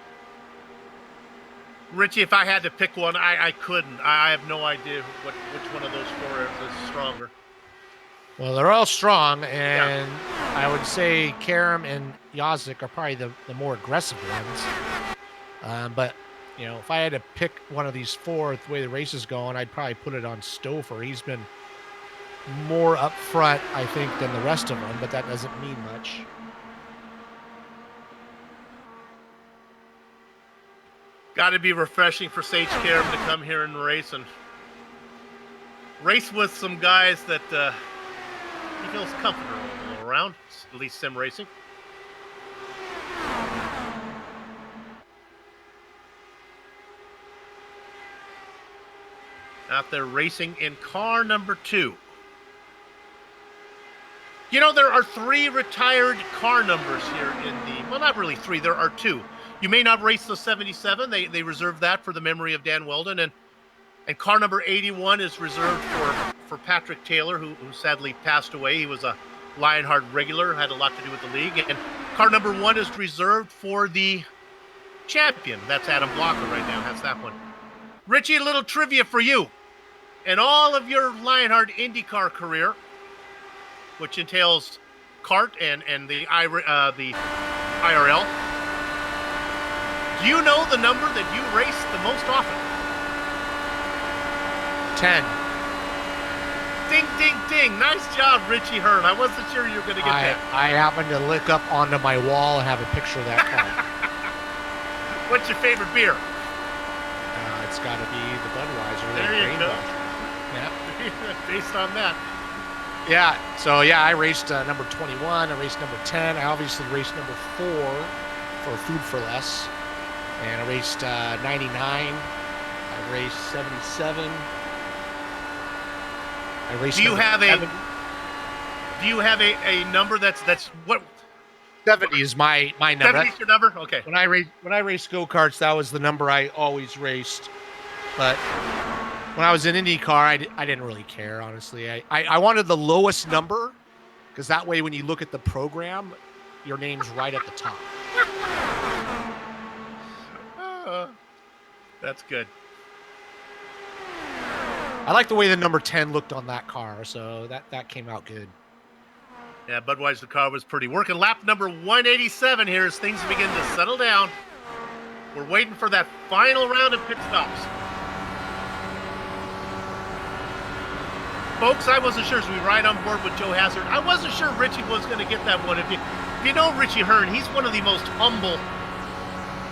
Speaker 2: Richie, if I had to pick one, I couldn't. I have no idea which one of those 4 is stronger.
Speaker 4: Well, they're all strong, and I would say Karam and Yazik are probably the more aggressive ones. But, you know, if I had to pick one of these 4, the way the race is going, I'd probably put it on Stouffer. He's been more up front, I think, than the rest of them, but that doesn't mean much.
Speaker 2: Got to be refreshing for Sage Karam to come here and race with some guys that he feels comfortable around, at least sim racing. Out there racing in car number 2. You know, there are 3 retired car numbers here in the, well, not really 3, there are 2. You may not race the 77. They reserved that for the memory of Dan Weldon. And car number 81 is reserved for Patrick Taylor, who sadly passed away. He was a Lionheart regular, had a lot to do with the league. And car number 1 is reserved for the champion. That's Adam Blocker right now. That's that one. Richie, a little trivia for you. In all of your Lionheart IndyCar career, which entails kart and the IRL, do you know the number that you race the most often?
Speaker 4: 10.
Speaker 2: Ding, ding, ding. Nice job, Richie Hearn. I wasn't sure you were going to get that.
Speaker 4: I happened to look up onto my wall and have a picture of that car.
Speaker 2: What's your favorite beer?
Speaker 4: It's got to be the Budweiser.
Speaker 2: There you go.
Speaker 4: Yeah.
Speaker 2: Based on that.
Speaker 4: Yeah. So, yeah, I raced number 21. I raced number 10. I obviously raced number 4 for Food for Less. And I raced 99. I raced 77. I raced.
Speaker 2: Do you have a number that's what?
Speaker 4: 70 is my number.
Speaker 2: 70 is your number? Okay.
Speaker 4: When I raced go-karts, that was the number I always raced. But when I was in IndyCar, I didn't really care, honestly. I wanted the lowest number because that way when you look at the program, your name's right at the top.
Speaker 2: That's good.
Speaker 4: I like the way the number 10 looked on that car, so that came out good.
Speaker 2: Yeah, Budweiser car was pretty. Working lap number 187 here as things begin to settle down. We're waiting for that final round of pit stops. Folks, I wasn't sure as we ride on board with Joe Hazard. I wasn't sure Richie was going to get that one. If you know Richie Hearn, he's one of the most humble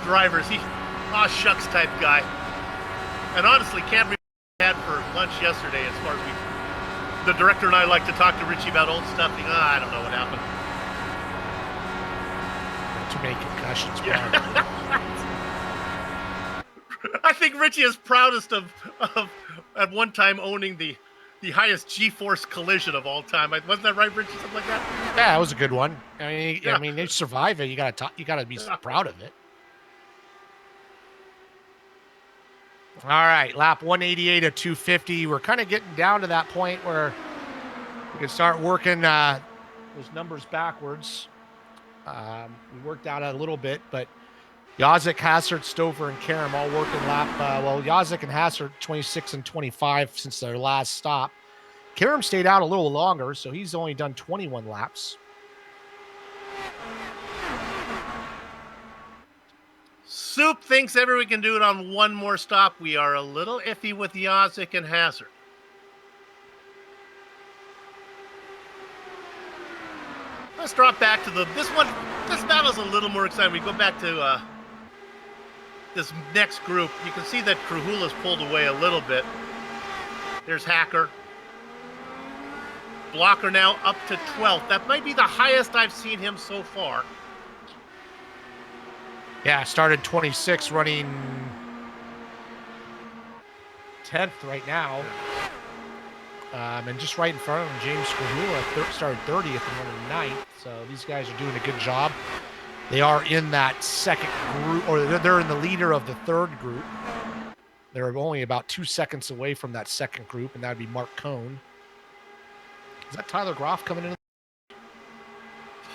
Speaker 2: drivers. He, aw shucks type guy. And honestly, can't remember what we had for lunch yesterday as far as the director and I like to talk to Richie about old stuff. I don't know what happened.
Speaker 4: Too many concussions.
Speaker 2: Yeah. I think Richie is proudest of at one time owning the highest G-force collision of all time. Wasn't that right, Richie? Something like that?
Speaker 4: Yeah, it was a good one. I mean,
Speaker 2: Yeah.
Speaker 4: they survive it. You gotta be proud of it. All right, lap 188 at 250. We're kind of getting down to that point where we can start working those numbers backwards. We worked out a little bit, but Yazik, Hazard, Stover, and Karam all working lap. Yazik and Hazard 26 and 25 since their last stop. Karam stayed out a little longer, so he's only done 21 laps.
Speaker 2: Soup thinks everyone can do it on one more stop. We are a little iffy with Yazik and Hazard. Let's drop back to this one. This battle's a little more exciting. We go back to this next group. You can see that Krahula's pulled away a little bit. There's Hacker. Blocker now up to 12th. That might be the highest I've seen him so far.
Speaker 4: Yeah, started 26, running 10th right now. And just right in front of him, James Krahula started 30th and running 9th. So these guys are doing a good job. They are in that second group, or they're in the leader of the third group. They're only about 2 seconds away from that second group, and that would be Mark Cohn. Is that Tyler Groff coming in?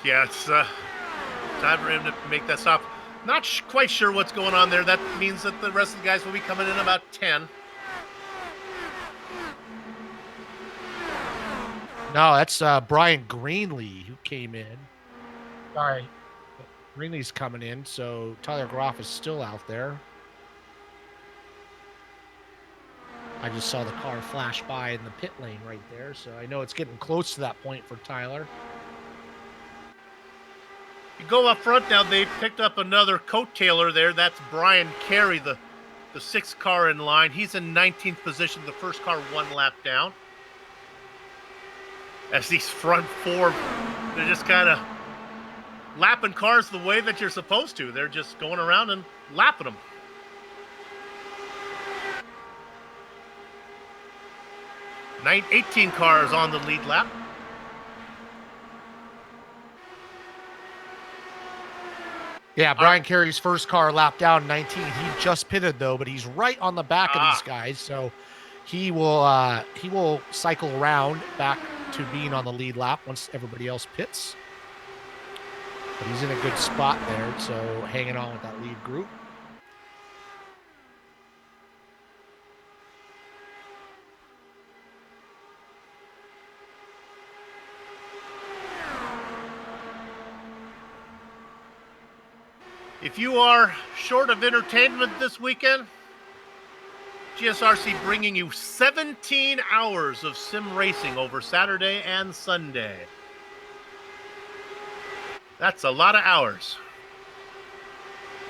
Speaker 2: Yeah, it's time for him to make that stop. Not quite sure what's going on there. That means that the rest of the guys will be coming in about 10.
Speaker 4: No, that's Brian Greenlee who came in. Sorry. Greenlee's coming in, so Tyler Groff is still out there. I just saw the car flash by in the pit lane right there, so I know it's getting close to that point for Tyler.
Speaker 2: You go up front now, they picked up another coat-tailer there. That's Brian Carey, the sixth car in line. He's in 19th position, the first car 1 lap down. As these front four, they're just kind of lapping cars the way that you're supposed to. They're just going around and lapping them. 18 cars on the lead lap.
Speaker 4: Yeah, Brian Carey's first car lapped down 19. He just pitted though, but he's right on the back of these guys, so he will cycle around back to being on the lead lap once everybody else pits. But he's in a good spot there, so hanging on with that lead group.
Speaker 2: If you are short of entertainment this weekend, GSRC bringing you 17 hours of sim racing over Saturday and Sunday. That's a lot of hours.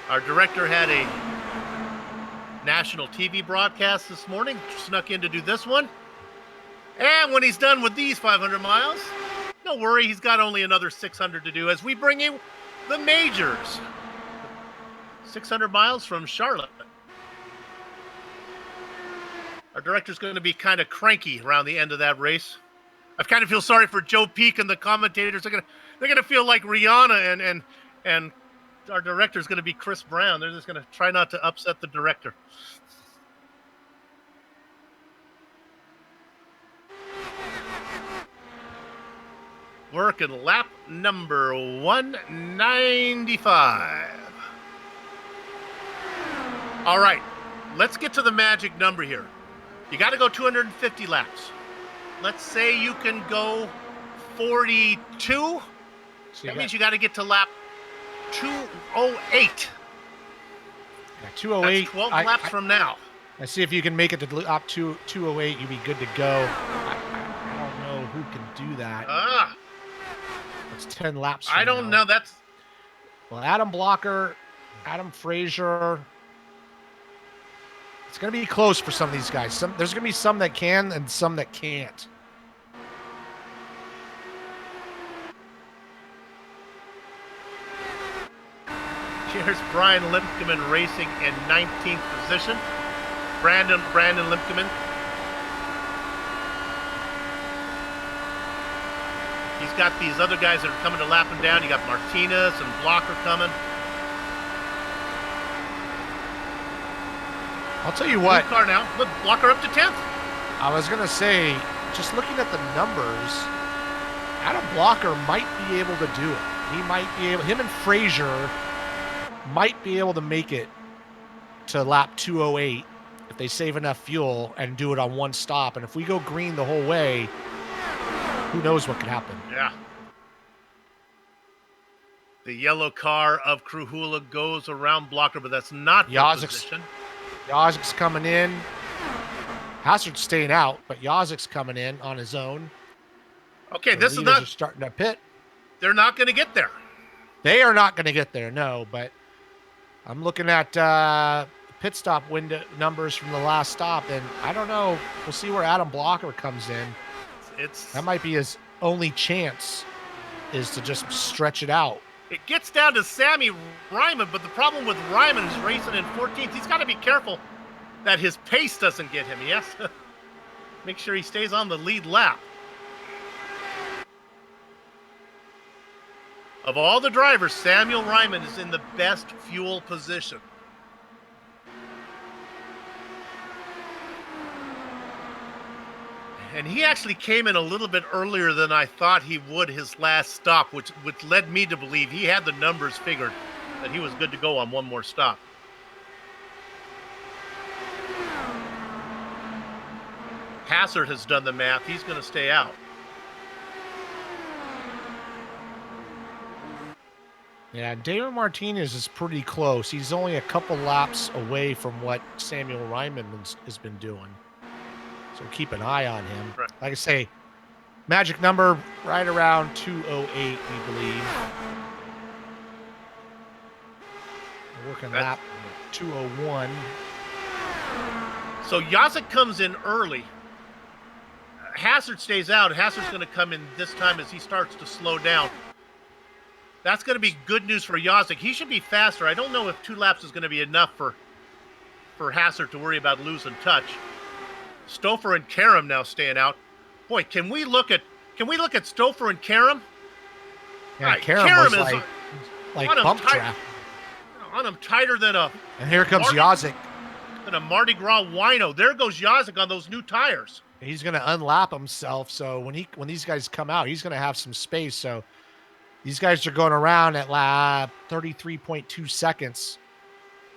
Speaker 2: Our director had a national TV broadcast this morning, snuck in to do this one. And when he's done with these 500 miles, don't worry, he's got only another 600 to do as we bring you the majors. 600 miles from Charlotte. Our director's going to be kind of cranky around the end of that race. I kind of feel sorry for Joe Peak and the commentators. They're going to feel like Rihanna, and our director's going to be Chris Brown. They're just going to try not to upset the director. Working lap number 195. All right, let's get to the magic number here. You got to go 250 laps. Let's say you can go 42.
Speaker 4: So
Speaker 2: that means you got to get to lap 208.
Speaker 4: Yeah, 208.
Speaker 2: That's 12 laps from now.
Speaker 4: I see if you can make it to up to 208, you'd be good to go. I don't know who can do that. That's 10 laps from
Speaker 2: I don't
Speaker 4: now.
Speaker 2: know. That's
Speaker 4: Well, Adam Blocker, Adam Frazier. It's going to be close for some of these guys. There's going to be some that can and some that can't.
Speaker 2: Here's Brian Limpkeman racing in 19th position. Brandon Limpkeman. He's got these other guys that are coming to lap him down. You got Martinez and Blocker coming.
Speaker 4: I'll tell you what.
Speaker 2: Blue car now. Look, Blocker up to 10th.
Speaker 4: I was going to say, just looking at the numbers, Adam Blocker might be able to do it. He might be able, him and Frazier might be able to make it to lap 208 if they save enough fuel and do it on one stop. And if we go green the whole way, who knows what could happen.
Speaker 2: Yeah. The yellow car of Krujula goes around Blocker, but that's not the position.
Speaker 4: Yazik's coming in. Hazard's staying out, but Yazik's coming in on his own.
Speaker 2: Okay,
Speaker 4: The
Speaker 2: this is
Speaker 4: leaders
Speaker 2: not.
Speaker 4: are starting to pit.
Speaker 2: They're not going to get there.
Speaker 4: They are not going to get there, no. But I'm looking at pit stop window numbers from the last stop, and I don't know. We'll see where Adam Blocker comes in. That might be his only chance, is to just stretch it out.
Speaker 2: It gets down to Sammy Ryman, but the problem with Ryman is racing in 14th. He's got to be careful that his pace doesn't get him. He has to make sure he stays on the lead lap. Of all the drivers, Samuel Ryman is in the best fuel position. And he actually came in a little bit earlier than I thought he would his last stop, which led me to believe he had the numbers figured that he was good to go on one more stop. Hassard has done the math. He's going to stay out.
Speaker 4: Yeah, David Martinez is pretty close. He's only a couple laps away from what Samuel Ryman has been doing. So keep an eye on him.
Speaker 2: Right.
Speaker 4: Like I say, magic number right around 208, we believe. We're working lap 201.
Speaker 2: So Yazik comes in early. Hassard stays out. Hassard's going to come in this time as he starts to slow down. That's going to be good news for Yazik. He should be faster. I don't know if 2 laps is going to be enough for Hassard to worry about losing touch. Stouffer and Karam now staying out. Boy, can we look at Stouffer and Karam?
Speaker 4: Yeah,
Speaker 2: right,
Speaker 4: Karam was
Speaker 2: is
Speaker 4: like bump traffic.
Speaker 2: On him tighter than a.
Speaker 4: And here comes Yazik.
Speaker 2: Than a Mardi Gras wino. There goes Yazik on those new tires.
Speaker 4: He's going to unlap himself. So when these guys come out, he's going to have some space. So these guys are going around at lap 33.2 seconds.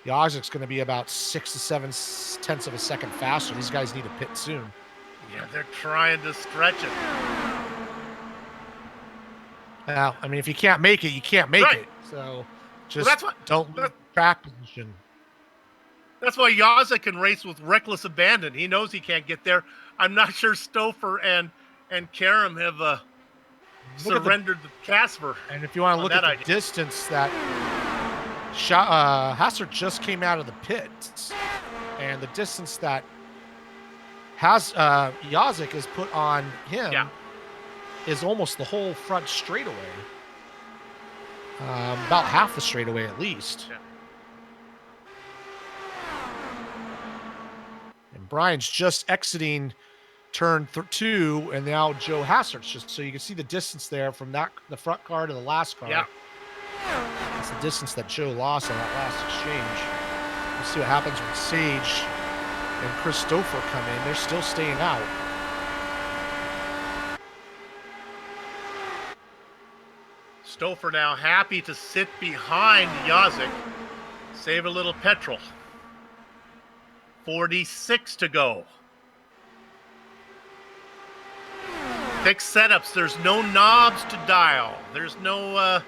Speaker 4: Yazik's going to be about 6 to 7 tenths of a second faster. These guys need to pit soon.
Speaker 2: Yeah, they're trying to stretch it.
Speaker 4: Well, I mean, if you can't make it, you can't make it. So just don't lose track position.
Speaker 2: That's why Yazik can race with reckless abandon. He knows he can't get there. I'm not sure Stouffer and Karam have surrendered the Casper.
Speaker 4: And if you want to look at the distance that Hassard just came out of the pits, and the distance that Yazik has put on him is almost the whole front straightaway. About half the straightaway at least.
Speaker 2: Yeah.
Speaker 4: And Brian's just exiting turn 2, and now Joe Hassard's just, so you can see the distance there from the front car to the last car.
Speaker 2: Yeah.
Speaker 4: That's the distance that Joe lost on that last exchange. We'll see what happens when Sage and Chris Stouffer come in. They're still staying out.
Speaker 2: Stouffer now happy to sit behind Yazik. Save a little petrol. 46 to go. Fixed setups. There's no knobs to dial. There's no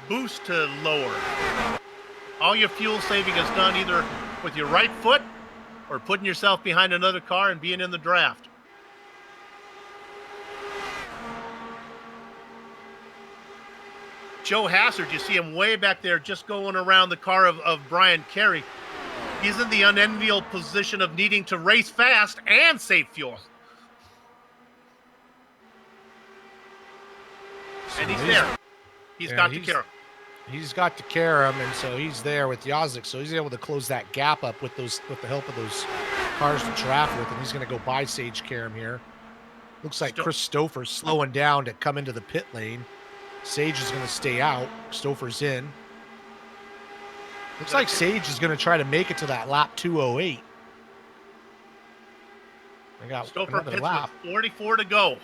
Speaker 2: boost to lower. All your fuel saving is done either with your right foot or putting yourself behind another car and being in the draft. Joe Hassard, you see him way back there just going around the car of Brian Carey. He's in the unenviable position of needing to race fast and save fuel. And he's there. He's got to care.
Speaker 4: He's got to care him, and so he's there with Yazik. So he's able to close that gap up with the help of those cars to draft with, and he's going to go by Sage Karam here. Looks like Chris Stouffer's slowing down to come into the pit lane. Sage is going to stay out. Stouffer's in. Looks like Sage is going to try to make it to that lap 208. I got
Speaker 2: Stouffer pits with 44 to go.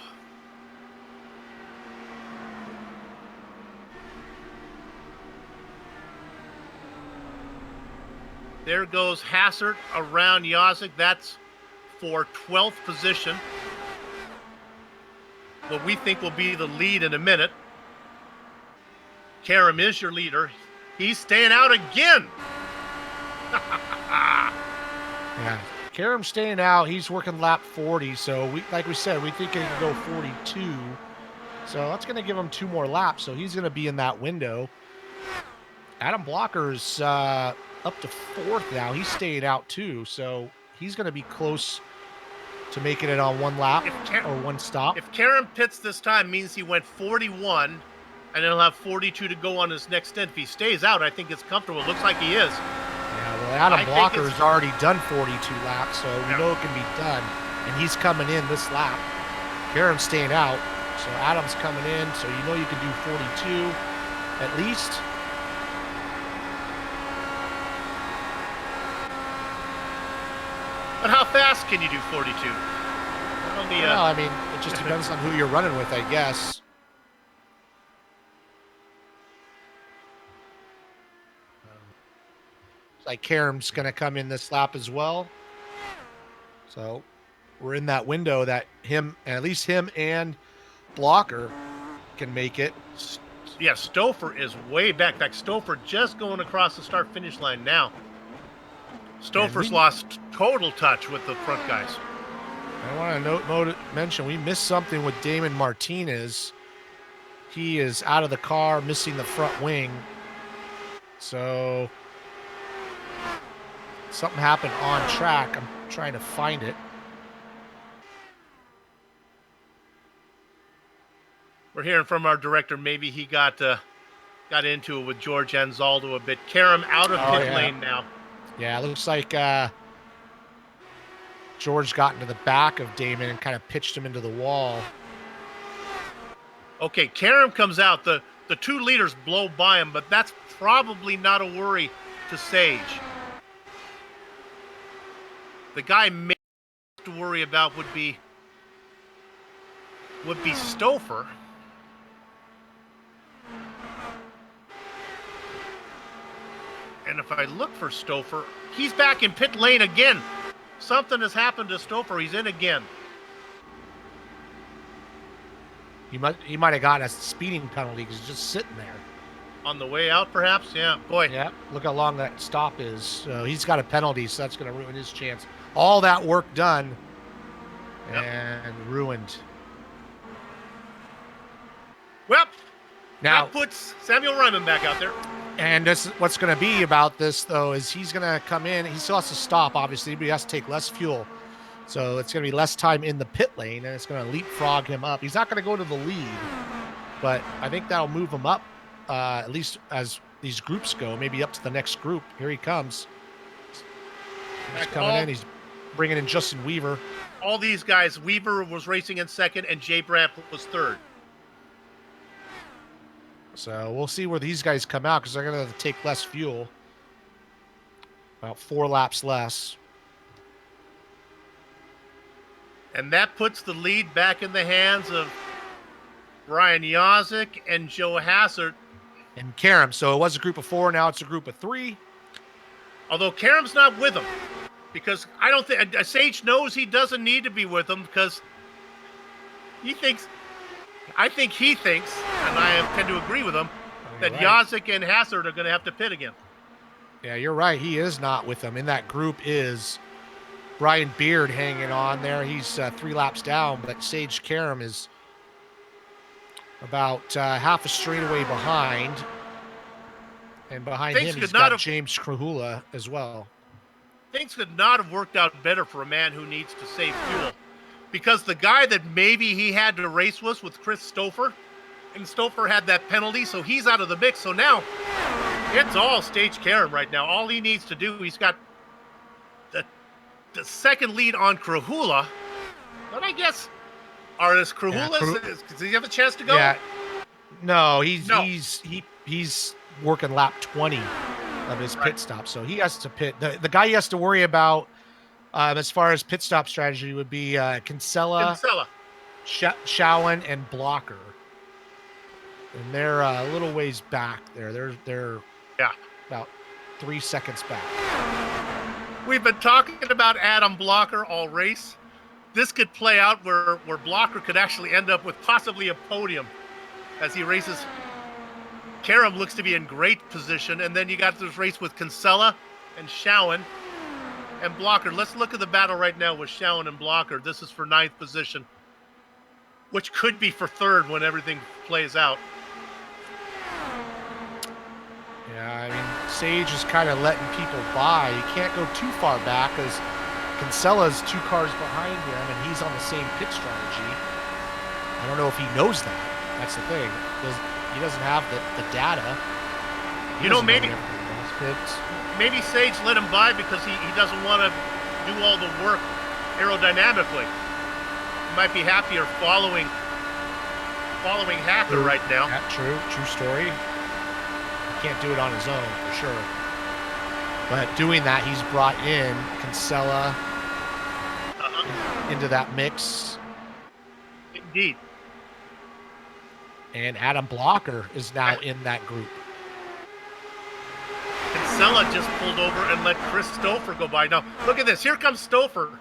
Speaker 2: There goes Hassard around Yazik. That's for 12th position. What we think will be the lead in a minute. Karam is your leader. He's staying out again.
Speaker 4: Yeah, Karam's staying out. He's working lap 40. So like we said, we think he can go 42. So that's going to give him 2 more laps. So he's going to be in that window. Adam Blocker's up to 4th now. He's staying out too. So he's going to be close to making it on 1 lap or 1 stop.
Speaker 2: If Karam pits this time, means he went 41. And he'll have 42 to go on his next stint. If he stays out, I think it's comfortable. It looks like he is.
Speaker 4: Yeah, well, Adam Blocker's already done 42 laps, so we know it can be done. And he's coming in this lap. Karam's staying out, so Adam's coming in, so you know you can do 42 at least.
Speaker 2: But how fast can you do 42?
Speaker 4: Well, I mean, it just depends on who you're running with, I guess. Like Karam's going to come in this lap as well. So we're in that window that at least him and Blocker can make it.
Speaker 2: Yeah, Stouffer is way back. Stouffer just going across the start-finish line now. Stouffer's lost total touch with the front guys.
Speaker 4: I want to mention we missed something with Damon Martinez. He is out of the car, missing the front wing. So something happened on track. I'm trying to find it.
Speaker 2: We're hearing from our director. Maybe he got into it with George Anzaldo a bit. Karam out of pit lane now.
Speaker 4: Yeah, it looks like George got into the back of Damon and kind of pitched him into the wall.
Speaker 2: Okay, Karam comes out. The 2 leaders blow by him, but that's probably not a worry to Sage. The guy to worry about would be Stouffer. And if I look for Stouffer, he's back in pit lane again. Something has happened to Stouffer. He's in again.
Speaker 4: He might have gotten a speeding penalty because he's just sitting there.
Speaker 2: On the way out, perhaps? Yeah, boy.
Speaker 4: Yeah, look how long that stop is. So he's got a penalty, so that's going to ruin his chance. All that work done and ruined.
Speaker 2: Well,
Speaker 4: now
Speaker 2: that puts Samuel Ryman back out there.
Speaker 4: And this is what's going to be about this, though, is he's going to come in. He still has to stop, obviously, but he has to take less fuel. So it's going to be less time in the pit lane, and it's going to leapfrog him up. He's not going to go to the lead, but I think that'll move him up, at least as these groups go, maybe up to the next group. Here he comes. He's coming in. He's bringing in Justin Weaver.
Speaker 2: All these guys, Weaver was racing in second, and Jay Brandt was third.
Speaker 4: So we'll see where these guys come out because they're going to take less fuel. About 4 laps less.
Speaker 2: And that puts the lead back in the hands of Brian Yazik and Joe Hassard.
Speaker 4: And Karam. So it was a group of 4. Now it's a group of 3.
Speaker 2: Although Karam's not with him. Because I don't think Sage knows he doesn't need to be with him because he thinks, and I tend to agree with him, that Yazik and Hassard are going to have to pit again.
Speaker 4: Yeah, you're right. He is not with them. In that group is Brian Beard hanging on there. He's 3 laps down, but Sage Karam is about half a straightaway behind. And behind
Speaker 2: Things
Speaker 4: him, he's
Speaker 2: could not
Speaker 4: got
Speaker 2: have
Speaker 4: James Krahula as well.
Speaker 2: things could not have worked out better for a man who needs to save fuel. Because the guy that maybe he had to race with Chris Stouffer, and Stouffer had that penalty, so he's out of the mix. So now it's all Sage Karam right now. All he needs to do, he's got the second lead on Krahula. But I guess, does he have a chance to go?
Speaker 4: Yeah. No, he's
Speaker 2: No.
Speaker 4: he's working lap 20 of his pit stop, so he has to pit. The guy he has to worry about as far as pit stop strategy would be Kinsella, Showen, and Blocker, and they're a little ways back there. They're about 3 seconds back.
Speaker 2: We've been talking about Adam Blocker all race. This could play out where Blocker could actually end up with possibly a podium as he races. Karam looks to be in great position, and then you got this race with Kinsella and Showen and Blocker. Let's look at the battle right now with Showen and Blocker. This is for 9th position, which could be for 3rd when everything plays out.
Speaker 4: Yeah, I mean, Sage is kind of letting people by. You can't go too far back because Kinsella's 2 cars behind him, and he's on the same pit strategy. I don't know if he knows that. That's the thing. He doesn't have the data.
Speaker 2: Maybe Sage let him by because he doesn't want to do all the work aerodynamically. He might be happier following Hacker right now.
Speaker 4: Yeah, true story. He can't do it on his own for sure. But doing that, he's brought in Kinsella into that mix.
Speaker 2: Indeed.
Speaker 4: And Adam Blocker is now in that group.
Speaker 2: Kinsella just pulled over and let Chris Stouffer go by. Now, look at this. Here comes Stouffer.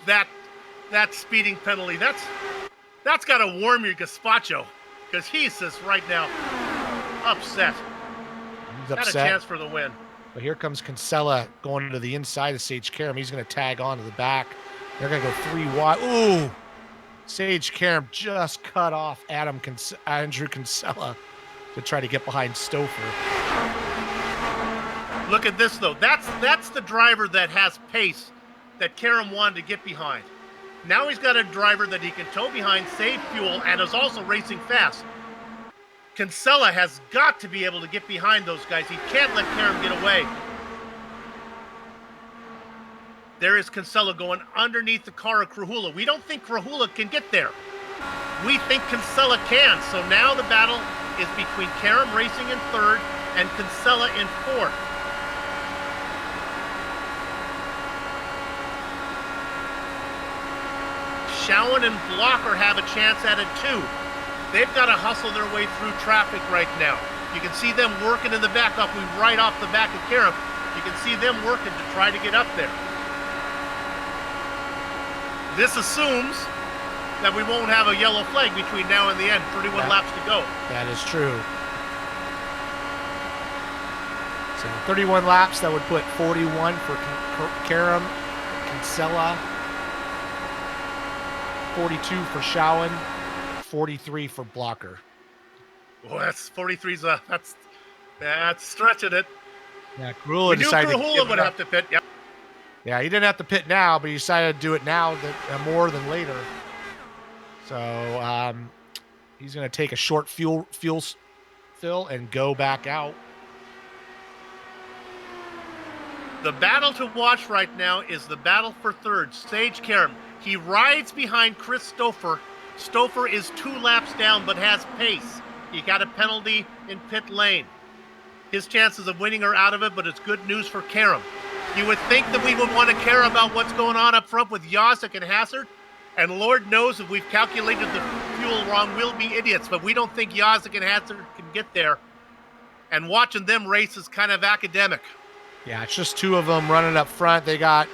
Speaker 2: That speeding penalty, that's got to warm your gazpacho, because he's just right now upset.
Speaker 4: He's
Speaker 2: Got
Speaker 4: upset.
Speaker 2: a chance for the win.
Speaker 4: But here comes Kinsella going to the inside of Sage Karam. He's going to tag on to the back. They're going to go 3 wide. Ooh! Sage Karam just cut off Andrew Kinsella to try to get behind Stouffer.
Speaker 2: Look at this, though. That's the driver that has pace that Karam wanted to get behind. Now he's got a driver that he can tow behind, save fuel, and is also racing fast. Kinsella has got to be able to get behind those guys. He can't let Karam get away. There is Kinsella going underneath the car of Krahula. We don't think Krahula can get there. We think Kinsella can. So now the battle is between Karam racing in 3rd and Kinsella in 4th. Showen and Blocker have a chance at it too. They've got to hustle their way through traffic right now. You can see them working in the back up. We right off the back of Karam. You can see them working to try to get up there. This assumes that we won't have a yellow flag between now and the end. 31 laps to go.
Speaker 4: That is true. So 31 laps, that would put 41 for Karam, Kinsella, 42 for Showen, 43 for Blocker.
Speaker 2: Well, that's 43's that's stretching it.
Speaker 4: Yeah, Krahula
Speaker 2: We knew
Speaker 4: decided
Speaker 2: Krahula would have to pit. Yep.
Speaker 4: Yeah, he didn't have to pit now, but he decided to do it now more than later. So he's going to take a short fuel fill and go back out.
Speaker 2: The battle to watch right now is the battle for 3rd. Sage Karam. He rides behind Chris Stouffer. Stouffer is 2 laps down but has pace. He got a penalty in pit lane. His chances of winning are out of it, but it's good news for Karam. You would think that we would want to care about what's going on up front with Jasek and Hassard, and Lord knows if we've calculated the fuel wrong, we'll be idiots, but we don't think Jasek and Hassard can get there. And watching them race is kind of academic.
Speaker 4: Yeah, it's just 2 of them running up front. They got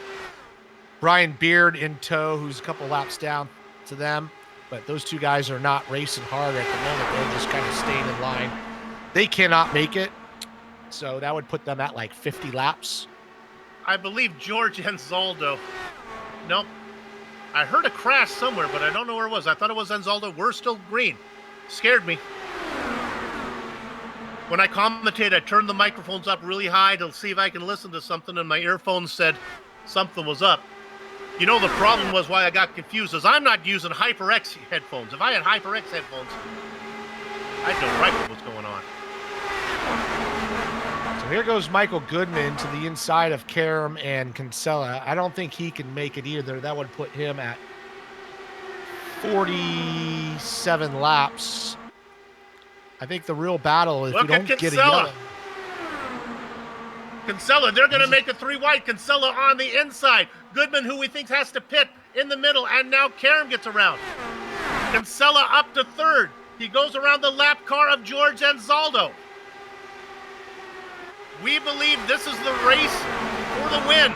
Speaker 4: Brian Beard in tow, who's a couple laps down to them. but those two guys are not racing hard at the moment. They're just kind of staying in line. They cannot make it, so that would put them at like 50 laps.
Speaker 2: I believe George Anzaldo. Nope. I heard a crash somewhere, but I don't know where it was. I thought it was Anzaldo. We're still green. Scared me. When I commentate, I turned the microphones up really high to see if I can listen to something, and my earphones said something was up. You know, the problem was why I got confused is I'm not using HyperX headphones. If I had HyperX headphones, I'd know right what was going on.
Speaker 4: So here goes Michael Goodman to the inside of Karam and Kinsella. I don't think he can make it either. That would put him at 47 laps. I think the real battle, if you don't get a yellow.
Speaker 2: Kinsella, they're going to make a 3 wide. Kinsella on the inside. Goodman, who we think has to pit, in the middle, and now Karam gets around. Kinsella up to third. He goes around the lap car of George Anzaldo. We believe this is the race for the win.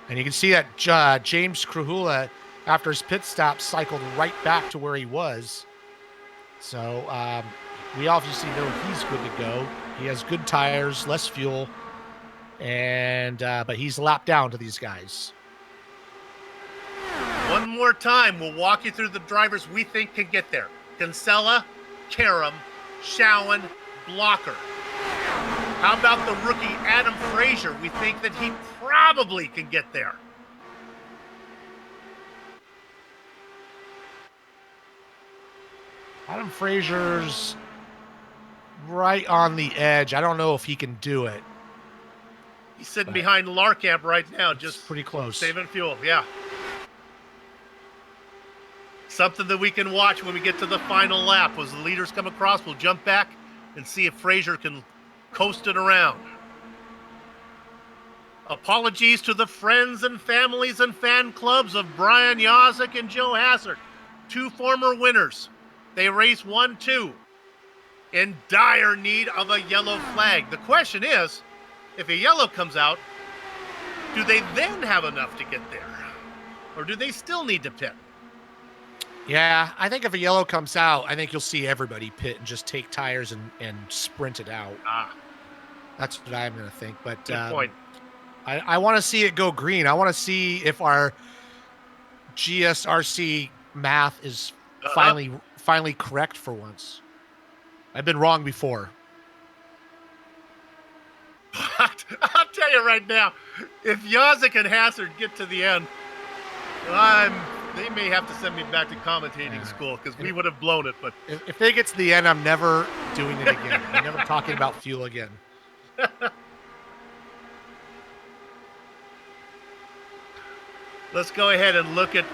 Speaker 4: And you can see that James Krahula, after his pit stop, cycled right back to where he was. So we obviously know he's good to go. He has good tires, less fuel, and but he's lapped down to these guys.
Speaker 2: One more time, we'll walk you through the drivers we think can get there. Kinsella, Karam, Showen, Blocker. How about the rookie Adam Frazier? We think that he probably can get there.
Speaker 4: Adam Frazier's right on the edge. I don't know if he can do it.
Speaker 2: He's sitting behind Larkamp right now, just
Speaker 4: pretty close.
Speaker 2: Saving fuel, yeah. Something that we can watch when we get to the final lap. As the leaders come across, we'll jump back and see if Frazier can coast it around. Apologies to the friends and families and fan clubs of Brian Yozik and Joe Hassard, 2 former winners. They race 1-2 in dire need of a yellow flag. The question is, if a yellow comes out, do they then have enough to get there? Or do they still need to pit?
Speaker 4: Yeah, I think if a yellow comes out, I think you'll see everybody pit and just take tires and sprint it out. That's what I'm going to think. But
Speaker 2: good point.
Speaker 4: I want to see it go green. I want to see if our GSRC math is finally correct for once. I've been wrong before.
Speaker 2: I'll tell you right now, if Yozik and Hassard get to the end, they may have to send me back to commentating school because we would have blown it. But
Speaker 4: if they get to the end, I'm never doing it again. I'm never talking about fuel again.
Speaker 2: Let's go ahead and look at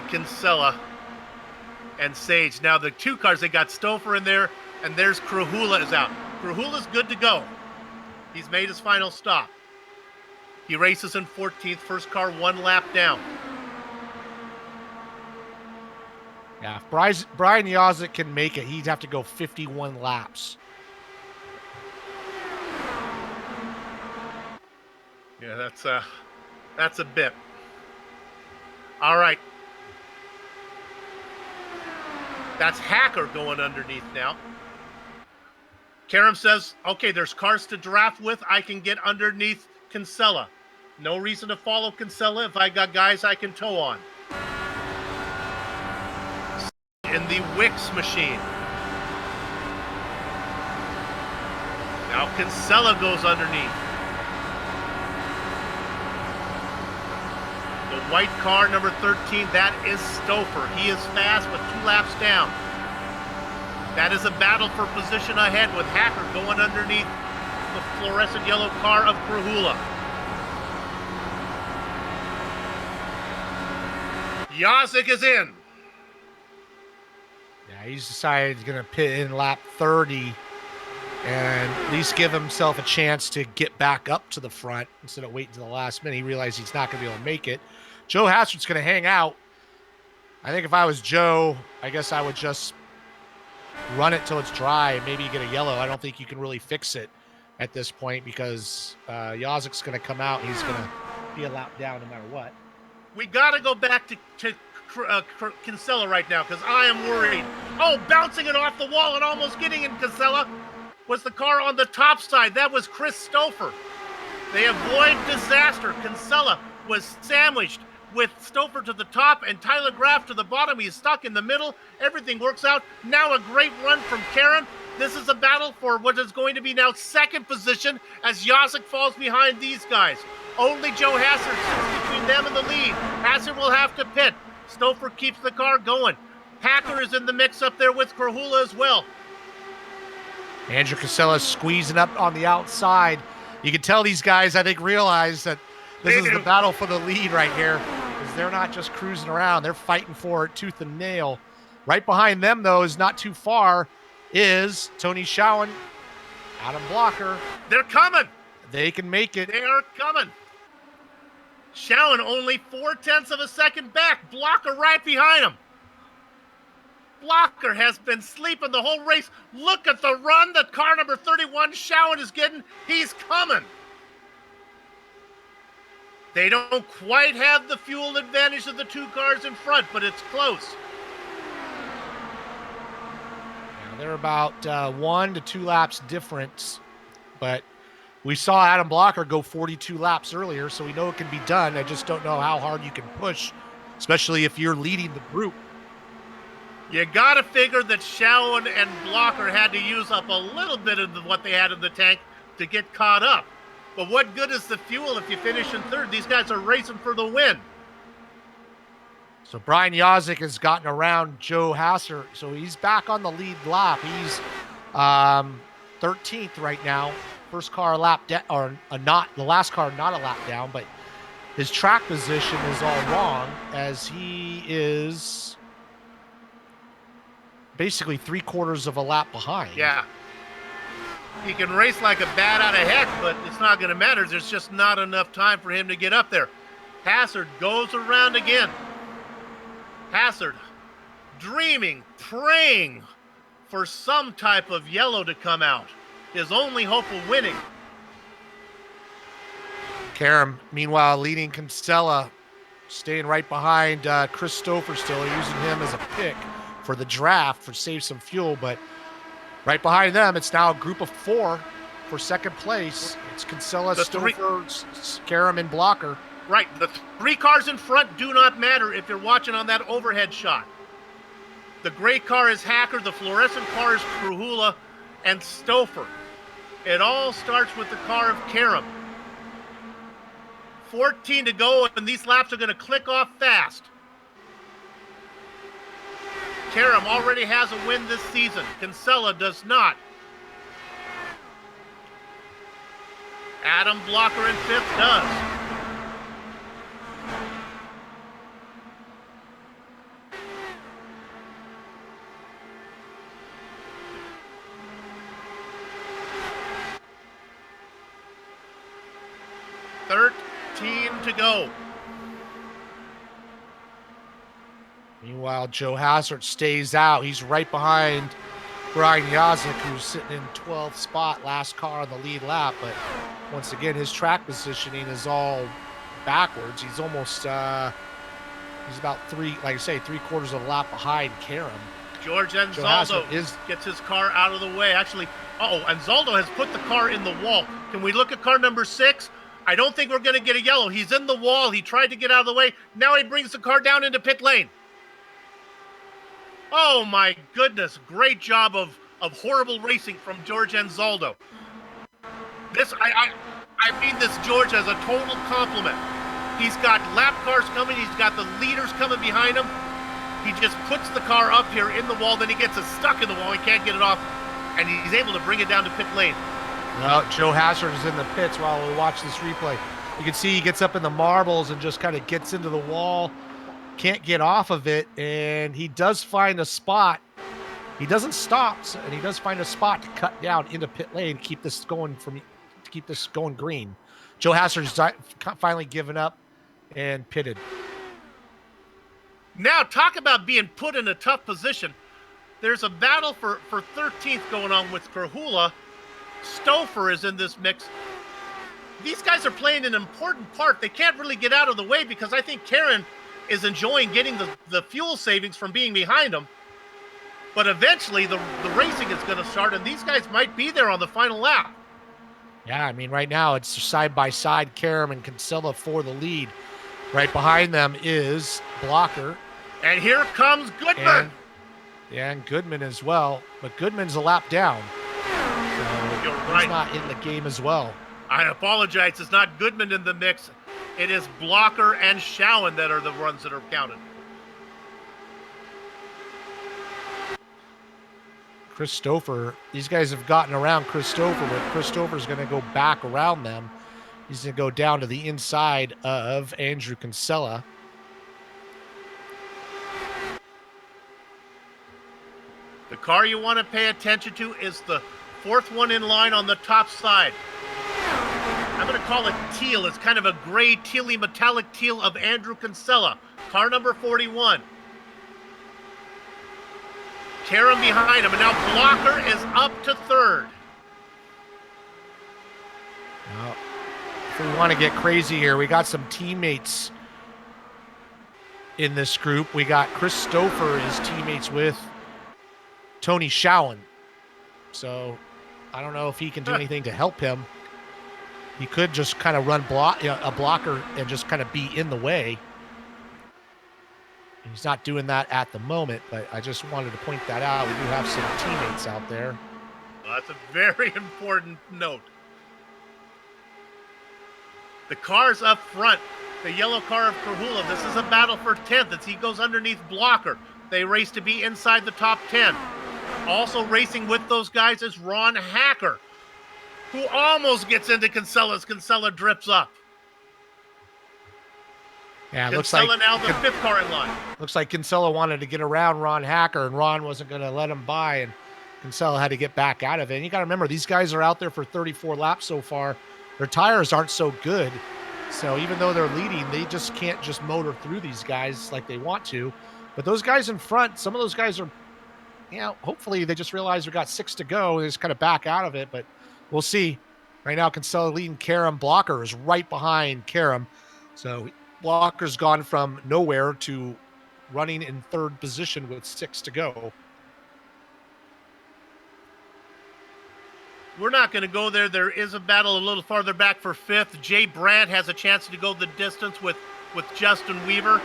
Speaker 2: Kinsella and Sage. Now the 2 cars, they got Stouffer in there, and there's Krahula is out. Krahula's good to go. He's made his final stop. He races in 14th, first car 1 lap down.
Speaker 4: Yeah, if Brian Yozik can make it, he'd have to go 51 laps.
Speaker 2: Yeah, that's a bit. All right. That's Hacker going underneath now. Karam says, okay, there's cars to draft with. I can get underneath Kinsella. No reason to follow Kinsella if I got guys I can tow on. In the Wix machine. Now Kinsella goes underneath. The white car, number 13, that is Stouffer. He is fast with 2 laps down. That is a battle for position ahead with Hacker going underneath the fluorescent yellow car of Krahula. Yozik is in.
Speaker 4: Yeah, he's decided he's going to pit in lap 30 and at least give himself a chance to get back up to the front instead of waiting to the last minute. He realized he's not going to be able to make it. Joe Hassard's going to hang out. I think if I was Joe, I guess I would just run it till it's dry and maybe get a yellow. I don't think you can really fix it at this point because Yazik's going to come out and he's going to be a lap down no matter what.
Speaker 2: We got to go back to Kinsella right now because I am worried. Oh, bouncing it off the wall and almost getting in Kinsella was the car on the top side. That was Chris Stouffer. They avoid disaster. Kinsella was sandwiched with Stouffer to the top and Tyler Graff to the bottom. He's stuck in the middle. Everything works out. Now a great run from Karen. This is a battle for what is going to be now second position as Jasek falls behind these guys. Only Joe Hassard sits between them and the lead. Hassard will have to pit. Stouffer keeps the car going. Packer is in the mix up there with Krahula as well.
Speaker 4: Andrew Kinsella squeezing up on the outside. You can tell these guys, I think, realize that this is the battle for the lead right here, because they're not just cruising around. They're fighting for it tooth and nail. Right behind them, though, is not too far, is Tony Schowen, Adam Blocker.
Speaker 2: They're coming.
Speaker 4: They can make it.
Speaker 2: They are coming. Schowen only 0.4 of a second back. Blocker right behind him. Blocker has been sleeping the whole race. Look at the run that car number 31, Schowen, is getting. He's coming. They don't quite have the fuel advantage of the two cars in front, but it's close.
Speaker 4: Now they're about 1 to 2 laps difference, but we saw Adam Blocker go 42 laps earlier, so we know it can be done. I just don't know how hard you can push, especially if you're leading the group.
Speaker 2: You got to figure that Schowen and Blocker had to use up a little bit of what they had in the tank to get caught up. But what good is the fuel if you finish in third? These guys are racing for the win.
Speaker 4: So Brian Jasek has gotten around Joe Hassard, so he's back on the lead lap. He's 13th right now. First car a lap down, or not the last car, not a lap down, but his track position is all wrong as he is basically 3/4 of a lap behind.
Speaker 2: Yeah. He can race like a bat out of heck, but it's not going to matter. There's just not enough time for him to get up there. Hassard goes around again. Hassard dreaming, praying for some type of yellow to come out. His only hope of winning.
Speaker 4: Karam, meanwhile, leading Kinsella, staying right behind Chris Stouffer still, using him as a pick for the draft for save some fuel, but right behind them, it's now a group of 4 for second place. It's Kinsella, Stouffer, Karam, and Blocker.
Speaker 2: Right, the 3 cars in front do not matter if you're watching on that overhead shot. The gray car is Hacker, the fluorescent car is Krahula, and Stouffer. It all starts with the car of Karam. 14 to go, and these laps are going to click off fast. Karam already has a win this season. Kinsella does not. Adam Blocker in 5th does. To go.
Speaker 4: Meanwhile, Joe Hassard stays out. He's right behind Brian Jasek, who's sitting in 12th spot, last car on the lead lap. But once again, his track positioning is all backwards. He's almost, he's about 3/4 of a lap behind Karam.
Speaker 2: George Anzaldo gets his car out of the way. Actually, Anzaldo has put the car in the wall. Can we look at car number 6? I don't think we're going to get a yellow. He's in the wall. He tried to get out of the way. Now he brings the car down into pit lane. Oh, my goodness. Great job of horrible racing from George Anzaldo. I mean this, George, as a total compliment. He's got lap cars coming. He's got the leaders coming behind him. He just puts the car up here in the wall. Then he gets it stuck in the wall. He can't get it off. And he's able to bring it down to pit lane.
Speaker 4: Well, Joe Hassard is in the pits while we watch this replay. You can see he gets up in the marbles and just kind of gets into the wall, can't get off of it, and he does find a spot. He doesn't stop, and he does find a spot to cut down into pit lane, keep this going green. Joe Hassard's finally given up and pitted.
Speaker 2: Now, talk about being put in a tough position. There's a battle for 13th going on with Krahula. Stouffer is in this mix. these guys are playing an important part. They can't really get out of the way because I think Karen is enjoying getting the fuel savings from being behind them. But eventually the racing is going to start, and these guys might be there on the final lap.
Speaker 4: Yeah, I mean, right now it's side by side, Karam and Kinsella for the lead. Right behind them is Blocker.
Speaker 2: And here comes Goodman.
Speaker 4: And Goodman as well. But Goodman's a lap down. So
Speaker 2: You're right.
Speaker 4: He's not in the game as well.
Speaker 2: I apologize. It's not Goodman in the mix. It is Blocker and Schowen that are the ones that are counted.
Speaker 4: Christopher, these guys have gotten around Christopher, but Christopher's going to go back around them. He's going to go down to the inside of Andrew Kinsella.
Speaker 2: The car you want to pay attention to is the fourth one in line on the top side. I'm going to call it teal. It's kind of a gray, tealy, metallic teal of Andrew Kinsella. Car number 41. Karam behind him, and now Blocker is up to third.
Speaker 4: Now, if we want to get crazy here, we got some teammates in this group. We got Christopher is teammates with Tony Schowen. So I don't know if he can do anything to help him. He could just kind of run a blocker and just kind of be in the way. He's not doing that at the moment, but I just wanted to point that out. We do have some teammates out there.
Speaker 2: Well, that's a very important note. The cars up front, the yellow car of Krahula, this is a battle for 10th as he goes underneath Blocker. They race to be inside the top 10. Also racing with those guys is Ron Hacker, who almost gets into Kinsella as Kinsella drifts up.
Speaker 4: Yeah, it
Speaker 2: Kinsella
Speaker 4: looks like
Speaker 2: now the fifth car in line.
Speaker 4: Looks like Kinsella wanted to get around Ron Hacker, and Ron wasn't going to let him by, and Kinsella had to get back out of it. And you got to remember, these guys are out there for 34 laps so far. Their tires aren't so good, so even though they're leading, they just can't just motor through these guys like they want to. But those guys in front, some of those guys are, hopefully they just realize we've got 6 to go. They just kind of back out of it, but we'll see. Right now, Kinsella leading Karam. Blocker is right behind Karam. So Blocker's gone from nowhere to running in third position with 6 to go.
Speaker 2: We're not going to go there. There is a battle a little farther back for fifth. Jay Brandt has a chance to go the distance with Justin Weaver.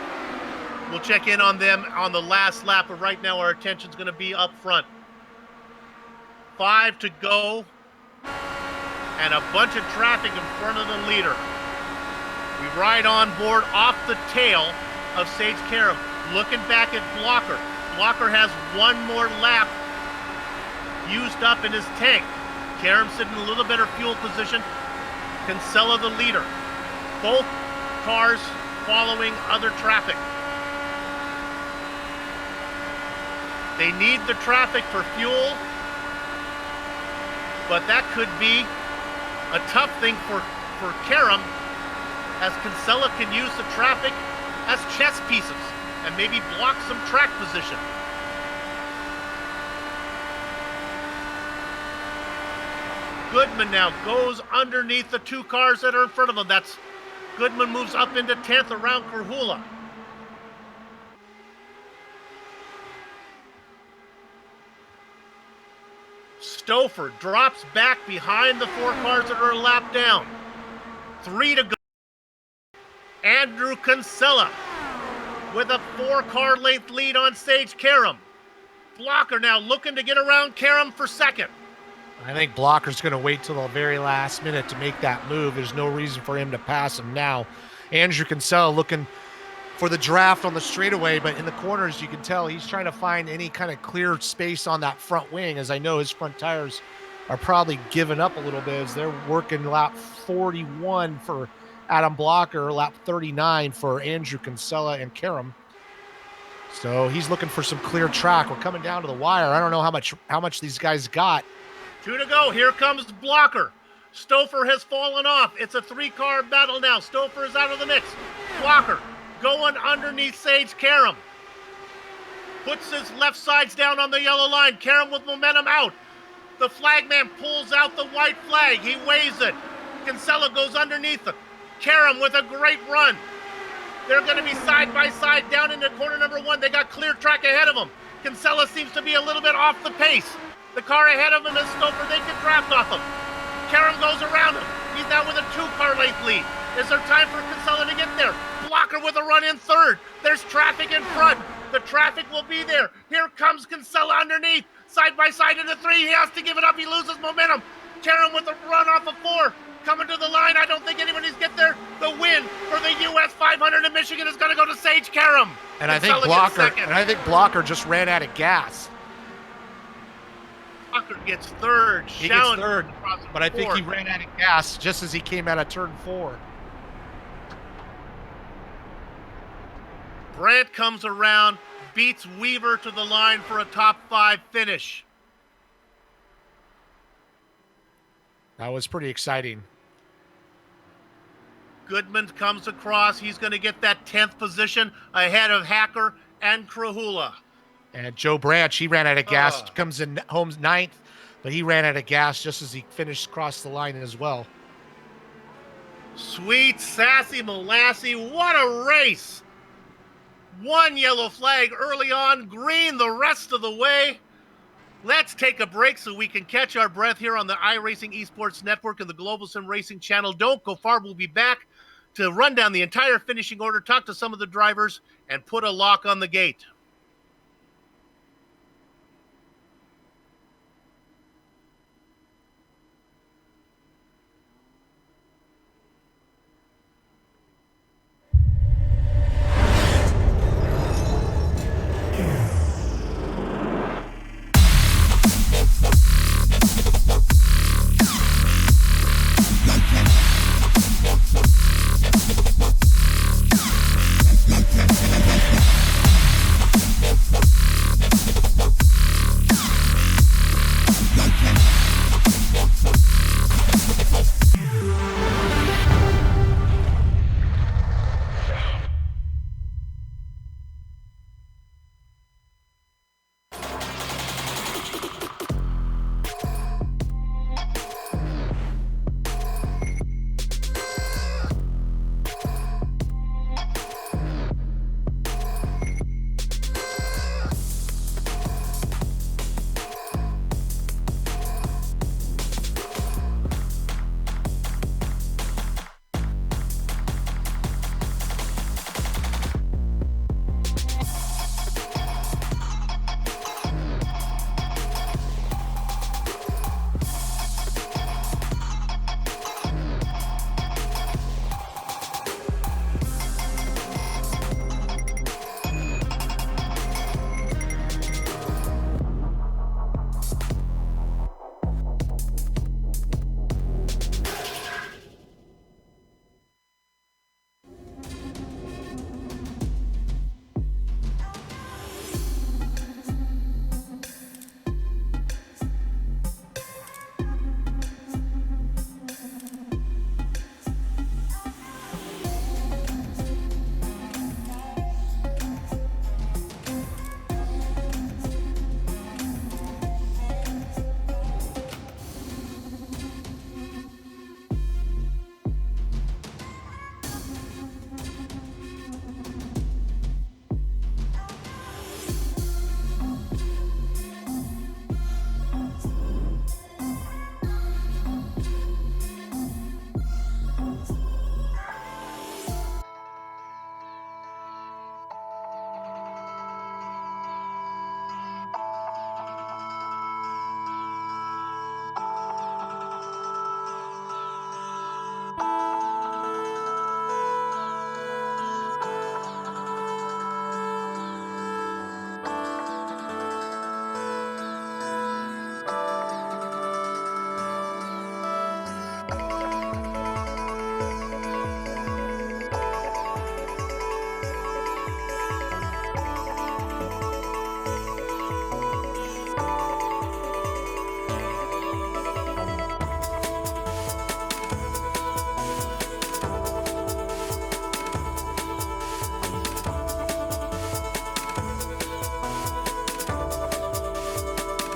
Speaker 2: We'll check in on them on the last lap, but right now our attention's going to be up front. 5 to go, and a bunch of traffic in front of the leader. We ride on board off the tail of Sage Karam, looking back at Blocker. Blocker has one more lap used up in his tank. Karam sitting in a little better fuel position. Kinsella the leader. Both cars following other traffic. They need the traffic for fuel, but that could be a tough thing for Karam, as Kinsella can use the traffic as chess pieces and maybe block some track position. Goodman now goes underneath the 2 cars that are in front of him. Goodman moves up into 10th around Krahula. Stouffer drops back behind the 4 cars that are a lap down. 3 to go. Andrew Kinsella with a 4-car length lead on Sage Karam. Blocker now looking to get around Karam for second.
Speaker 4: I think Blocker's going to wait till the very last minute to make that move. There's no reason for him to pass him now. Andrew Kinsella looking for the draft on the straightaway, but in the corners you can tell he's trying to find any kind of clear space on that front wing, as I know his front tires are probably giving up a little bit as they're working lap 41 for Adam Blocker, lap 39 for Andrew Kinsella and Karam. So he's looking for some clear track. We're coming down to the wire. I don't know how much these guys got.
Speaker 2: 2 to go. Here comes Blocker. Stouffer has fallen off. It's a 3-car battle now. Stouffer is out of the mix. Blocker going underneath Sage Karam. Puts his left sides down on the yellow line. Karam with momentum out. The flagman pulls out the white flag. He waves it. Kinsella goes underneath them. Karam with a great run. They're going to be side by side down into corner number 1. They got clear track ahead of them. Kinsella seems to be a little bit off the pace. The car ahead of him is Stouffer. They can draft off him. Karam goes around him. He's now with a 2-car length lead. Is there time for Kinsella to get there? Blocker with a run in third. There's traffic in front. The traffic will be there. Here comes Kinsella underneath. Side by side into 3. He has to give it up. He loses momentum. Karam with a run off of 4. Coming to the line. I don't think anybody's get there. The win for the US 500 in Michigan is going to go to Sage Karam.
Speaker 4: And I think Blocker just ran out of gas.
Speaker 2: Blocker gets third.
Speaker 4: He gets third, but I think he ran out of gas just as he came out of turn 4.
Speaker 2: Brandt comes around, beats Weaver to the line for a top 5 finish.
Speaker 4: That was pretty exciting.
Speaker 2: Goodman comes across. He's going to get that 10th position ahead of Hacker and Krahula.
Speaker 4: And Joe Branch, he ran out of gas, comes in home 9th, but he ran out of gas just as he finished across the line as well.
Speaker 2: Sweet, sassy Molassie. What a race. 1 yellow flag early on, green the rest of the way. Let's take a break so we can catch our breath here on the iRacing Esports Network and the Global SimRacing Channel. Don't go far. We'll be back to run down the entire finishing order, talk to some of the drivers, and put a lock on the gate.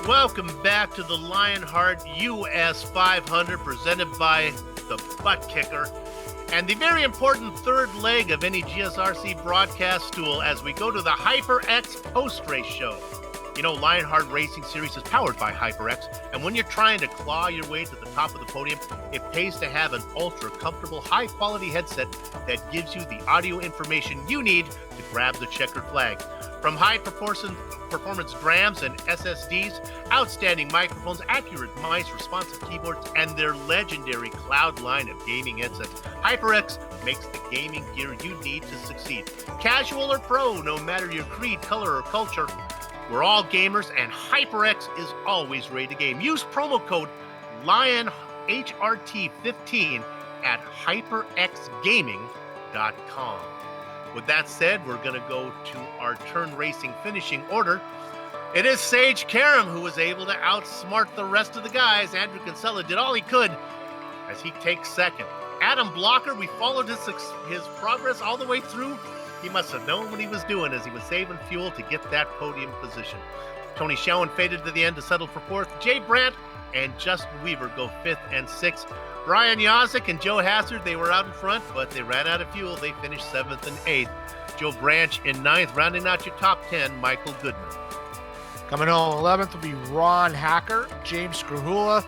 Speaker 2: Welcome back to the Lionheart US 500 presented by the the butt kicker, and the very important third leg of any GSRC broadcast stool as we go to the HyperX post-race show. You know, Lionheart Racing Series is powered by HyperX, and when you're trying to claw your way to the top of the podium, it pays to have an ultra-comfortable, high-quality headset that gives you the audio information you need to grab the checkered flag. From high-performance drams and SSDs, outstanding microphones, accurate mice, responsive keyboards, and their legendary cloud line of gaming headsets, HyperX makes the gaming gear you need to succeed. Casual or pro, no matter your creed, color, or culture, we're all gamers, and HyperX is always ready to game. Use promo code LionHRT15 at hyperxgaming.com. With that said, we're going to go to our turn racing finishing order. It is Sage Karam who was able to outsmart the rest of the guys. Andrew Kinsella did all he could as he takes second. Adam Blocker, we followed his progress all the way through. He must have known what he was doing as he was saving fuel to get that podium position. Tony Schoen faded to the end to settle for fourth. Jay Brandt and Justin Weaver go fifth and sixth. Brian Yazik and Joe Hassard, they were out in front, but they ran out of fuel. They finished seventh and eighth. Joe Branch in ninth, rounding out your top 10, Michael Goodman.
Speaker 4: Coming on 11th will be Ron Hacker. James Krahula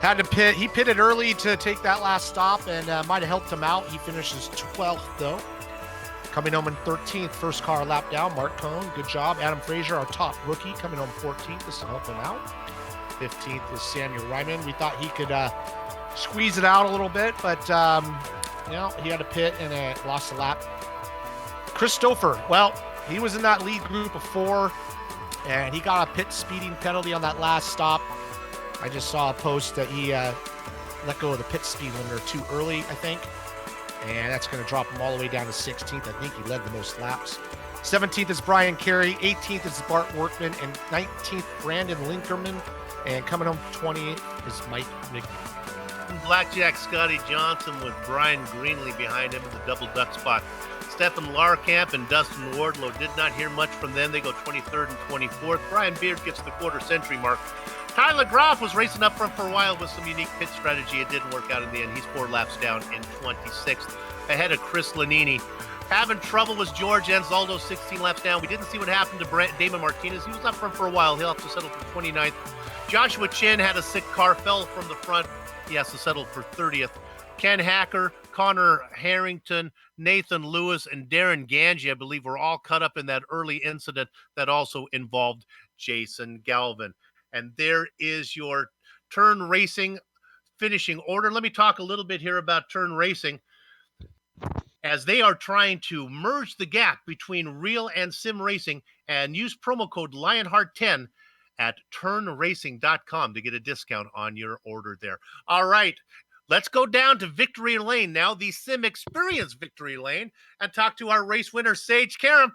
Speaker 4: had to pit. He pitted early to take that last stop and might have helped him out. He finishes 12th, though. Coming home in 13th, first car lap down, Mark Cohn, good job. Adam Frazier, our top rookie, coming home 14th. This will help him out. 15th is Samuel Ryman. We thought he could squeeze it out a little bit, but he had to pit and lost a lap. Christopher, well, he was in that lead group of four, and he got a pit speeding penalty on that last stop. I just saw a post that he let go of the pit speed limiter too early, I think. And that's going to drop him all the way down to 16th. I think he led the most laps. 17th is Brian Carey. 18th is Bart Workman. And 19th, Brandon Linkerman. And coming home 20th is Mike Migney.
Speaker 2: Blackjack Scotty Johnson with Brian Greenlee behind him in the double duck spot. Stephen Larkamp and Dustin Wardlow did not hear much from them. They go 23rd and 24th. Brian Beard gets the quarter century mark. Tyler Groff was racing up front for a while with some unique pit strategy. It didn't work out in the end. He's 4 laps down in 26th, ahead of Chris Lanini. Having trouble was George Anzaldo, 16 laps down. We didn't see what happened to Damon Martinez. He was up front for a while. He'll have to settle for 29th. Joshua Chin had a sick car, fell from the front. He has to settle for 30th. Ken Hacker, Connor Harrington, Nathan Lewis, and Darren Ganji, I believe, were all caught up in that early incident that also involved Jason Galvin. And there is your turn racing finishing order. Let me talk a little bit here about turn racing, as they are trying to merge the gap between real and sim racing, and use promo code Lionheart10 at turnracing.com to get a discount on your order there. All right, let's go down to Victory Lane now, the Sim Experience Victory Lane, and talk to our race winner, Sage Karam.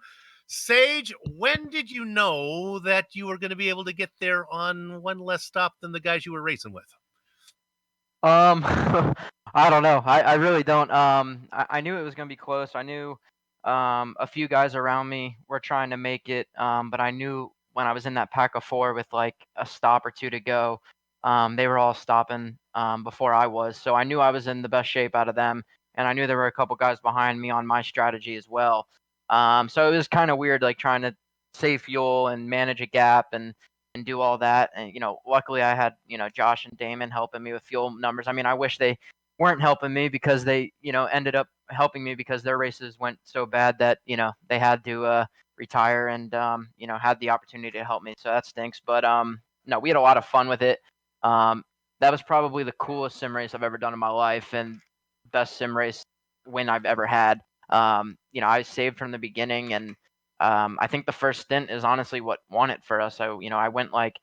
Speaker 2: Sage, when did you know that you were going to be able to get there on one less stop than the guys you were racing with?
Speaker 5: I don't know. I really don't. I knew it was going to be close. I knew a few guys around me were trying to make it, but I knew when I was in that pack of 4 with like a stop or 2 to go, they were all stopping before I was. So I knew I was in the best shape out of them, and I knew there were a couple guys behind me on my strategy as well. So it was kind of weird, like trying to save fuel and manage a gap and do all that. And, luckily I had, Josh and Damon helping me with fuel numbers. I mean, I wish they weren't helping me because they, ended up helping me because their races went so bad that, they had to retire and, had the opportunity to help me. So that stinks. But, no, we had a lot of fun with it. That was probably the coolest sim race I've ever done in my life and best sim race win I've ever had. I saved from the beginning, and I think the first stint is honestly what won it for us. So, I went like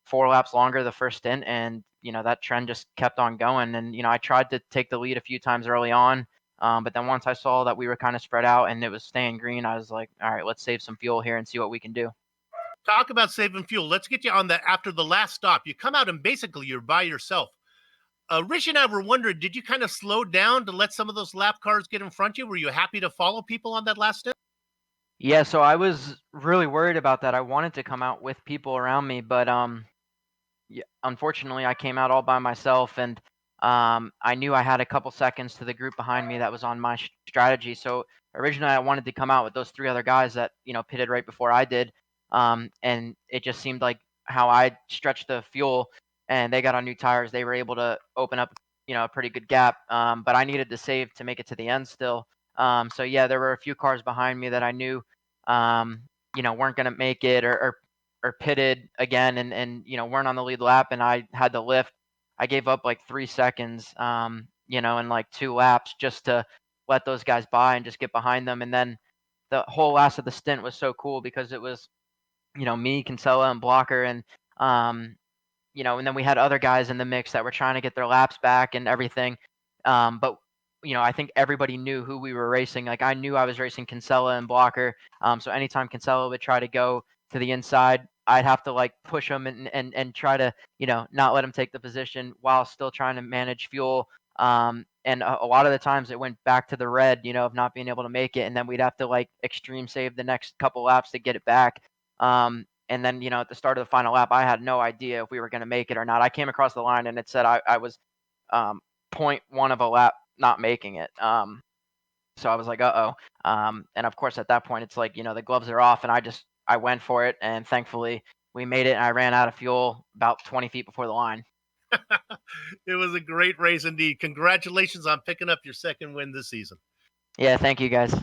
Speaker 5: 4 laps longer the first stint, and, that trend just kept on going. And, I tried to take the lead a few times early on, but then once I saw that we were kind of spread out and it was staying green, I was like, all right, let's save some fuel here and see what we can do.
Speaker 2: Talk about saving fuel. Let's get you on that after the last stop. You come out and basically you're by yourself. Rich and I were wondering, did you kind of slow down to let some of those lap cars get in front of you? Were you happy to follow people on that last stint?
Speaker 5: Yeah, so I was really worried about that. I wanted to come out with people around me, but unfortunately I came out all by myself, and I knew I had a couple seconds to the group behind me that was on my strategy. So originally I wanted to come out with those 3 other guys that, pitted right before I did. And it just seemed like how I stretched the fuel and they got on new tires, they were able to open up, a pretty good gap. But I needed to save to make it to the end still. So yeah, there were a few cars behind me that I knew, weren't going to make it or pitted again and, weren't on the lead lap and I had to lift. I gave up like 3 seconds, in like 2 laps just to let those guys by and just get behind them. And then the whole last of the stint was so cool because it was, me, Kinsella, and Blocker, um, and then we had other guys in the mix that were trying to get their laps back and everything. But I think everybody knew who we were racing. Like I knew I was racing Kinsella and Blocker. So anytime Kinsella would try to go to the inside, I'd have to like push him and try to, not let him take the position while still trying to manage fuel. And a lot of the times it went back to the red, of not being able to make it. And then we'd have to like extreme save the next couple laps to get it back. And then, at the start of the final lap, I had no idea if we were going to make it or not. I came across the line and it said I was 0.1 of a lap not making it. So I was like, uh-oh. And of course, at that point, it's like, the gloves are off and I went for it. And thankfully, we made it and I ran out of fuel about 20 feet before the line.
Speaker 2: It was a great race indeed. Congratulations on picking up your second win this season.
Speaker 5: Yeah, thank you, guys.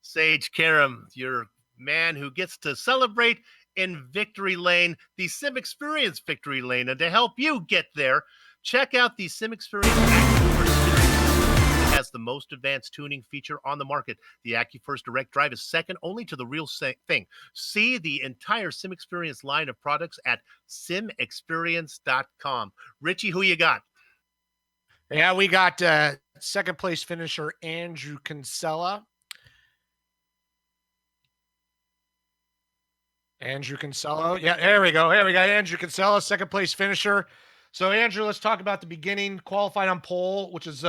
Speaker 2: Sage Karam, your man who gets to celebrate in Victory Lane, the Sim Experience Victory Lane. And to help you get there, check out the Sim Experience AccuFirst Series. It has the most advanced tuning feature on the market. The AccuFirst Direct Drive is second only to the Real Thing. See the entire Sim Experience line of products at simexperience.com. Richie, who you got?
Speaker 4: Yeah, we got second place finisher Andrew Kinsella. Andrew Kinsella. Yeah, there we go. Here we got Andrew Kinsella, second place finisher. So, Andrew, let's talk about the beginning. Qualified on pole, which is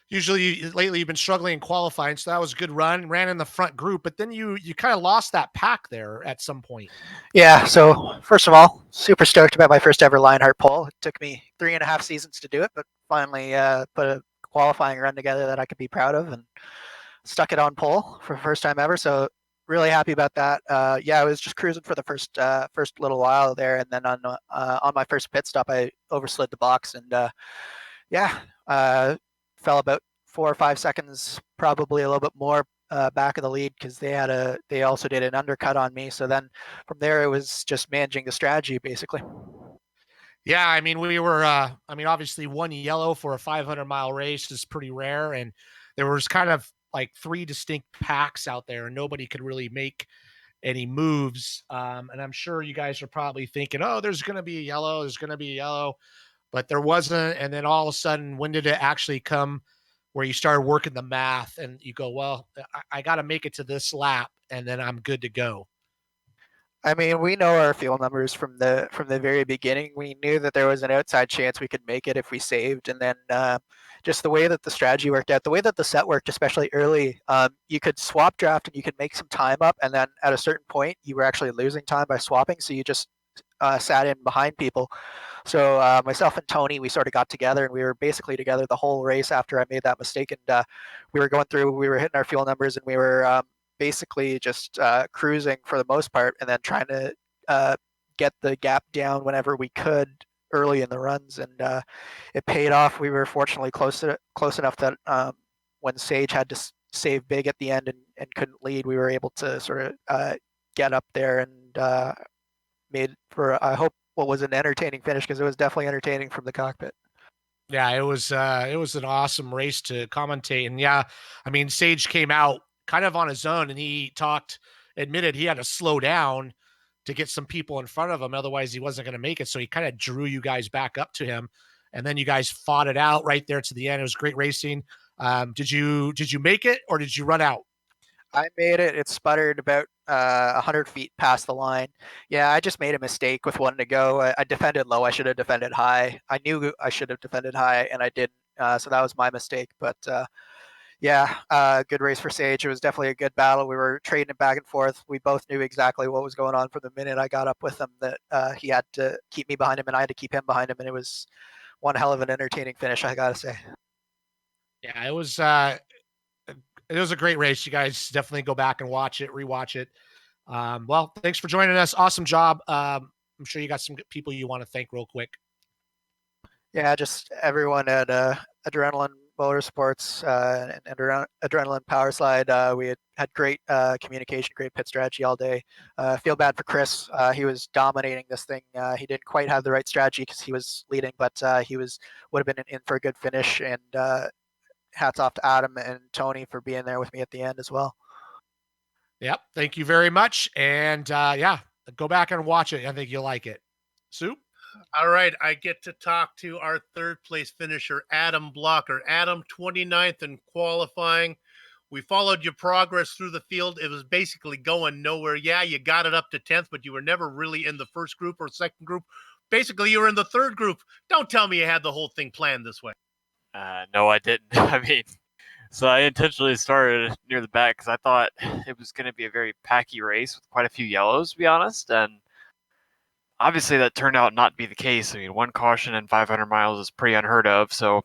Speaker 4: usually lately you've been struggling in qualifying. So that was a good run. Ran in the front group, but then you kind of lost that pack there at some point.
Speaker 6: Yeah, so first of all, super stoked about my first ever Lionheart pole. It took me 3.5 seasons to do it, but finally put a qualifying run together that I could be proud of and stuck it on pole for the first time ever. So really happy about that. Yeah, I was just cruising for the first little while there, and then on my first pit stop, I overslid the box and fell about 4 or 5 seconds, probably a little bit more back of the lead because they also did an undercut on me. So then from there it was just managing the strategy basically.
Speaker 4: Yeah, I mean we were obviously one yellow for a 500-mile race is pretty rare, and there was kind of like 3 distinct packs out there and nobody could really make any moves. And I'm sure you guys are probably thinking, oh, there's going to be a yellow, but there wasn't. And then all of a sudden, when did it actually come where you started working the math and you go, well, I got to make it to this lap and then I'm good to go.
Speaker 6: I mean, we know our fuel numbers from the very beginning. We knew that there was an outside chance we could make it if we saved, and then just the way that the strategy worked out, the way that the set worked, especially early, you could swap draft and you could make some time up, and then at a certain point, you were actually losing time by swapping, so you just sat in behind people. So myself and Tony, we sort of got together, and we were basically together the whole race after I made that mistake, and we were hitting our fuel numbers, and we were basically just cruising for the most part, and then trying to get the gap down whenever we could early in the runs, and it paid off. We were fortunately close enough that when Sage had to save big at the end and couldn't lead, we were able to sort of get up there and made for I hope what was an entertaining finish, because it was definitely entertaining from the cockpit.
Speaker 4: Yeah, it was an awesome race to commentate. And yeah, I mean, Sage came out kind of on his own and he admitted he had to slow down to get some people in front of him. Otherwise he wasn't going to make it. So he kind of drew you guys back up to him. And then you guys fought it out right there to the end. It was great racing. Did you make it or did you run out?
Speaker 6: I made it. It sputtered about 100 feet past the line. Yeah, I just made a mistake with one to go. I defended low. I should have defended high. I knew I should have defended high, and I didn't. So that was my mistake. But good race for Sage. It was definitely a good battle. We were trading it back and forth. We both knew exactly what was going on from the minute I got up with him, that he had to keep me behind him, and I had to keep him behind him. And it was one hell of an entertaining finish, I gotta say.
Speaker 4: Yeah, it was a great race. You guys definitely go back and watch it, rewatch it. Well, thanks for joining us. Awesome job. I'm sure you got some people you want to thank real quick.
Speaker 6: Yeah, just everyone at Adrenaline Motorsports and Adrenaline Power Slide. We had great communication, great pit strategy all day. Feel bad for Chris. He was dominating this thing. He didn't quite have the right strategy because he was leading, but he would have been in for a good finish. And hats off to Adam and Tony for being there with me at the end as well.
Speaker 4: Yep. Thank you very much. And yeah, go back and watch it. I think you'll like it. Soup?
Speaker 2: All right, I get to talk to our third place finisher, Adam Blocker. Adam, 29th in qualifying. We followed your progress through the field. It was basically going nowhere. Yeah, you got it up to 10th, but you were never really in the first group or second group. Basically, you were in the third group. Don't tell me you had the whole thing planned this way.
Speaker 7: No, I didn't. I mean, so I intentionally started near the back because I thought it was going to be a very packy race with quite a few yellows, to be honest. And obviously, that turned out not to be the case. I mean, one caution in 500 miles is pretty unheard of. So,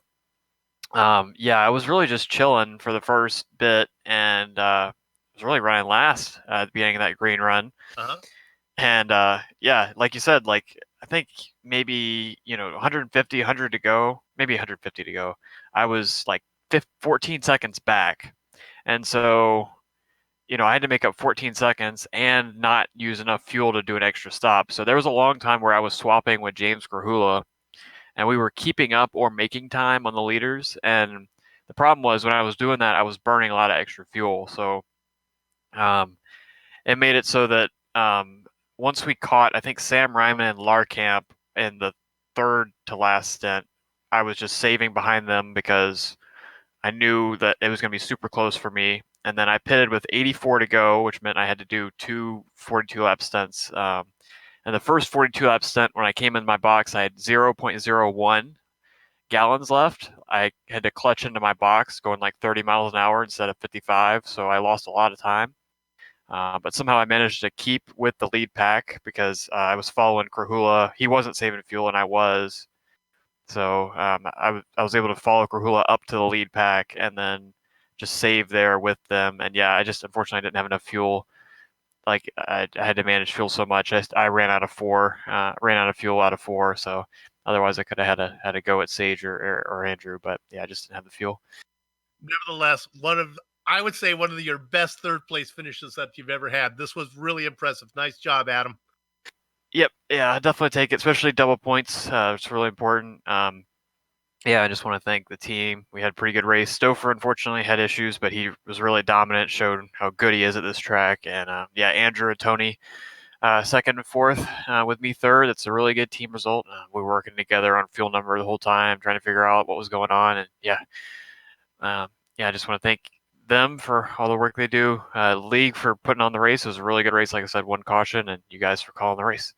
Speaker 7: yeah, I was really just chilling for the first bit and was really running last at the beginning of that green run.
Speaker 2: Uh-huh.
Speaker 7: And yeah, like you said, like I think maybe 150, 100 to go, maybe 150 to go. I was like 14 seconds back, and so I had to make up 14 seconds and not use enough fuel to do an extra stop. So there was a long time where I was swapping with James Grahula, and we were keeping up or making time on the leaders. And the problem was when I was doing that, I was burning a lot of extra fuel. So it made it so that once we caught, I think, Sam Ryman and Larkamp in the third to last stint, I was just saving behind them because I knew that it was going to be super close for me. And then I pitted with 84 to go, which meant I had to do two 42-lap stints. And the first 42-lap stint, when I came in my box, I had 0.01 gallons left. I had to clutch into my box going like 30 miles an hour instead of 55, so I lost a lot of time. But somehow I managed to keep with the lead pack because I was following Krahula. He wasn't saving fuel, and I was. So I was able to follow Krahula up to the lead pack and then just save there with them. And yeah, I just unfortunately didn't have enough fuel. Like I had to manage fuel so much. I ran out of fuel out of four. So otherwise I could have had a go at Sage or Andrew. But yeah, I just didn't have the fuel.
Speaker 2: Nevertheless, I would say one of your best third place finishes that you've ever had. This was really impressive. Nice job, Adam.
Speaker 7: Yep. Yeah, definitely take it, especially double points. It's really important. Yeah, I just want to thank the team. We had a pretty good race. Stouffer, unfortunately, had issues, but he was really dominant, showed how good he is at this track. And yeah, Andrew and Tony, second and fourth, with me third. It's a really good team result. We were working together on fuel number the whole time, trying to figure out what was going on. And yeah, I just want to thank them for all the work they do. League for putting on the race. It was a really good race. Like I said, one caution, and you guys for calling the race.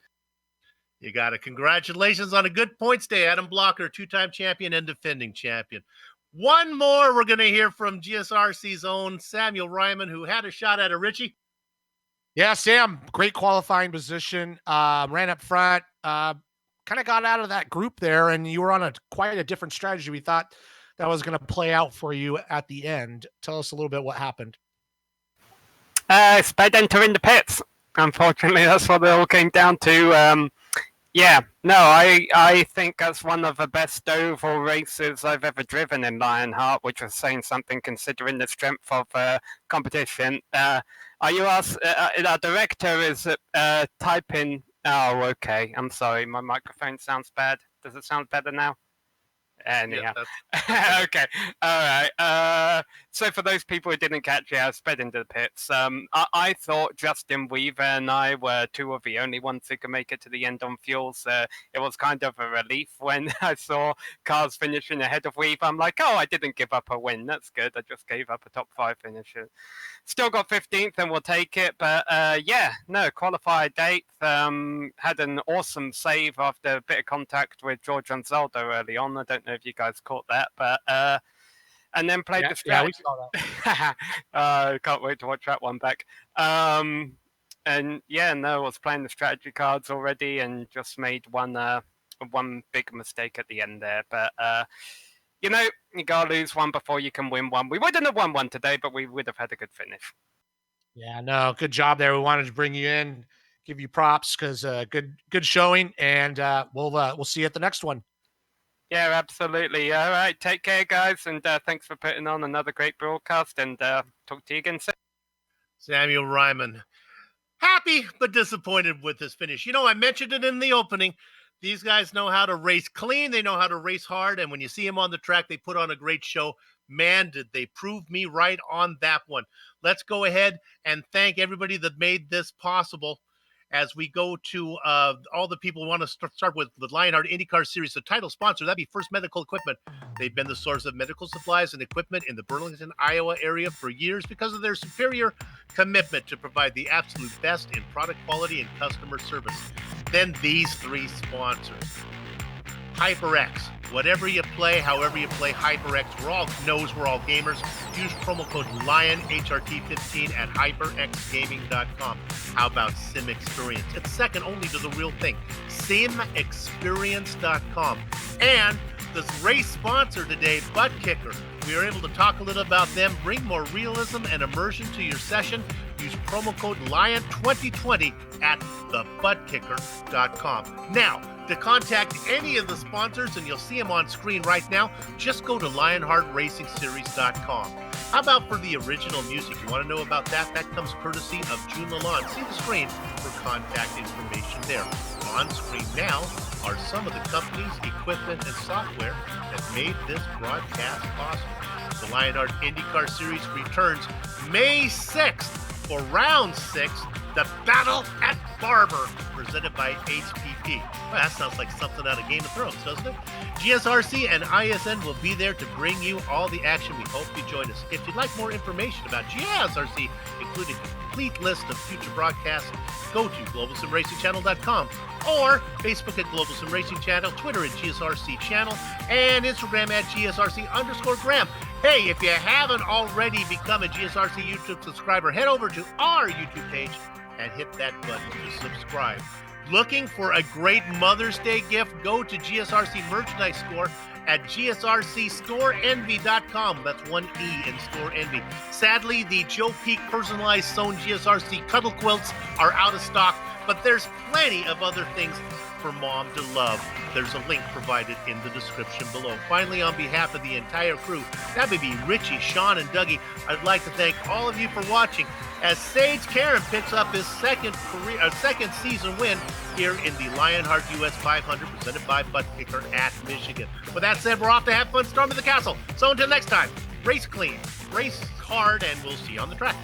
Speaker 2: You got it. Congratulations on a good points day, Adam Blocker, two-time champion and defending champion. One more we're going to hear from GSRC's own Samuel Ryman, who had a shot at a Richie.
Speaker 4: Yeah, Sam, great qualifying position. Ran up front, kind of got out of that group there, and you were on quite a different strategy. We thought that was going to play out for you at the end. Tell us a little bit what happened.
Speaker 8: Sped entering the pits. Unfortunately, that's what it all came down to. Yeah, no, I think that's one of the best oval races I've ever driven in Lionheart, which was saying something considering the strength of competition. Are you asked? Our director is typing. Oh, okay. I'm sorry. My microphone sounds bad. Does it sound better now? Anyhow. Yeah, okay. All right. So for those people who didn't catch it, I sped into the pits. I thought Justin Weaver and I were two of the only ones who could make it to the end on fuels. It was kind of a relief when I saw cars finishing ahead of Weaver. I'm like, oh, I didn't give up a win. That's good. I just gave up a top 5 finisher. Still got 15th and we'll take it. But yeah, no, qualified 8th. Had an awesome save after a bit of contact with George Anzaldo early on. I don't know if you guys caught that, but and then played the strat.
Speaker 4: Yeah, we saw that.
Speaker 8: Can't wait to watch that one back. And yeah, no, I was playing the strategy cards already and just made one one big mistake at the end there. But you gotta lose one before you can win one. We wouldn't have won one today, but we would have had a good finish.
Speaker 4: Yeah, no, good job there. We wanted to bring you in, give you props because good showing, and we'll see you at the next one.
Speaker 8: Yeah, absolutely. All right, take care, guys, and thanks for putting on another great broadcast. And talk to you again soon.
Speaker 2: Samuel Ryman, happy but disappointed with this finish. I mentioned it in the opening. These guys know how to race clean. They know how to race hard. And when you see them on the track, they put on a great show. Man, did they prove me right on that one. Let's go ahead and thank everybody that made this possible. As we go to all the people who want to start with the Lionheart IndyCar Series, the title sponsor, that'd be First Medical Equipment. They've been the source of medical supplies and equipment in the Burlington, Iowa area for years because of their superior commitment to provide the absolute best in product quality and customer service. Then these three sponsors. HyperX. Whatever you play, however you play HyperX, we're all gamers. Use promo code LionHRT15 at HyperXGaming.com. How about Sim Experience? It's second only to the real thing. SimExperience.com. And this race sponsor today, Butt Kicker. We are able to talk a little about them, bring more realism and immersion to your session. Use promo code LION2020 at thebuttkicker.com. Now, to contact any of the sponsors, and you'll see them on screen right now, just go to LionheartRacingSeries.com. How about for the original music? You want to know about that? That comes courtesy of June Lalonde. See the screen for contact information there. On screen now are some of the companies, equipment, and software that made this broadcast possible. The Lionheart IndyCar Series returns May 6th for Round 6, the Battle at Barber, presented by HPP. Well, that sounds like something out of Game of Thrones, doesn't it? GSRC and ISN will be there to bring you all the action. We hope you join us. If you'd like more information about GSRC, including a complete list of future broadcasts, go to globalsimracingchannel.com or Facebook at Global Sim Racing Channel, Twitter at GSRC Channel, and Instagram at GSRC_Graham. Hey, if you haven't already become a GSRC YouTube subscriber, head over to our YouTube page and hit that button to subscribe. Looking for a great Mother's Day gift? Go to GSRC merchandise store at GSRCStoreEnvy.com. That's one E in Store Envy. Sadly, the Joe Peak personalized sewn GSRC cuddle quilts are out of stock, but there's plenty of other things for mom to love. There's a link provided in the description below. Finally, on behalf of the entire crew, that would be Richie, Sean, and Dougie, I'd like to thank all of you for watching as Sage Karen picks up his second season win here in the Lionheart US 500 presented by Butt Kicker at Michigan. With that said, we're off to have fun storming the castle. So until next time, race clean, race hard, and we'll see you on the track.